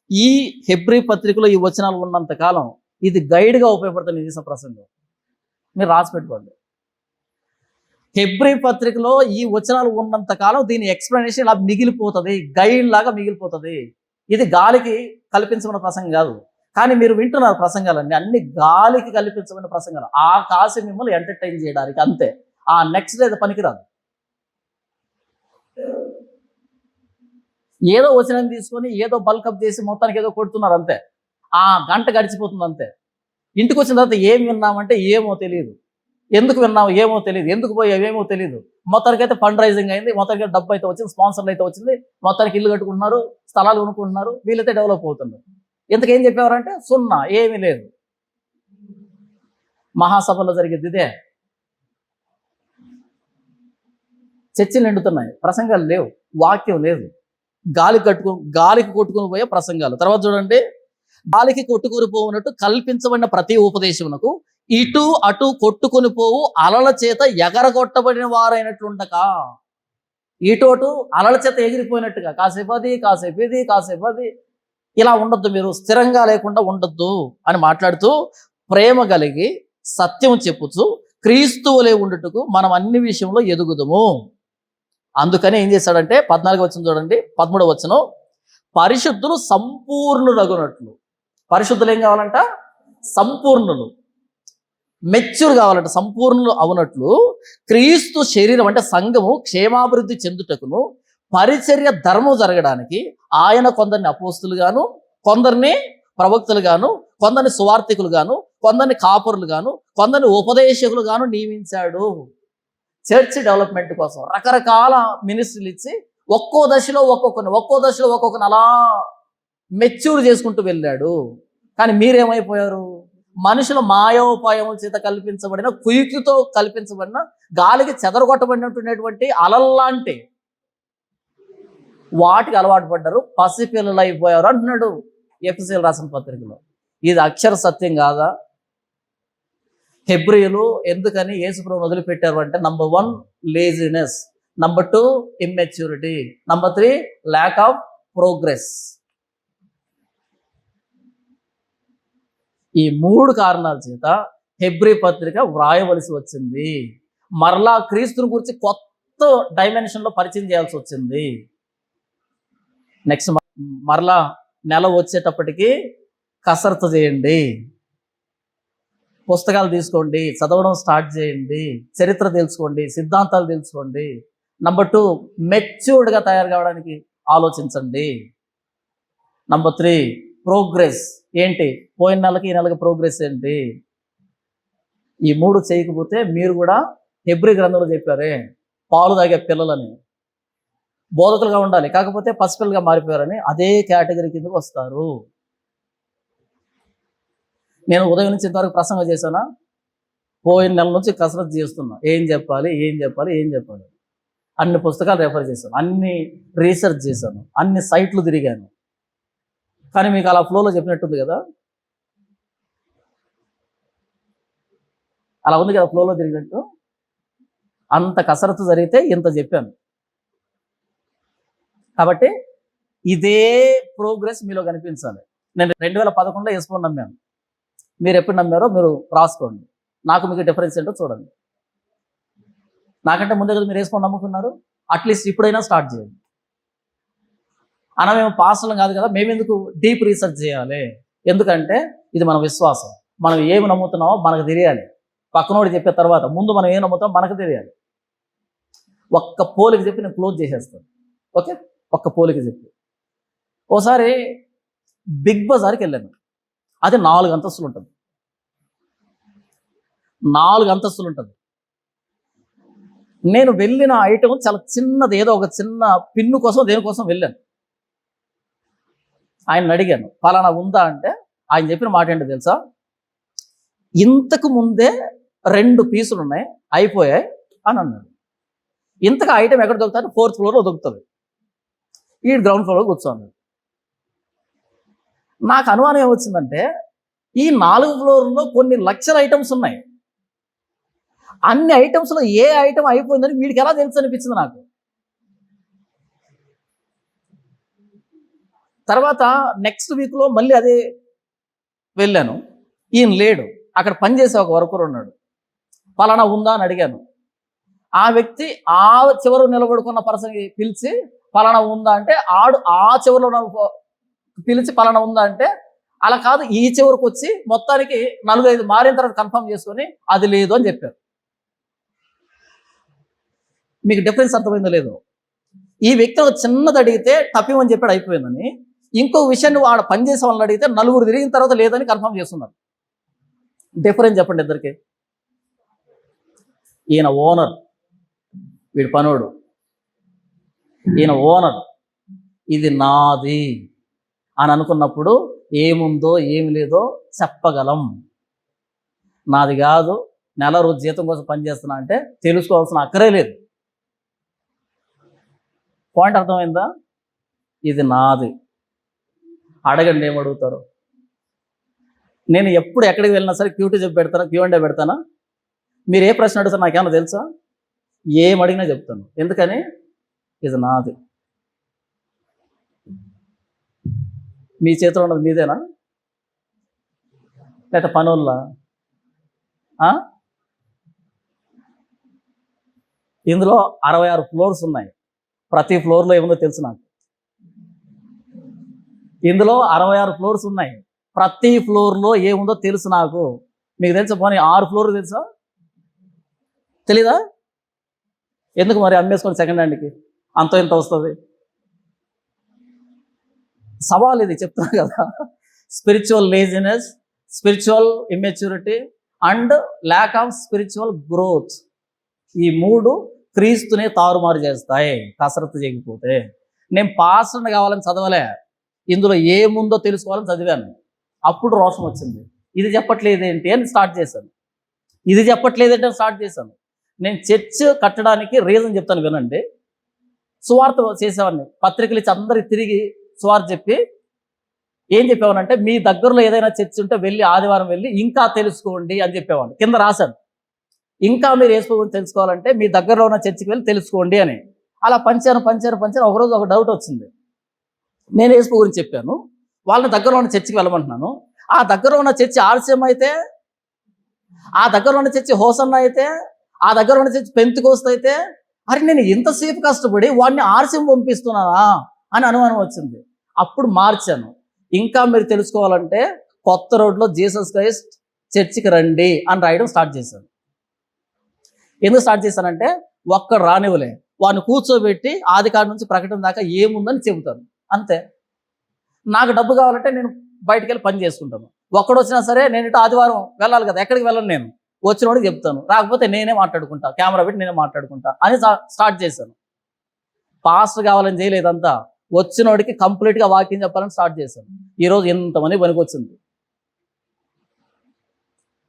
ఈ హెబ్రీ పత్రికలో ఈ వచనాలు ఉన్నంత కాలం ఇది గైడ్గా ఉపయోగపడుతుంది. నేను చేసిన ప్రసంగం మీరు రాసి పెట్టుకోండి. హెబ్రీ పత్రికలో ఈ వచనాలు ఉన్నంత కాలం దీని ఎక్స్ప్లెనేషన్ ఇలా మిగిలిపోతుంది, గైడ్ లాగా మిగిలిపోతుంది. ఇది గాలికి కల్పించబడిన ప్రసంగం కాదు. కానీ మీరు వింటున్నారు ప్రసంగాలన్నీ, అన్ని గాలికి కల్పించబడిన ప్రసంగాలు. ఆ కాసి మిమ్మల్ని ఎంటర్టైన్ చేయడానికి అంతే. ఆ నెక్స్ట్ డే పనికిరాదు. ఏదో వచనం తీసుకొని ఏదో బల్కప్ చేసి మొత్తానికి ఏదో కొడుతున్నారు అంతే. ఆ గంట గడిచిపోతుంది అంతే. ఇంటికి వచ్చిన తర్వాత ఏం విన్నామంటే ఏమో తెలియదు. ఎందుకు విన్నావు ఏమో తెలియదు, ఎందుకు పోయావు ఏమో తెలియదు. మొత్తానికి అయితే ఫండ్ రైజింగ్ అయింది, మొత్తానికి డబ్బు అయితే వచ్చింది, స్పాన్సర్లు అయితే వచ్చింది, మొత్తానికి ఇల్లు కట్టుకుంటున్నారు, స్థలాలు కొనుక్కుంటున్నారు, వీళ్ళైతే డెవలప్ అవుతున్నారు. ఇంతకేం చెప్పేవారంటే సున్నా, ఏమీ లేదు. మహాసభలో జరిగేది ఇదే. చర్చలు నిండుతున్నాయి, ప్రసంగాలు లేవు, వాక్యం లేదు, గాలికి కొట్టుకుని పోయే ప్రసంగాలు. తర్వాత చూడండి, గాలికి కొట్టుకుని పోవునట్టు కల్పించబడిన ప్రతి ఉపదేశమునకు ఇటు అటు కొట్టుకుని పోవు అలల చేత ఎగరగొట్టబడిన వారైనట్లుండక. ఇటు అటు అలల చేత ఎగిరిపోయినట్టుగా కాసేపు అది, కాసేపు ఇది, కాసేపు అది, ఇలా ఉండొద్దు, మీరు స్థిరంగా లేకుండా ఉండొద్దు అని మాట్లాడుతూ, ప్రేమ కలిగి సత్యం చెప్పుచు క్రీస్తువులే ఉండుటకు మనం అన్ని విషయంలో ఎదుగుదము. అందుకని ఏం చేశాడంటే 14వ వచనం చూడండి, 13వ వచనం, పరిశుద్ధులు సంపూర్ణులగునట్లు. పరిశుద్ధులు ఏం కావాలంట? సంపూర్ణులు, మెచ్యూర్ కావాలంట, సంపూర్ణులు అవునట్లు క్రీస్తు శరీరం అంటే సంఘము క్షేమాభివృద్ధి చెందుటకును పరిచర్య ధర్మం జరగడానికి ఆయన కొందరిని అపోస్తులు గాను, కొందరిని ప్రవక్తలు గాను, కొందరిని సువార్థికులు గాను, కొందరిని కాపరులు గాను, కొందరిని ఉపదేశకులు గాను నియమించాడు. చర్చ్ డెవలప్మెంట్ కోసం రకరకాల మినిస్ట్రీలు ఇచ్చి ఒక్కో దశలో ఒక్కొక్కరిని అలా మెచ్యూర్ చేసుకుంటూ వెళ్ళాడు. కానీ మీరేమైపోయారు? మనుషుల మాయోపాయముల చేత కల్పించబడిన, కుయుక్తితో కల్పించబడిన, గాలికి చెదరగొట్టబడినటువంటి అలల్లాంటి వాటికి అలవాటు పడ్డారు, పసిపిల్లలు అయిపోయారు అంటున్నాడు ఎఫెసీయులకు రాసిన పత్రికలో. ఇది అక్షర సత్యం కాదా? హెబ్రీయులు ఎందుకని యేసుప్రభువును వదిలిపెట్టారు అంటే, number 1 laziness, number 2 immaturity, number 3 lakh of progress. ఈ 3 కారణాల చేత హెబ్రీ పత్రిక వ్రాయవలసి వచ్చింది. మరలా క్రీస్తుని గురించి కొత్త డైమెన్షన్లో పరిచయం చేయాల్సి వచ్చింది. నెక్స్ట్ మరలా నెల వచ్చేటప్పటికి కసరత్తు చేయండి, పుస్తకాలు తీసుకోండి, చదవడం స్టార్ట్ చేయండి, చరిత్ర తెలుసుకోండి, సిద్ధాంతాలు తెలుసుకోండి. నంబర్ 2 మెచ్యూర్డ్గా తయారు కావడానికి ఆలోచించండి. Number 3 progress. ఏంటి? పోయిన నెలకి ఈ నెలకి ప్రోగ్రెస్ ఏంటి? ఈ 3 చేయకపోతే మీరు కూడా హెబ్రీ గ్రంథంలో చెప్పారే పాలు తాగే పిల్లలని, బోధకులుగా ఉండాలి, కాకపోతే పసిపిల్లలుగా మారిపోయారని, అదే కేటగిరీ కిందకు వస్తారు. నేను ఉదయం నుంచి ఇంతవరకు ప్రసంగం చేశానా? పోయిన నెల నుంచి కసరత్తు చేస్తున్నా, ఏం చెప్పాలి, అన్ని పుస్తకాలు రెఫర్ చేశాను, అన్ని రీసెర్చ్ చేశాను, అన్ని సైట్లు తిరిగాను. కానీ మీకు అలా ఫ్లోలో చెప్పినట్టుంది కదా, అలా ఉంది కదా ఫ్లోలో తిరిగినట్టు. అంత కసరత్తు జరిగితే ఇంత చెప్పాను. కాబట్టి ఇదే ప్రోగ్రెస్ మీలో కనిపించాలి. నేను 2011లో యేసుని నమ్మాను, మీరు ఎప్పుడు నమ్మారో మీరు రాసుకోండి, నాకు మీకు డిఫరెన్స్ ఏంటో చూడండి. నాకంటే ముందే కదా మీరు యేసుని నమ్ముకున్నారు, అట్లీస్ట్ ఇప్పుడైనా స్టార్ట్ చేయండి. మేము పాస్టర్లం కాదు కదా, మేమెందుకు డీప్ రీసెర్చ్ చేయాలి? ఎందుకంటే ఇది మన విశ్వాసం, మనం ఏమి నమ్ముతున్నామో మనకు తెలియాలి. పక్కనోడు చెప్పే తర్వాత ముందు మనం ఏం నమ్ముతామో మనకు తెలియాలి. ఒక్క పోలికి చెప్పి నేను క్లోజ్ చేసేస్తాను. ఓకే, ఒక్క పోలికి చెప్పి. ఓసారి బిగ్ బజార్కి వెళ్ళాను, అది 4 అంతస్తులు ఉంటుంది. 4 అంతస్తులు ఉంటుంది. నేను వెళ్ళిన ఐటమ్ చాలా చిన్నది, ఏదో ఒక చిన్న పిన్ను కోసం దేనికోసం వెళ్ళాను. ఆయన అడిగాను, ఫలానా ఉందా అంటే ఆయన చెప్పిన మాట ఏంటో తెలుసా? ఇంతకు ముందే 2 పీసులు ఉన్నాయి, అయిపోయాయి అని అన్నాడు. ఇంతకు ఐటమ్ ఎక్కడ దొరుకుతుంది? 4th ఫ్లోర్లో దొరుకుతుంది. ఈ గ్రౌండ్ ఫ్లోర్లో కూర్చోన్నాడు. నాకు అనుమానం ఏమొచ్చిందంటే, ఈ 4 ఫ్లోర్లో కొన్ని లక్షల ఐటమ్స్ ఉన్నాయి, అన్ని ఐటమ్స్లో ఏ ఐటమ్ అయిపోయిందని వీడికి ఎలా తెలుసు అనిపించింది నాకు. తర్వాత నెక్స్ట్ వీక్లో మళ్ళీ అదే వెళ్ళాను, ఈయన లేడు. అక్కడ పనిచేసే ఒక వర్కర్ ఉన్నాడు, పలానా ఉందా అని అడిగాను. ఆ వ్యక్తి ఆ చివరు నిలబడుకున్న పర్సన్ పిలిచి పలానా ఉందా అంటే, ఆ చివరిలో పిలిచి పలానా ఉందా అంటే, అలా కాదు, ఈ చివరికి వచ్చి మొత్తానికి 4-5 మారిన తర్వాత కన్ఫర్మ్ చేసుకొని అది లేదు అని చెప్పారు. మీకు డిఫరెన్స్ అర్థమైందో లేదో? ఈ వ్యక్తి ఒక చిన్నది అడిగితే తప్పిమని చెప్పాడు, అయిపోయిందని. ఇంకో విషయాన్ని వాడు పనిచేసే వాళ్ళని అడిగితే 4 తిరిగిన తర్వాత లేదని కన్ఫర్మ్ చేస్తున్నారు. డిఫరెన్స్ చెప్పండి ఇద్దరికి. ఈయన ఓనర్, వీడి పనోడు, ఈయన ఓనర్, ఇది నాది అని అనుకున్నప్పుడు ఏముందో ఏమి లేదో చెప్పగలం. నాది కాదు, నెల రోజు జీతం కోసం పనిచేస్తున్నా అంటే తెలుసుకోవాల్సిన అక్కరే లేదు. పాయింట్ అర్థమైందా? ఇది నాది. అడగండి ఏమడుగుతారు. నేను ఎప్పుడు ఎక్కడికి వెళ్ళినా సరే Q&A పెడతానా, Q&A పెడతానా? మీరు ఏ ప్రశ్న అడుగుతారు నాకేమన్నా తెలుసా? ఏం అడిగినా చెప్తాను. ఎందుకని? ఇది నాది. మీ చేతిలో ఉన్నది మీదేనా, లేకపోతే పనుల్లా? ఇందులో 66 ఫ్లోర్స్ ఉన్నాయి. ప్రతి ఫ్లోర్లో ఏముందో తెలుసు నాకు. ఇందులో 66 ఫ్లోర్స్ ఉన్నాయి. ప్రతి ఫ్లోర్లో ఏముందో తెలుసు నాకు. మీకు తెలుసా? పోనీ 6 ఫ్లోర్లు తెలుసా? తెలీదా? ఎందుకు మరి అమ్మేసుకొని సెకండ్ హ్యాండ్కి అంత ఎంత వస్తుంది? సవాల్ ఇది, చెప్తున్నా కదా. Spiritual laziness, spiritual immaturity and lack of spiritual growth, ఈ 3 క్రీస్తునే తారుమారు చేస్తాయి కసరత్తు చేయకపోతే. నేను పాస్టర్ని కావాలని చదవలే, ఇందులో ఏముందో తెలుసుకోవాలని చదివాను. అప్పుడు రోషం వచ్చింది. ఇది చెప్పట్లేదు ఏంటి అని స్టార్ట్ చేశాను. నేను చర్చ్ కట్టడానికి రీజన్ చెప్తాను వినండి. సువార్త చేసేవాడిని, పత్రికలు ఇచ్చి అందరికి తిరిగి సువార్త చెప్పి ఏం చెప్పేవానంటే, మీ దగ్గరలో ఏదైనా చర్చ్ ఉంటే వెళ్ళి ఆదివారం వెళ్ళి ఇంకా తెలుసుకోండి అని చెప్పేవాడిని. కింద రాశాను, ఇంకా మీరు యేసు గురించి తెలుసుకోవాలంటే మీ దగ్గరలో ఉన్న చర్చికి వెళ్ళి తెలుసుకోండి అని. అలా పంచాను. ఒకరోజు ఒక డౌట్ వచ్చింది. నేను యేసు గురించి చెప్పాను, వాళ్ళని దగ్గరలో ఉన్న చర్చికి వెళ్ళమంటున్నాను. ఆ దగ్గరలో ఉన్న చర్చి ఆర్సీఎం అయితే, ఆ దగ్గరలో ఉన్న చర్చి హోసన్న అయితే, ఆ దగ్గర ఉన్న చర్చి పెంతెకోస్తు అయితే, అరే నేను ఇంతసేపు కష్టపడి వాడిని ఆర్సీఎం పంపిస్తున్నానా అని అనుమానం వచ్చింది. అప్పుడు మార్చాను, ఇంకా మీరు తెలుసుకోవాలంటే కొత్త రోడ్లో జీసస్ క్రైస్ట్ చర్చికి రండి అని రాయడం స్టార్ట్ చేశాను. ఎందుకు స్టార్ట్ చేశానంటే, ఒక్కడు రానివ్వలే, వాడిని కూర్చోబెట్టి ఆదికాండం నుంచి ప్రకటన దాకా ఏముందని చెబుతాను, అంతే. నాకు డబ్బు కావాలంటే నేను బయటికి వెళ్ళి పని చేసుకుంటాను. ఒక్కడు వచ్చినా సరే నేను ఇటు ఆదివారం వెళ్ళాలి కదా, ఎక్కడికి వెళ్ళను, నేను వచ్చినోడికి చెప్తాను, రాకపోతే నేనే మాట్లాడుకుంటా, కెమెరా పెట్టి నేనే మాట్లాడుకుంటా అని స్టార్ట్ చేశాను. పాస్టర్ కావాలని చేయలేదంతా, వచ్చినోడికి కంప్లీట్గా వాక్యం చెప్పాలని స్టార్ట్ చేశాను. ఈరోజు ఎంతమంది పనికొచ్చింది.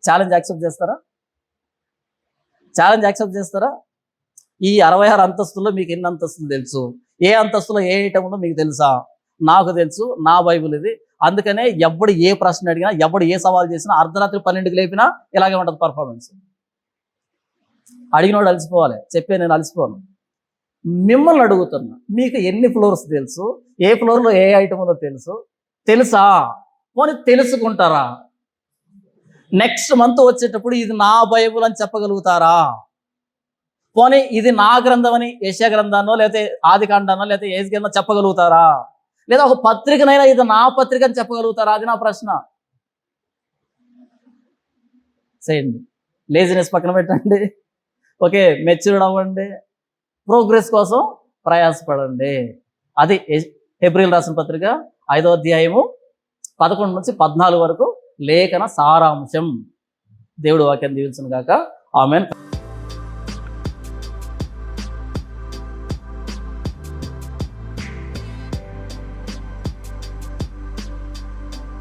ఛాలెంజ్ యాక్సెప్ట్ చేస్తారా? ఈ 66 అంతస్తుల్లో మీకు ఎన్ని అంతస్తులు తెలుసు? ఏ అంతస్తులో ఏ ఐటమ్ ఉందో మీకు తెలుసా? నాకు తెలుసు, నా బైబుల్ ఇది. అందుకనే ఎవడు ఏ ప్రశ్న అడిగినా, ఎవడు ఏ సవాల్ చేసినా, అర్ధరాత్రి 12కి లేపినా ఇలాగే ఉంటుంది పర్ఫార్మెన్స్. అడిగినోడు అలసిపోవాలి, చెప్పే నేను అలసిపోను. మిమ్మల్ని అడుగుతున్నా, మీకు ఎన్ని ఫ్లోర్స్ తెలుసు? ఏ ఫ్లోర్లో ఏ ఐటమ్ ఉందో తెలుసా? పోనీ తెలుసుకుంటారా? నెక్స్ట్ మంత్ వచ్చేటప్పుడు ఇది నా బైబుల్ అని చెప్పగలుగుతారా? పోనీ ఇది నా గ్రంథం అని యెషయా గ్రంథాన్నో లేకపోతే ఆదికాండాన్నో లేకపోతే యేసుగ్రంథాన్నో చెప్పగలుగుతారా? లేదా ఒక పత్రికనైనా ఇది నా పత్రిక అని చెప్పగలుగుతారా? అది నా ప్రశ్న. చేయండి. లేజినెస్ పక్కన పెట్టండి. ఓకే, మెచ్యూర్డ్ అవ్వండి, ప్రోగ్రెస్ కోసం ప్రయాసపడండి. అది హెబ్రీయులకు రాసిన పత్రిక 5వ అధ్యాయము 11 నుంచి 14 వరకు లేఖన సారాంశం. దేవుడు వాక్యాన్ని దీవించును గాక. ఆమేన్.